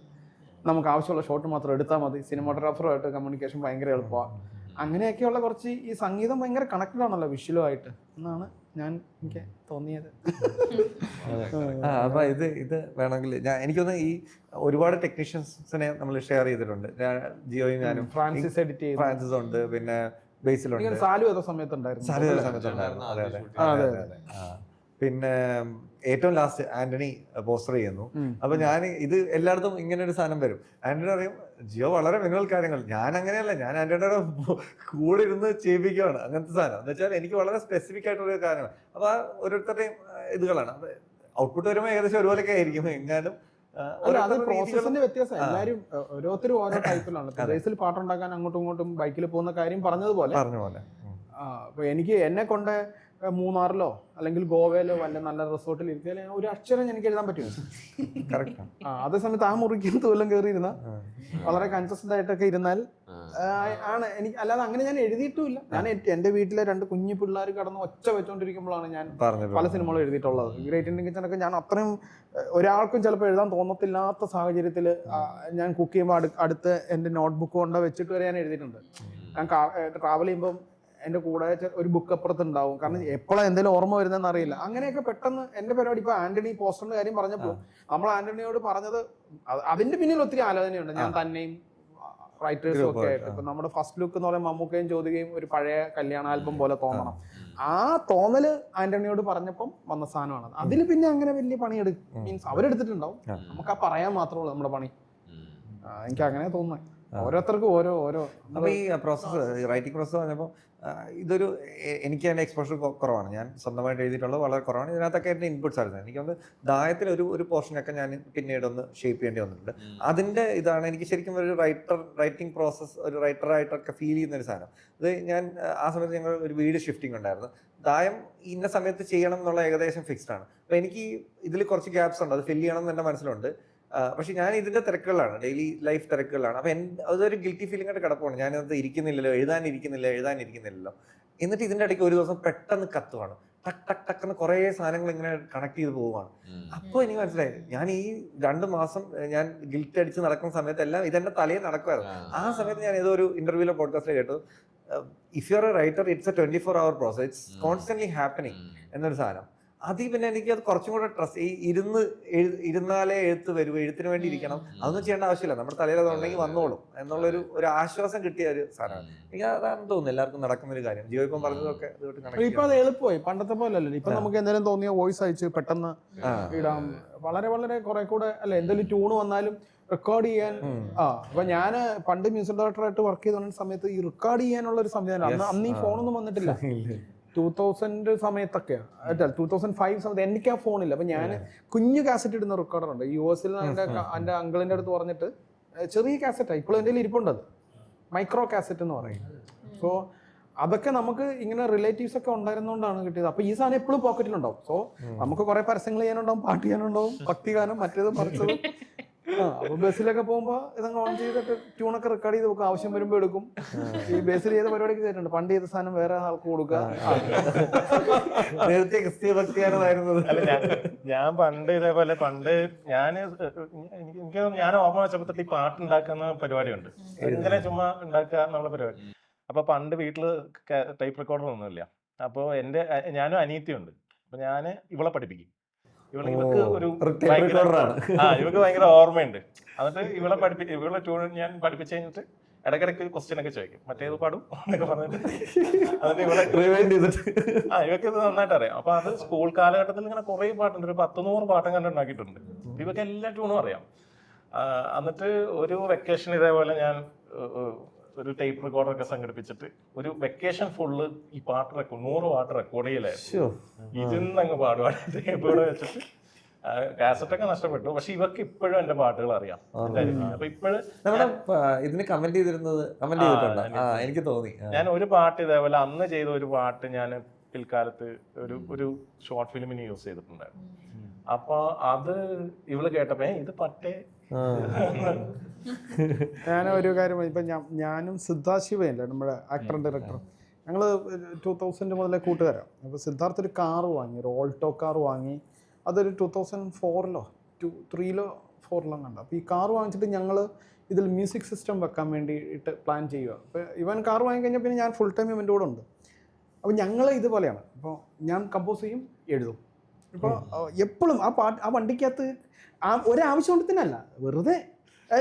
നമുക്ക് ആവശ്യമുള്ള ഷോട്ട് മാത്രം എടുത്താൽ മതി. സിനിമാറ്റോഗ്രാഫറുമായിട്ട് കമ്മ്യൂണിക്കേഷൻ ഭയങ്കര എളുപ്പമാണ്. അങ്ങനെയൊക്കെയുള്ള കുറച്ച് ഈ സംഗീതം ഭയങ്കര കണക്റ്റഡ് ആണല്ലോ വിഷ്വലുമായിട്ട് എന്നാണ് എനിക്ക് തോന്നിയത്. അപ്പൊ ഇത് വേണമെങ്കിൽ എനിക്കൊന്ന് ഈ ഒരുപാട് ടെക്നീഷ്യൻസിനെ നമ്മൾ ഷെയർ ചെയ്തിട്ടുണ്ട്. ജിയോയും ഞാനും, ഫ്രാൻസിസ് എഡിറ്റ് ചെയ്തു, ഫ്രാൻസിസ് ഉണ്ട്, പിന്നെ ബേസിലുണ്ട്, സാലു ഏതോ സമയത്തുണ്ടായിരുന്നു. പിന്നെ ഏറ്റവും ലാസ്റ്റ് ആന്റണി പോസ്റ്റർ ചെയ്യുന്നു. അപ്പൊ ഞാൻ ഇത് എല്ലായിടത്തും ഇങ്ങനെ ഒരു സാധനം വരും. ആന്റണി പറയും ജിയോ വളരെ മിനിമൽ കാര്യങ്ങൾ. ഞാൻ അങ്ങനെയല്ല, ഞാൻ ആന്റണിയുടെ കൂടെ ഇരുന്ന് ചെയ്യിപ്പിക്കുകയാണ്. അങ്ങനത്തെ സാധനം എന്ന് വെച്ചാൽ എനിക്ക് വളരെ സ്പെസിഫിക് ആയിട്ടുള്ള കാര്യമാണ്. അപ്പൊ ഓരോരുത്തരുടെയും ഇതുകളാണ്. ഔട്ട്പുട്ട് വരുമ്പോൾ ഏകദേശം ഒരുപോലെയൊക്കെ ആയിരിക്കും. എങ്ങാനും പ്രോസസ്സിന്റെ വ്യത്യാസം. എല്ലാവരും ഓരോരുത്തരും ഓരോ ടൈപ്പിലാണ്. ബേസിൽ പാട്ടുണ്ടാക്കാൻ അങ്ങോട്ടും ഇങ്ങോട്ടും ബൈക്കിൽ പോകുന്ന കാര്യം പറഞ്ഞതുപോലെ അപ്പൊ എന്നെ കൊണ്ട് മൂന്നാറിലോ അല്ലെങ്കിൽ ഗോവയിലോ വല്ല നല്ല റിസോർട്ടിൽ ഇരുത്തിയാൽ ഒരു അക്ഷരം എനിക്ക് എഴുതാൻ പറ്റും. അതേ സമയത്ത് ആ മുറിക്കകത്ത് വല്ലതും കയറിയിരുന്ന വളരെ കൺസിസ്റ്റന്റ് ആയിട്ടൊക്കെ ഇരുന്നാൽ ആണ് എനിക്ക്. അല്ലാതെ അങ്ങനെ ഞാൻ എഴുതിയിട്ടുമില്ല. ഞാൻ എന്റെ വീട്ടിലെ 2 കുഞ്ഞു പിള്ളേർ കടന്ന് ഒച്ച വെച്ചോണ്ടിരിക്കുമ്പോഴാണ് ഞാൻ പല സിനിമകളും എഴുതിയിട്ടുള്ളത്. ഗ്രേറ്റ് ഇന്ത്യൻ കിച്ചണൊക്കെ ഞാൻ അത്രയും ഒരാൾക്കും ചിലപ്പോൾ എഴുതാൻ തോന്നത്തില്ലാത്ത സാഹചര്യത്തിൽ ഞാൻ കുക്ക് ചെയ്യുമ്പോൾ അടുത്ത് എൻ്റെ നോട്ട്ബുക്ക് കൊണ്ട് വെച്ചിട്ട് വരെ ഞാൻ എഴുതിയിട്ടുണ്ട്. ഞാൻ ട്രാവൽ ചെയ്യുമ്പോൾ എൻ്റെ കൂടെ ഒരു ബുക്ക് അപ്പുറത്ത് ഉണ്ടാവും. കാരണം എപ്പോഴാണ് എന്തെങ്കിലും ഓർമ്മ വരുന്നതെന്ന് അറിയില്ല. അങ്ങനെയൊക്കെ പെട്ടെന്ന് എൻ്റെ പരിപാടി. ഇപ്പോൾ ആന്റണി പോസ്റ്ററിന്റെ കാര്യം പറഞ്ഞപ്പോൾ നമ്മൾ ആന്റണിയോട് പറഞ്ഞത് അതിന്റെ പിന്നിൽ ഒത്തിരി ആലോചനയുണ്ട്. ഞാൻ തന്നെയും റൈറ്റേഴ്സും ഒക്കെ ആയിട്ട്. ഇപ്പൊ നമ്മുടെ ഫസ്റ്റ് ലുക്ക് എന്ന് പറയുമ്പോൾ മമ്മൂക്കയും ജ്യോതികയും ഒരു പഴയ കല്യാണ ആൽബം പോലെ തോന്നണം. ആ തോന്നല് ആന്റണിയോട് പറഞ്ഞപ്പം വന്ന സാധനമാണ്. അതിൽ പിന്നെ അങ്ങനെ വലിയ പണിയെടുക്കും മീൻസ് അവരെടുത്തിട്ടുണ്ടാവും. നമുക്ക് ആ പറയാൻ മാത്രമേ ഉള്ളൂ നമ്മുടെ പണി. എനിക്ക് അങ്ങനെ തോന്നുന്നത്. ഓരോരുത്തർക്കും ഓരോ. അപ്പോൾ ഈ പ്രോസസ്സ്, റൈറ്റിംഗ് പ്രോസസ്സ് പറഞ്ഞപ്പോൾ ഇതൊരു എനിക്ക് എൻ്റെ എക്സ്പോഷർ കുറവാണ്. ഞാൻ സ്വന്തമായിട്ട് എഴുതിയിട്ടുള്ളത് വളരെ കുറവാണ്. ഇതിനകത്തൊക്കെ എൻ്റെ ഇൻപുട്സ് ആയിരുന്നു. എനിക്കൊന്ന് ദായത്തിൽ ഒരു പോർഷനൊക്കെ ഞാൻ പിന്നീട് ഒന്ന് ഷേപ്പ് ചെയ്യേണ്ടി വന്നിട്ടുണ്ട്. അതിൻ്റെ ഇതാണ് എനിക്ക് ശരിക്കും ഒരു റൈറ്റിംഗ് പ്രോസസ്സ്, ഒരു റൈറ്ററായിട്ടൊക്കെ ഫീൽ ചെയ്യുന്ന ഒരു സാധനം. അത് ഞാൻ ആ സമയത്ത് ഞങ്ങൾ ഒരു വീട് ഷിഫ്റ്റിംഗ് ഉണ്ടായിരുന്നു. ദായം ഇന്ന സമയത്ത് ചെയ്യണം എന്നുള്ള ഏകദേശം ഫിക്സ്ഡ് ആണ്. അപ്പോൾ എനിക്ക് ഇതിൽ കുറച്ച് ഗ്യാപ്സ് ഉണ്ട്, അത് ഫില്ല് ചെയ്യണം എന്ന് എൻ്റെ മനസ്സിലുണ്ട്. പക്ഷെ ഞാൻ ഇതിന്റെ തിരക്കുകളാണ്, ഡെയിലി ലൈഫ് തിരക്കുകളാണ്. അപ്പൊ അതൊരു ഗിൽറ്റി ഫീലിംഗ് ആയിട്ട് കിടപ്പുണ്ട്. ഞാനത് എഴുതാനിരിക്കുന്നില്ലല്ലോ. എന്നിട്ട് ഇതിന്റെ ഇടയ്ക്ക് ഒരു ദിവസം പെട്ടെന്ന് കത്തുവാണ്. ടക്ക് ടക്ക് ടക്കെന്ന് കുറേ സാധനങ്ങൾ ഇങ്ങനെ കണക്ട് ചെയ്ത് പോവുകയാണ്. അപ്പോൾ എനിക്ക് മനസ്സിലായി, ഞാൻ ഈ 2 മാസം ഞാൻ ഗിൽറ്റ് അടിച്ച് നടക്കുന്ന സമയത്ത് എല്ലാം ഇതെന്റെ തലയിൽ നടക്കുമായിരുന്നു. ആ സമയത്ത് ഞാൻ ഏതോ ഒരു ഇന്റർവ്യൂലോ പോഡ്കാസ്റ്റിൽ കേട്ടു, if you are A writer it's A 24-hour process, it's constantly happening എന്നൊരു സാധനം. അതിൽ പിന്നെ എനിക്കത് കുറച്ചും കൂടെ ട്രസ്റ്റ്, ഇരുന്നാലേ എഴുത്ത് വരൂ, എഴുത്തിന് വേണ്ടി ഇരിക്കണം, അതൊന്നും ചെയ്യേണ്ട ആവശ്യമില്ല, നമ്മുടെ തലയിൽ അതുണ്ടെങ്കിൽ വന്നോളും എന്നുള്ളൊരു ആശ്വാസം കിട്ടിയ ഒരു സാധനമാണ്. എനിക്ക് അതാണ് തോന്നുന്നു എല്ലാവർക്കും നടക്കുന്ന ഒരു കാര്യം. ജിയോ ഇപ്പം പറഞ്ഞതൊക്കെ ഇപ്പൊ അത് എളുപ്പമായി, പണ്ടത്തെ പോലെ അല്ലല്ലോ. ഇപ്പൊ നമുക്ക് എന്തെങ്കിലും തോന്നിയ വോയിസ് അയച്ച് പെട്ടെന്ന് ഇടാം. വളരെ വളരെ കുറെ കൂടെ അല്ലെ, എന്തെങ്കിലും ട്യൂണ് വന്നാലും റെക്കോർഡ് ചെയ്യാൻ. അപ്പൊ ഞാൻ പണ്ട് മ്യൂസിക് ഡയറക്ടറായിട്ട് വർക്ക് ചെയ്ത സമയത്ത് ഈ റെക്കോർഡ് ചെയ്യാനുള്ള ഒരു സംവിധാനം അന്ന് ഈ ഫോണൊന്നും വന്നിട്ടില്ല. 2000 സമയത്തൊക്കെ 2005 സമയത്ത് എനിക്ക് ആ ഫോണില്ല. അപ്പൊ ഞാൻ കുഞ്ഞു കാസറ്റ് ഇടുന്ന റെക്കോർഡറുണ്ട്. US എൻ്റെ അങ്കിളിൻ്റെ അടുത്ത് പറഞ്ഞിട്ട് ചെറിയ കാസറ്റാണ്, ഇപ്പോഴും എൻ്റെ ഇരിപ്പുണ്ടത്, മൈക്രോ കാസറ്റ് എന്ന് പറയും. സോ അതൊക്കെ നമുക്ക് ഇങ്ങനെ റിലേറ്റീവ്സ് ഒക്കെ ഉണ്ടായിരുന്നോണ്ടാണ് കിട്ടിയത്. അപ്പൊ ഈ സാധനം എപ്പോഴും പോക്കറ്റിലുണ്ടാവും. സോ നമുക്ക് കുറെ പരസ്യങ്ങൾ ചെയ്യാനുണ്ടാവും, പാട്ട് ചെയ്യാനുണ്ടാവും, ഭക്തിഗാനം, മറ്റേത് മറിച്ചത്. അപ്പൊ ബസ്സിലൊക്കെ പോകുമ്പോ ഇതങ്ങ് ഓൺ ചെയ്തിട്ട് ട്യൂണൊക്കെ റെക്കോർഡ് ചെയ്ത് വെക്കും, ആവശ്യം വരുമ്പോ എടുക്കും. ഈ ബസ്സിൽ ചെയ്ത പരിപാടിക്ക് ചെയ്തിട്ടുണ്ട്. പണ്ട് ചെയ്ത സാധനം വേറെ ആൾക്ക് കൊടുക്കുക. ഞാൻ പണ്ട് ഇതേപോലെ ഞാൻ ഓർമ്മ വെച്ചപ്പോ ഈ പാട്ട് ഉണ്ടാക്കുന്ന പരിപാടിയുണ്ട്, ഇങ്ങനെ ചുമ്മാ ഉണ്ടാക്കുക എന്നുള്ള പരിപാടി. അപ്പൊ പണ്ട് വീട്ടില് ടൈപ്പ് റെക്കോർഡർ ഒന്നുമില്ല. അപ്പൊ ഞാനും അനിയത്തിയുണ്ട്. അപ്പൊ ഞാൻ ഇവളെ പഠിപ്പിക്കും. ഇവൾക്ക് ഒരു ഇവൾക്ക് ഭയങ്കര ഓർമ്മയുണ്ട്. എന്നിട്ട് ഇവളെ ട്യൂൺ ഞാൻ പഠിപ്പിച്ചു കഴിഞ്ഞിട്ട് ഇടയ്ക്കിടയ്ക്ക് ക്വസ്റ്റ്യൻ ഒക്കെ ചോദിക്കും, മറ്റേത് പാടും എന്നൊക്കെ പറഞ്ഞിട്ട്. എന്നിട്ട് ഇവക്ക് ഇത് നന്നായിട്ട് അറിയാം. അപ്പൊ അത് സ്കൂൾ കാലഘട്ടത്തിൽ ഇങ്ങനെ കുറെ പാട്ടുണ്ട്, ഒരു 100-100 പാട്ടും കണ്ട് ഉണ്ടാക്കിയിട്ടുണ്ട്. ഇവക്ക് എല്ലാ ട്യൂണും അറിയാം. എന്നിട്ട് ഒരു വെക്കേഷൻ ഇതേപോലെ ഞാൻ ഒരു ടേപ്പ് റെക്കോർഡറൊക്കെ സംഘടിപ്പിച്ചിട്ട് ഒരു വെക്കേഷൻ ഫുള്ള് ഈ പാട്ട് 100 പാട്ട് റെക്കോർഡ് ചെയ്യലായിരുന്നു. ഇരുന്നങ്ങ് പാടുവാണ്. ടേപ്പ് ഇവിടെ വെച്ചിട്ട് കാസറ്റൊക്കെ നഷ്ടപ്പെട്ടു. പക്ഷെ ഇവർക്ക് ഇപ്പോഴും എന്റെ പാട്ടുകൾ അറിയാം. അപ്പൊ ഇപ്പോഴും ഇതിന് കമന്റ് ചെയ്തിരുന്നത് എനിക്ക് തോന്നി. ഞാൻ ഒരു പാട്ട് ഇതേപോലെ അന്ന് ചെയ്ത ഒരു പാട്ട് ഞാൻ പിൽക്കാലത്ത് ഒരു ഷോർട്ട് ഫിലിമിന് യൂസ് ചെയ്തിട്ടുണ്ടായിരുന്നു. അപ്പൊ അത് ഇവള് കേട്ടപ്പോ ഇത് പട്ടേ. ഞാൻ ഒരു കാര്യം, ഇപ്പൊ ഞാനും സിദ്ധാശിവയല്ലേ നമ്മുടെ ആക്ടർ ഡയറക്ടർ, ഞങ്ങള് 2000 മുതലേ കൂട്ടുകാരാണ്. അപ്പൊ സിദ്ധാർത്ഥ ഒരു കാറ് വാങ്ങി, ഒരു ഓൾട്ടോ കാർ വാങ്ങി. അതൊരു 2004-ലോ 2003-ലോ 2004-ലോ കണ്ട. അപ്പൊ ഈ കാർ വാങ്ങിച്ചിട്ട് ഞങ്ങള് ഇതിൽ മ്യൂസിക് സിസ്റ്റം വെക്കാൻ വേണ്ടിയിട്ട് പ്ലാൻ ചെയ്യുക. അപ്പോൾ ഇവൻ കാർ വാങ്ങിക്കഴിഞ്ഞാൽ പിന്നെ ഞാൻ ഫുൾ ടൈം ഇവൻ്റെ കൂടെ ഉണ്ട്. അപ്പോൾ ഞങ്ങൾ ഇതുപോലെയാണ്. അപ്പോൾ ഞാൻ കമ്പോസ് ചെയ്യും, എഴുതും. ഇപ്പോൾ എപ്പോഴും ആ വണ്ടിക്കകത്ത് ഒരാവശ്യം കൊണ്ടത്തിനല്ല, വെറുതെ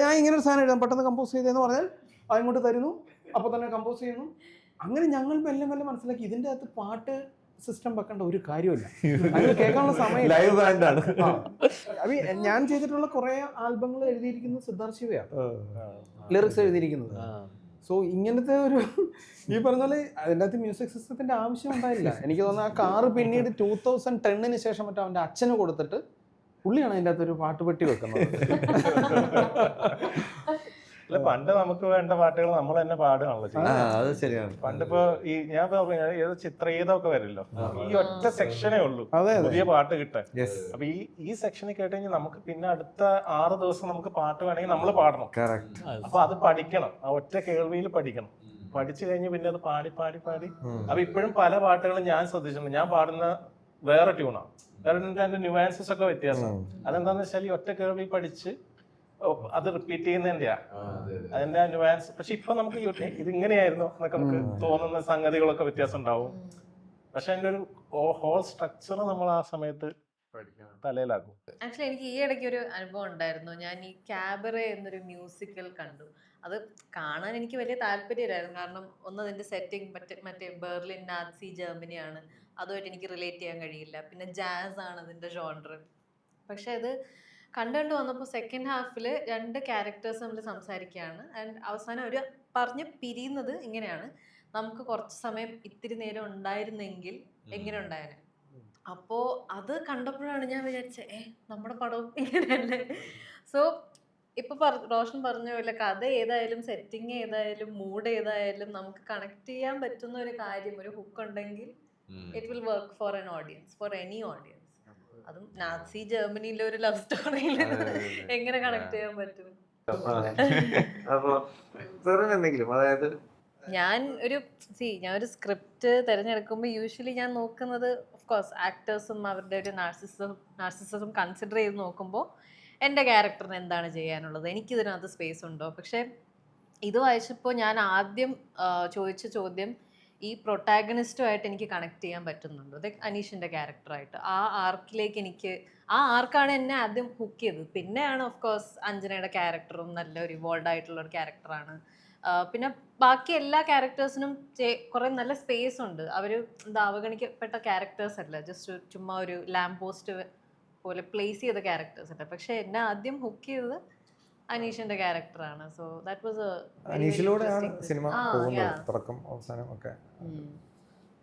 ഞാൻ ഇങ്ങനെ ഒരു സാധനം എഴുതാം, പെട്ടെന്ന് കമ്പോസ് ചെയ്തതെന്ന് പറഞ്ഞാൽ അതിങ്ങോട്ട് തരുന്നു, അപ്പോൾ തന്നെ കമ്പോസ് ചെയ്യുന്നു. അങ്ങനെ ഞങ്ങൾ മെല്ലെ മെല്ലെ മനസ്സിലാക്കി ഇതിൻ്റെ അകത്ത് പാട്ട് സിസ്റ്റം വെക്കേണ്ട ഒരു കാര്യമില്ല, അതിന് കേൾക്കാനുള്ള സമയം. ലൈവ് ബാൻഡാണ്. അപ്പൊ ഞാൻ ചെയ്തിട്ടുള്ള കുറെ ആൽബങ്ങൾ എഴുതിയിരിക്കുന്നത് സിദ്ധാർത്ഥ് ശിവയാണ് ലിറിക്സ് എഴുതിയിരിക്കുന്നത്. സോ ഇങ്ങനത്തെ ഒരു ഈ പറഞ്ഞ പോലെ അതിൻ്റെ അകത്ത് മ്യൂസിക് സിസ്റ്റത്തിന്റെ ആവശ്യം ഉണ്ടായില്ല. എനിക്ക് തോന്നുന്നു ആ കാറ് പിന്നീട് 2010 ശേഷം മറ്റേ അവൻ്റെ അച്ഛന് കൊടുത്തിട്ട് പുള്ളിയാണ് അതിൻ്റെ അകത്ത് ഒരു പാട്ട് പെട്ടി വെക്കുന്നത്. അല്ല, പണ്ട് നമുക്ക് വേണ്ട പാട്ടുകൾ നമ്മൾ തന്നെ പാടുകയാണല്ലോ ചെയ്യുന്നത്. അത് ശരിയാണ്. പണ്ടിപ്പോ ഈ ഞാൻ പറഞ്ഞ ഏത് ചിത്രഗീതമൊക്കെ വരില്ലോ, ഈ ഒറ്റ സെക്ഷനേ ഉള്ളൂ പുതിയ പാട്ട് കിട്ടാൻ. അപ്പൊ ഈ സെക്ഷനിൽ കേട്ട് കഴിഞ്ഞാൽ നമുക്ക് പിന്നെ അടുത്ത 6 ദിവസം നമുക്ക് പാട്ട് വേണമെങ്കിൽ നമ്മൾ പാടണം. അപ്പൊ അത് പഠിക്കണം, ആ ഒറ്റ കേൾവിയിൽ പഠിക്കണം. പഠിച്ചു കഴിഞ്ഞ് പിന്നെ അത് പാടി പാടി പാടി അപ്പൊ ഇപ്പോഴും പല പാട്ടുകളും ഞാൻ ശ്രദ്ധിച്ചിട്ടുണ്ട്, ഞാൻ പാടുന്ന വേറെ ട്യൂണാണ്, വേറെ അതിന്റെ ന്യൂആൻസസ് ഒക്കെ വ്യത്യാസം. അതെന്താന്ന് വെച്ചാൽ ഈ ഒറ്റ കേൾവി പഠിച്ച് അത് റിപ്പീറ്റ് ചെയ്യുന്നതിന്റെയാ അതിന്റെ ന്യൂആൻസ്. പക്ഷെ ഇപ്പൊ നമുക്ക് ഇത് ഇങ്ങനെയായിരുന്നു എന്നൊക്കെ നമുക്ക് തോന്നുന്ന സംഗതികളൊക്കെ വ്യത്യാസം ഉണ്ടാവും. പക്ഷെ അതിന്റെ ഒരു ഹോൾ സ്ട്രക്ചർ നമ്മൾ ആ സമയത്ത് തലയിലാക്കും. ആക്ച്വലി എനിക്ക് ഈ ഇടയ്ക്ക് ഒരു അനുഭവം ഉണ്ടായിരുന്നു. ഞാൻ ഈ ക്യാബറെ എന്നൊരു മ്യൂസിക്കൽ കണ്ടു. അത് കാണാൻ എനിക്ക് വലിയ താല്പര്യമായിരുന്നു. കാരണം ഒന്ന് അതിന്റെ സെറ്റിംഗ് മറ്റേ ബെർലിൻ നാസി ജർമ്മനിയാണ്, അതുമായിട്ട് എനിക്ക് റിലേറ്റ് ചെയ്യാൻ കഴിയില്ല. പിന്നെ ജാസ് ആണ് അതിന്റെ ജോൺർ. പക്ഷെ അത് കണ്ടുകൊണ്ട് വന്നപ്പോൾ സെക്കൻഡ് ഹാഫിൽ 2 ക്യാരക്ടേഴ്സ് നമ്മൾ സംസാരിക്കുകയാണ്. ആൻഡ് അവസാനം ഒരു പറഞ്ഞ് പിരിയുന്നത് ഇങ്ങനെയാണ്: നമുക്ക് കുറച്ച് സമയം ഇത്തിരി നേരം ഉണ്ടായിരുന്നെങ്കിൽ എങ്ങനെ ഉണ്ടായേനെ. അപ്പോൾ അത് കണ്ടപ്പോഴാണ് ഞാൻ വിചാരിച്ചത്, നമ്മുടെ പടവും ഇങ്ങനെയല്ലേ. സോ ഇപ്പൊ റോഷൻ പറഞ്ഞ പോലെ കഥ ഏതായാലും സെറ്റിങ് ഏതായാലും മൂഡ് ഏതായാലും നമുക്ക് കണക്ട് ചെയ്യാൻ പറ്റുന്ന ഒരു കാര്യം, ഒരു ഹുക്ക് ഉണ്ടെങ്കിൽ it will work for an audience, for any audience. അതും നാസി ജർമ്മനിയിലെ ഒരു ലവ് സ്റ്റോറിയിൽ എങ്ങനെ കണക്ട് ചെയ്യാൻ പറ്റും? എന്തെങ്കിലും അതായത് ഞാൻ ഒരു സ്ക്രിപ്റ്റ് തിരഞ്ഞെടുക്കുമ്പോൾ യൂഷ്വലി ഞാൻ നോക്കുന്നത് ഓഫ്കോഴ്സ് ആക്ടേഴ്സും അവരുടെ ഒരു നാർസിസം കൺസിഡർ ചെയ്ത് നോക്കുമ്പോൾ എൻ്റെ ക്യാരക്ടറിന് എന്താണ് ചെയ്യാനുള്ളത്, എനിക്കിതിനകത്ത് സ്പേസ് ഉണ്ടോ. പക്ഷേ ഇത് വായിച്ചപ്പോൾ ഞാൻ ആദ്യം ചോദിച്ച ചോദ്യം, ഈ പ്രൊട്ടാഗണിസ്റ്റുമായിട്ട് എനിക്ക് കണക്ട് ചെയ്യാൻ പറ്റുന്നുണ്ടോ, അത് അനീഷിൻ്റെ ക്യാരക്ടറായിട്ട്. ആ ആർക്കിലേക്ക് ആ ആർക്കാണ് എന്നെ ആദ്യം ഹുക്ക് ചെയ്തത്. പിന്നെയാണ് ഓഫ്കോഴ്സ് അഞ്ജനയുടെ ക്യാരക്ടറും നല്ലൊരു ഇവോൾവ് ആയിട്ടുള്ള ഒരു ക്യാരക്ടറാണ്. പിന്നെ ബാക്കി എല്ലാ ക്യാരക്ടേഴ്സിനും കുറേ നല്ല സ്പേസ് ഉണ്ട്. അവർ അവഗണിക്കപ്പെട്ട ക്യാരക്ടേഴ്സ് അല്ല, ജസ്റ്റ് ചുമ്മാ ഒരു ലാംപ് പോസ്റ്റ് പോലെ പ്ലേസ് ചെയ്ത ക്യാരക്ടേഴ്സ് അല്ല. പക്ഷെ എന്നെ ആദ്യം ഹുക്ക് ചെയ്തത് അനീഷിന്റെ ക്യാരക്ടറാണ്. സോ ദാറ്റ് വാസ് അനീഷിലൂടെയാണ് സിനിമ പോകുന്നത്, തുടക്കം അവസാനം ഒക്കെ.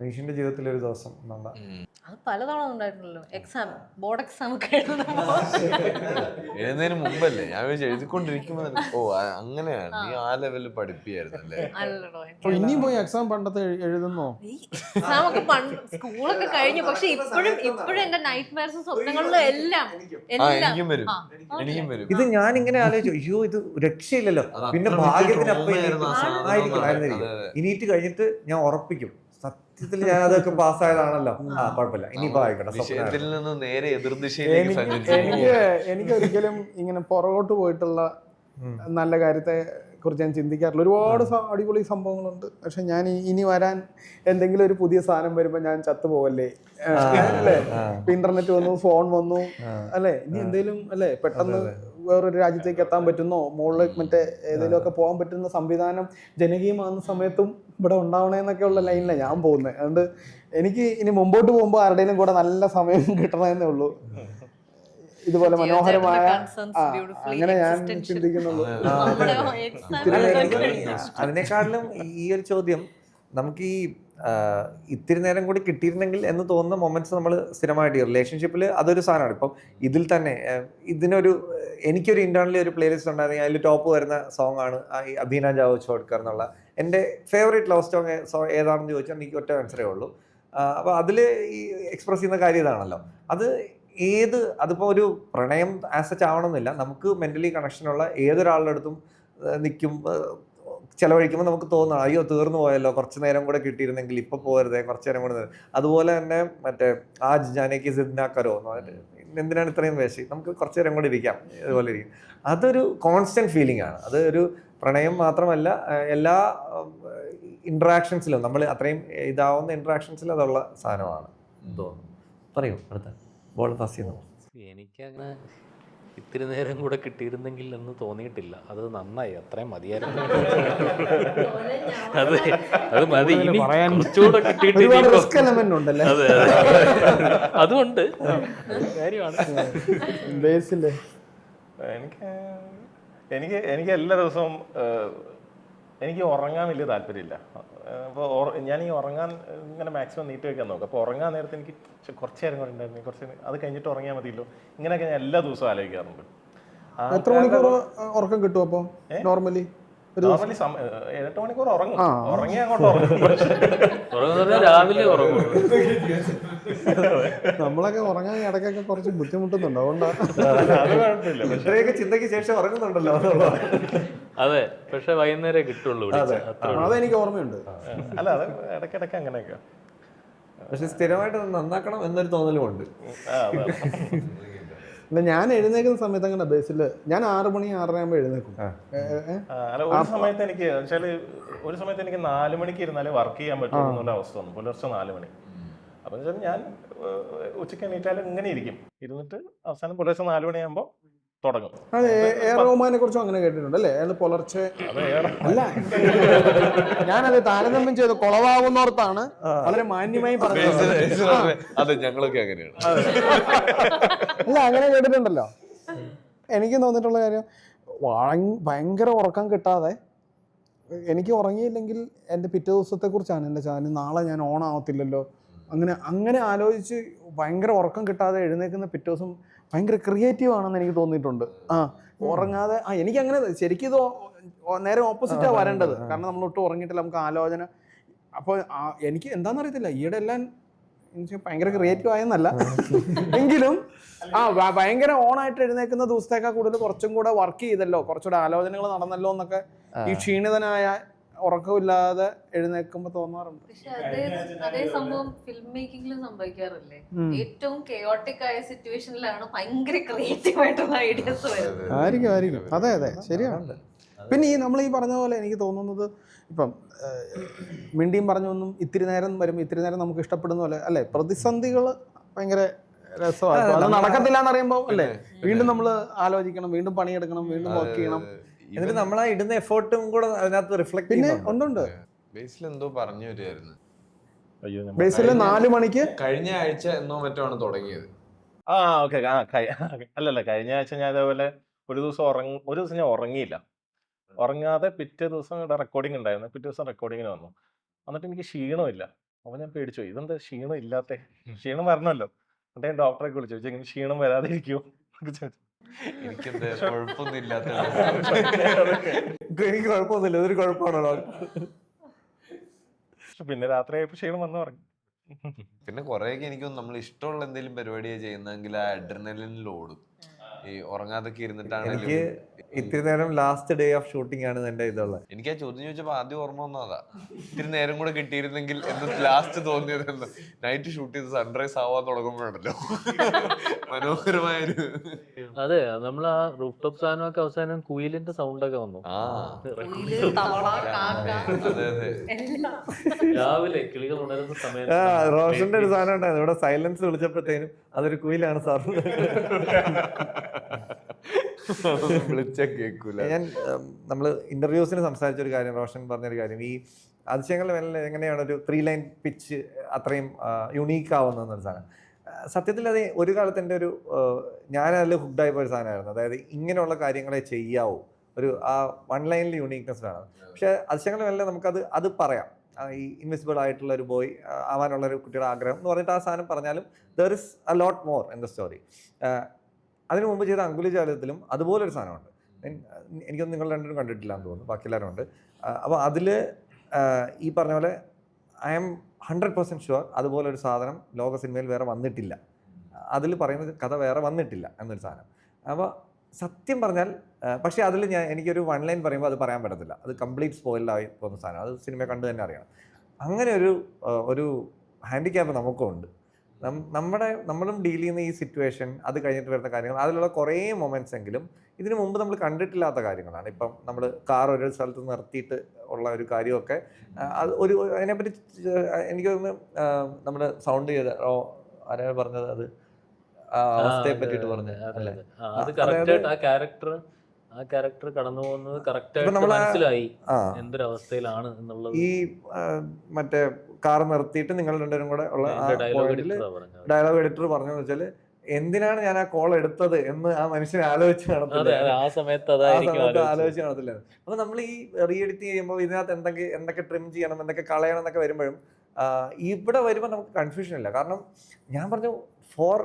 അനീഷിന്റെ ജീവിതത്തിൽ ഒരു ദിവസം എന്നുള്ള അത് പലതവണ ഉണ്ടായിട്ടുണ്ടല്ലോ. എക്സാം, ബോർഡ് എക്സാം ഒക്കെ എഴുതുന്നതിന് മുമ്പല്ലേ ഞാൻ എഴുതിക്കൊണ്ടിരിക്കുമ്പോ അങ്ങനെയാണ്, നീ ആ ലെവലിൽ പഠിപ്പിയായിരുന്നല്ലേ. ഇനിയും പോയി എക്സാം പണ്ടത്തെ എഴുതുന്നോ? എക്സാം ഒക്കെ സ്കൂളൊക്കെ കഴിഞ്ഞു. പക്ഷെ ഇപ്പോഴും എന്റെ നൈറ്റ് മെയർസും സ്വപ്നങ്ങളിലും എല്ലാം എനിക്കും വരും. ഇത് ഞാൻ ഇങ്ങനെ ആലോചിച്ചു, അയ്യോ ഇത് രക്ഷയില്ലല്ലോ, പിന്നെ ഭാഗ്യത്തിനപ്പം ഇനിയിട്ട് കഴിഞ്ഞിട്ട് ഞാൻ ഉറപ്പിക്കും സത്യത്തിൽ ഞാൻ അതൊക്കെ പാസ്സായതാണല്ലോ, കുഴപ്പമില്ല ഇനിയിപ്പോ ആയിക്കോട്ടെ. വിഷയത്തിൽ നിന്ന് നേരെ എതിർദിശയിലേക്ക് എനിക്ക് ഒരിക്കലും ഇങ്ങനെ പുറകോട്ട് പോയിട്ടുള്ള നല്ല കാര്യത്തെ കുറിച്ച് ഞാൻ ചിന്തിക്കാറില്ല. ഒരുപാട് അടിപൊളി സംഭവങ്ങളുണ്ട്. പക്ഷെ ഞാൻ ഇനി വരാൻ എന്തെങ്കിലും ഒരു പുതിയ സാധനം വരുമ്പോ ഞാൻ ചത്തുപോകല്ലേ, അല്ലേ? ഇപ്പൊ ഇന്റർനെറ്റ് വന്നു, ഫോൺ വന്നു, അല്ലെ? ഇനി എന്തെങ്കിലും അല്ലെ പെട്ടെന്ന് വേറൊരു രാജ്യത്തേക്ക് എത്താൻ പറ്റുന്നോ, മുകളിലേക്ക് മറ്റേ ഏതെങ്കിലും ഒക്കെ പോകാൻ പറ്റുന്ന സംവിധാനം ജനകീയമാകുന്ന സമയത്തും ഇവിടെ ഉണ്ടാവണേന്നൊക്കെ ഉള്ള ലൈനിലാണ് ഞാൻ പോകുന്നത്. അതുകൊണ്ട് എനിക്ക് ഇനി മുമ്പോട്ട് പോകുമ്പോൾ ആരുടെയും കൂടെ നല്ല സമയം കിട്ടണമെന്നേ ഉള്ളൂ. ഇതുപോലെ മനോഹരമായ അങ്ങനെ ഞാൻ ചിന്തിക്കുന്നുള്ളൂ. അതിനേക്കാളിലും ഈ ഒരു ചോദ്യം നമുക്ക് ഈ ഇത്തിരി നേരം കൂടി കിട്ടിയിരുന്നെങ്കിൽ എന്ന് തോന്നുന്ന മൊമെന്റ്സ് നമ്മൾ സ്ഥിരമായിട്ട് റിലേഷൻഷിപ്പിൽ അതൊരു സാധനമാണ്. ഇപ്പം ഇതിൽ തന്നെ എനിക്കൊരു ഇന്റേണലി ഒരു പ്ലേലിസ്റ്റ് ഉണ്ടായിരുന്നെങ്കിൽ അതിൽ ടോപ്പ് വരുന്ന സോങ് ആണ് അഭീന ജാവോ ചോഡ്കർ എന്നുള്ള എൻ്റെ ഫേവറേറ്റ് ലവ് സോങ് ഏതാണെന്ന് ചോദിച്ചാൽ എനിക്ക് ഒറ്റ ആൻസറേ ഉള്ളൂ. അപ്പോൾ അതിൽ ഈ എക്സ്പ്രസ് ചെയ്യുന്ന കാര്യം ഇതാണല്ലോ. അതിപ്പോൾ ഒരു പ്രണയം ആസച്ച് ആവണമെന്നില്ല, നമുക്ക് മെൻ്റലി കണക്ഷനുള്ള ഏതൊരാളുടെ അടുത്തും നിൽക്കും, ചിലവഴിക്കുമ്പോൾ നമുക്ക് തോന്നണം അയ്യോ തീർന്നു പോയല്ലോ, കുറച്ച് നേരം കൂടെ കിട്ടിയിരുന്നെങ്കിൽ, ഇപ്പൊ പോരുതേ, കുറച്ച് നേരം കൂടെ. അതുപോലെ തന്നെ മറ്റേ ആജ് ജാനകി സിദ്ന കരോ എന്ന് പറഞ്ഞിട്ട് എന്തിനാണ് ഇത്രയും വേശി, നമുക്ക് കുറച്ച് നേരം കൂടെ ഇരിക്കാം, ഇതുപോലെ ഇരിക്കും. അതൊരു കോൺസ്റ്റന്റ് ഫീലിംഗ് ആണ്. അത് ഒരു പ്രണയം മാത്രമല്ല, എല്ലാ ഇന്ററാക്ഷൻസിലും നമ്മൾ അത്രയും ഇതാവുന്ന ഇന്ററാക്ഷൻസിലും അതുള്ള സാധനമാണ് തോന്നുന്നു. പറയൂ അടുത്ത ബോൾ പാസ് ചെയ്യുന്നു. എനിക്കങ്ങനെ ഇത്തിരി നേരം കൂടെ കിട്ടിയിരുന്നെങ്കിൽ എന്ന് തോന്നിയിട്ടില്ല. അത് നന്നായി, അത്രയും മതിയായിരുന്നു. അതെ, അത് മതി. ഇനി കുറച്ചുകൂടെ കിട്ടിയിട്ട് റിസ്ക് എലമെന്റ് ഉണ്ടല്ലേ? അതെ, അതുകൊണ്ട് കാര്യമാണ്. ബേസിലെ എനിക്ക് എനിക്ക് എനിക്ക് എല്ലാ ദിവസവും എനിക്ക് ഉറങ്ങാൻ വലിയ താല്പര്യമില്ല. അപ്പോൾ ഞാൻ ഈ ഉറങ്ങാൻ ഇങ്ങനെ മാക്സിമം നീട്ടി വെക്കാൻ നോക്കും. അപ്പോൾ ഉറങ്ങാൻ നേരത്തെ എനിക്ക് കുറച്ച് നേരം കൂടെ ഉണ്ടായിരുന്നു, കുറച്ച് അത് കഴിഞ്ഞിട്ട് ഉറങ്ങിയാൽ മതിയല്ലോ, ഇങ്ങനെയൊക്കെ ഞാൻ എല്ലാ ദിവസവും ആലോചിക്കാറുണ്ട്. എത്ര മണിക്കൂർ ഉറക്കം കിട്ടും അപ്പോൾ നോർമലി? നോർമലി 8 മണിക്കൂർ ഉറങ്ങും. ഉറങ്ങി അങ്ങോട്ട് ഉറങ്ങും. രാവിലെ ഉറങ്ങും. നമ്മളൊക്കെ ഉറങ്ങാൻ ഇടയ്ക്കൊക്കെ കുറച്ച് ബുദ്ധിമുട്ടുന്നുണ്ട്, അതുകൊണ്ടാണ്. അത് കുഴപ്പമില്ല. ഇത്രയൊക്കെ ചിന്തയ്ക്ക് ശേഷം ഉറങ്ങുന്നുണ്ടല്ലോ. അതെ, പക്ഷെ വൈകുന്നേരം കിട്ടുള്ളൂ. അതെനിക്ക് ഓർമ്മയുണ്ട്. അല്ല, അത് ഇടയ്ക്കിടയ്ക്ക് അങ്ങനെയൊക്കെ. പക്ഷെ സ്ഥിരമായിട്ട് നന്നാക്കണം എന്നൊരു തോന്നലുമുണ്ട്. അല്ല, ഞാൻ എഴുന്നേക്കുന്ന സമയത്ത് അങ്ങനെ ബേസിൽ ഞാൻ 6 മണി 6:30 ആകുമ്പോൾ എഴുന്നേക്കും. അല്ല, ഒരു സമയത്ത് എനിക്ക് വെച്ചാല് ഒരു സമയത്ത് എനിക്ക് 4 മണിക്ക് ഇരുന്നാലേ വർക്ക് ചെയ്യാൻ പറ്റുമെന്നുള്ള അവസ്ഥ വന്നു. പുലർച്ചെ 4 മണി. അപ്പൊ വെച്ചാൽ ഞാൻ ഉച്ചയ്ക്ക് എണീറ്റാലും ഇങ്ങനെ ഇരിക്കും, ഇരുന്നിട്ട് അവസാനം പുലർച്ചെ 4 മണിയാകുമ്പോൾ തുടങ്ങും. അതെ, എ റഹ്മാനെ കുറിച്ചും അങ്ങനെ കേട്ടിട്ടുണ്ട് അല്ലേ? അയാൾ പുലർച്ചെ അല്ല, ഞാനത് താരതമ്യം ചെയ്ത് കൊളവാകുന്നോർത്താണ് വളരെ മാന്യമായി പറഞ്ഞത്. അതെ, ഞങ്ങളൊക്കെ അങ്ങനെയാണ്. അല്ല, അങ്ങനെ കേട്ടിട്ടുണ്ടല്ലോ. എനിക്ക് തോന്നിയിട്ടുള്ള കാര്യം, ഭയങ്കര ഉറക്കം കിട്ടാതെ എനിക്ക് ഉറങ്ങിയില്ലെങ്കിൽ എൻ്റെ പിറ്റേ ദിവസത്തെക്കുറിച്ചാണ് എൻ്റെ ചാനൽ, നാളെ ഞാൻ ഓണാവത്തില്ലല്ലോ, അങ്ങനെ ആലോചിച്ച് ഭയങ്കര ഉറക്കം കിട്ടാതെ എഴുന്നേക്കുന്ന പിറ്റേ ദിവസം ഭയങ്കര ക്രിയേറ്റീവ് ആണെന്ന് എനിക്ക് തോന്നിയിട്ടുണ്ട്. ഉറങ്ങാതെ എനിക്കങ്ങനെ ശരിക്കും ഇത് നേരെ ഓപ്പോസിറ്റാണ് വരേണ്ടത്. കാരണം നമ്മൾ ഒട്ടും ഉറങ്ങിയിട്ടില്ല, നമുക്ക് ആലോചന. അപ്പോൾ എനിക്ക് എന്താണെന്ന് അറിയത്തില്ല, ഈയിടെ എല്ലാം ഭയങ്കര ക്രിയേറ്റീവ് ആയെന്നല്ല, എങ്കിലും ഭയങ്കര ഓണായിട്ട് എഴുന്നേക്കുന്ന ദിവസത്തേക്കാൾ കൂടുതൽ കുറച്ചും കൂടെ വർക്ക് ചെയ്തല്ലോ, കുറച്ചുകൂടെ ആലോചനകൾ നടന്നല്ലോ എന്നൊക്കെ ഈ ക്ഷീണിതനായ ഉറക്കമില്ലാതെ എഴുന്നേൽക്കുമ്പോൾ തോന്നാറുണ്ട്. പക്ഷെ അതേ സംഭവം ഫിലിം മേക്കിംഗിലും സംഭവിക്കാറില്ലേ? ഏറ്റവും കെയോട്ടിക് ആയ സിറ്റുവേഷനിലാണ് ഭയങ്കര ക്രിയേറ്റീവ് ആയിട്ടുള്ള ഐഡിയാസ് വരുന്നത്. ആയിരിക്കും. അതെ, ശരിയാണ്. പിന്നെ നമ്മൾ ഈ പറഞ്ഞ പോലെ എനിക്ക് തോന്നുന്നത്, ഇപ്പം മിണ്ടിയും പറഞ്ഞൊന്നും ഇത്തിരി നേരം വരുമ്പോൾ ഇത്തിരി നേരം നമുക്ക് ഇഷ്ടപ്പെടുന്ന പോലെ അല്ലേ, പ്രതിസന്ധികൾ ഭയങ്കര രസമാണ്. അത് നടക്കത്തില്ല എന്നറിയുമ്പോൾ അല്ലേ, വീണ്ടും നമ്മൾ ആലോചിക്കണം, വീണ്ടും പണിയെടുക്കണം, വീണ്ടും വർക്ക് ചെയ്യണം. എന്നിട്ട് നമ്മൾ ആ ഇടുന്ന എഫേർട്ടും കൂടെ അതിനകത്ത് റിഫ്ലക്ട് പിന്നെ ഉണ്ട്. ബേസിൽ എന്തോ പറഞ്ഞു വരുമായിരുന്നു. ബേസിൽ 4 മണിക്ക് കഴിഞ്ഞ ആഴ്ച എന്നോ മറ്റോ ആണ് തുടങ്ങിയത്. ഓക്കെ. അല്ലല്ല, കഴിഞ്ഞ ആഴ്ച ഞാൻ അതേപോലെ ഒരു ദിവസം ഞാൻ ഉറങ്ങിയില്ല. ഉറങ്ങാതെ പിറ്റേ ദിവസം ഇവിടെ റെക്കോർഡിംഗ് ഉണ്ടായിരുന്നു. പിറ്റേ ദിവസം റെക്കോർഡിങ്ങിന് വന്നു. എന്നിട്ട് എനിക്ക് ക്ഷീണമില്ല. അപ്പോൾ ഞാൻ പേടിച്ചു, ഇതെന്താ ക്ഷീണം ഇല്ലാത്ത? ക്ഷീണം വരണമല്ലോ. എന്നിട്ട് ഞാൻ ഡോക്ടറെ വിളിച്ചു ചോദിച്ചു, ഇങ്ങനെ ക്ഷീണം വരാതിരിക്കുമോ ചോദിച്ചു. എനിക്കെന്താ കുഴപ്പമൊന്നും ഇല്ലാത്ത. എനിക്ക് കുഴപ്പമൊന്നുമില്ല, ഇതൊരു കുഴപ്പമാണോ? പിന്നെ രാത്രി ആയപ്പോൾ ക്ഷീണം വന്നു പറഞ്ഞു. പിന്നെ കുറെയൊക്കെ എനിക്കൊന്നും നമ്മൾ ഇഷ്ടമുള്ള എന്തെങ്കിലും പരിപാടിയാണ് ചെയ്യുന്നതെങ്കിൽ ആ അഡ്രിനലിനിൽ ഓടും. ഈ ഉറങ്ങാതൊക്കെ ഇരുന്നിട്ടാണ്. എനിക്ക് ഇത്തിരി നേരം ലാസ്റ്റ് ഡേ ഓഫ് ഷൂട്ടിംഗ് ആണ് എന്റെ ഇതുള്ളത്. എനിക്ക് ആ ചോദ്യം ചോദിച്ചപ്പോ ആദ്യം ഓർമ്മ വന്നതാ, ഇത്തിരി നേരം കൂടെ കിട്ടിയിരുന്നെങ്കിൽ എന്ന് ലാസ്റ്റ് തോന്നിയതെന്ന്. നൈറ്റ് ഷൂട്ട് ചെയ്ത് സൺറൈസ് ആവാൻ തുടങ്ങുമ്പോഴല്ലോ മനോഹരമായൊരു. അതെ, നമ്മൾ ആ റൂഫ് ടോപ്പ് സാധനമൊക്കെ അവസാനം കുയിലിന്റെ സൗണ്ടൊക്കെ വന്നു. രാവിലെ കിളികൾ ഉണരുന്ന സമയത്ത് റോഷന്റെ ഒരു സാധനം ഉണ്ടായിരുന്നു, ഇവിടെ സൈലൻസ് വിളിച്ചപ്പോഴത്തേനും അതൊരു കുയിലാണ് സാർ. വിളിച്ച കേൾക്കൂല. ഞാൻ നമ്മൾ ഇന്റർവ്യൂസിന് സംസാരിച്ച ഒരു കാര്യം, റോഷൻ പറഞ്ഞൊരു കാര്യം, ഈ അതിശയങ്ങളുടെ മേലെ എങ്ങനെയാണ് ഒരു 3 ലൈൻ പിച്ച് അത്രയും യുണീക്ക് ആവുന്നതെന്നൊരു സാധനം. സത്യത്തിൽ അത് ഒരു കാലത്ത് എൻ്റെ ഒരു ഞാനതിൽ ഹുക്ഡായി പോയ സാധനമായിരുന്നു. അതായത് ഇങ്ങനെയുള്ള കാര്യങ്ങളെ ചെയ്യാവൂ, ഒരു ആ 1 ലൈനിൽ യുണീക്നെസ് വേണം. പക്ഷെ അതിശയങ്ങളുടെ മേലെ അത് പറയാം, ഈ ഇൻവിസിബിൾ ആയിട്ടുള്ള ഒരു ബോയ് ആവാനുള്ള ഒരു കുട്ടിയുടെ ആഗ്രഹം എന്ന് പറഞ്ഞിട്ട് ആ സാധനം പറഞ്ഞാലും there is a lot more in the story. അതിനു മുമ്പ് ചെയ്ത അങ്കുലിജാലത്തിലും അതുപോലൊരു സാധനമുണ്ട്. എനിക്കൊന്നും നിങ്ങൾ രണ്ടും കണ്ടിട്ടില്ല എന്ന് തോന്നുന്നു, ബാക്കി എല്ലാവരും ഉണ്ട്. അപ്പോൾ അതിൽ ഈ പറഞ്ഞ പോലെ ഐ ആം 100% ഷുവർ അതുപോലൊരു സാധനം ലോക സിനിമയിൽ വേറെ വന്നിട്ടില്ല. അതിൽ പറയുന്ന കഥ വേറെ വന്നിട്ടില്ല എന്നൊരു സാധനം. അപ്പോൾ സത്യം പറഞ്ഞാൽ പക്ഷേ അതിൽ എനിക്കൊരു വൺ ലൈൻ പറയുമ്പോൾ അത് പറയാൻ പറ്റത്തില്ല, അത് കംപ്ലീറ്റ് സ്പോയിൽഡായി പോകുന്ന സാധനം, അത് സിനിമ കണ്ടു തന്നെ അറിയണം. അങ്ങനെ ഒരു ഹാൻഡിക്യാപ്പ് നമുക്കും ഉണ്ട്. നമ്മളും ഡീൽ ചെയ്യുന്ന ഈ സിറ്റുവേഷൻ, അത് കഴിഞ്ഞിട്ട് വരുന്ന കാര്യങ്ങൾ, അതിലുള്ള കുറേ മൊമെൻറ്റ്സ് എങ്കിലും ഇതിനു മുമ്പ് നമ്മൾ കണ്ടിട്ടില്ലാത്ത കാര്യങ്ങളാണ്. ഇപ്പം നമ്മൾ കാർ ഒരു സ്ഥലത്ത് നിർത്തിയിട്ട് ഉള്ള ഒരു കാര്യമൊക്കെ അത് അതിനെപ്പറ്റി എനിക്ക് തോന്നുന്നു നമ്മുടെ സൗണ്ട് ചെയ്ത ആരാ പറഞ്ഞത്, അത് അവസ്ഥയെ പറ്റിയിട്ട് പറഞ്ഞത് അല്ലേ? അത് കറക്റ്റായിട്ട് ആ ക്യാരക്ടർ കടന്നു പോകുന്നത് കറക്റ്റായിട്ട് മനസ്സിലായി എന്തൊരവസ്ഥയിലാണ് എന്നുള്ളത്. ഈ മറ്റേ കാർ നിർത്തിയിട്ട് നിങ്ങൾ രണ്ടുപേരും കൂടെ ഉള്ള ഡയലോഗ് എഡിറ്റർ പറഞ്ഞതെന്ന് വെച്ചാൽ, എന്തിനാണ് ഞാൻ ആ കോൾ എടുത്തത് എന്ന് ആ മനുഷ്യനെ ആലോചിച്ച് കാണത്തില്ല, ആ സമയത്ത് ആലോചിച്ച് കാണത്തില്ല. അപ്പൊ നമ്മൾ ഈ റീ എഡിറ്റ് ചെയ്യുമ്പോൾ ഇതിനകത്ത് എന്തൊക്കെ ട്രിം ചെയ്യണം, എന്തൊക്കെ കളയണം എന്നൊക്കെ വരുമ്പോഴും ഇവിടെ വരുമ്പോൾ നമുക്ക് കൺഫ്യൂഷൻ ഇല്ല. കാരണം ഞാൻ പറഞ്ഞു, ഫോർ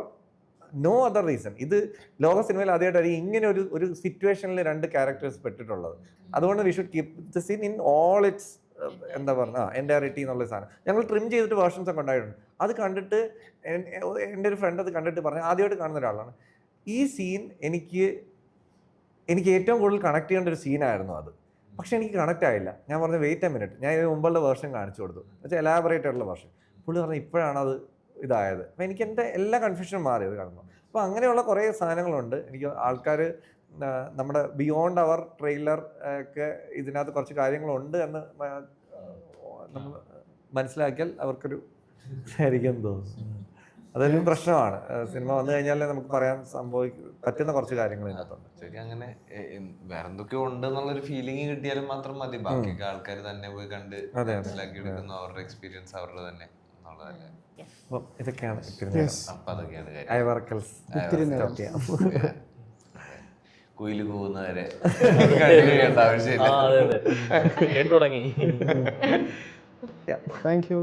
നോ അതർ റീസൺ, ഇത് ലോക സിനിമയിൽ ആദ്യമായിട്ടായിരിക്കും ഇങ്ങനെ ഒരു സിറ്റുവേഷനിൽ രണ്ട് ക്യാരക്ടേഴ്സ് പെട്ടിട്ടുള്ളത്. അതുകൊണ്ട് we should keep the scene in all it's എന്താ പറഞ്ഞ എൻറ്റയറിറ്റി എന്നുള്ള സാധനം. ഞങ്ങൾ ട്രിം ചെയ്തിട്ട് വേർഷൻസ് ഒക്കെ ഉണ്ടായിട്ടുണ്ട്. അത് കണ്ടിട്ട് എൻ്റെ ഒരു ഫ്രണ്ട് അത് കണ്ടിട്ട് പറഞ്ഞു, ആദ്യമായിട്ട് കാണുന്ന ഒരാളാണ്, ഈ സീൻ എനിക്ക് ഏറ്റവും കൂടുതൽ കണക്ട് ചെയ്യേണ്ട ഒരു സീനായിരുന്നു അത്. പക്ഷെ എനിക്ക് കണക്ട് ആയില്ല. ഞാൻ പറഞ്ഞു വെയിറ്റ് എ മിനിറ്റ്, ഞാൻ ഇതിന് മുമ്പുള്ള വേർഷൻ കാണിച്ചു കൊടുത്തു, എന്നുവെച്ചാൽ എലാബറേറ്റ് ആയിട്ടുള്ള വേർഷൻ. പുള്ളി പറഞ്ഞു ഇപ്പോഴാണ് അത് ഇതായത്. അപ്പം എനിക്ക് എൻ്റെ എല്ലാ കൺഫ്യൂഷനും മാറി അത് കാണുമ്പോൾ. അപ്പോൾ അങ്ങനെയുള്ള കുറേ സാധനങ്ങളുണ്ട്. എനിക്ക് ആൾക്കാർ നമ്മുടെ ബിയോണ്ട് അവർ ട്രെയിലർ ഒക്കെ ഇതിനകത്ത് കുറച്ച് കാര്യങ്ങളുണ്ട് എന്ന് നമ്മൾ മനസ്സിലാക്കിയാൽ അവർക്കൊരു ശരിക്കും തോന്നും. അതൊരു പ്രശ്നമാണ്. സിനിമ വന്നു കഴിഞ്ഞാലേ നമുക്ക് പറയാൻ പറ്റുന്ന കുറച്ച് കാര്യങ്ങൾ ഇതിനകത്തുണ്ട്. ശരി, അങ്ങനെ വേറെ എന്തൊക്കെയോ ഉണ്ട് എന്നുള്ളൊരു ഫീലിംഗ് കിട്ടിയാലും മാത്രം മതി. ബാക്കിയൊക്കെ ആൾക്കാർ തന്നെ പോയി കണ്ട് മനസ്സിലാക്കി എടുക്കുന്നു, അവരുടെ എക്സ്പീരിയൻസ് അവരുടെ തന്നെ എന്നുള്ളതല്ലേ. അപ്പം ഇതൊക്കെയാണ് അപ്പൊ അതൊക്കെയാണ് കാര്യം. ഐവർക്കൽസ് കുയില് പോകുന്നവരെ കണ്ടിന്യൂ ചെയ്യേണ്ട ആവശ്യമില്ല. തുടങ്ങി. Thank you.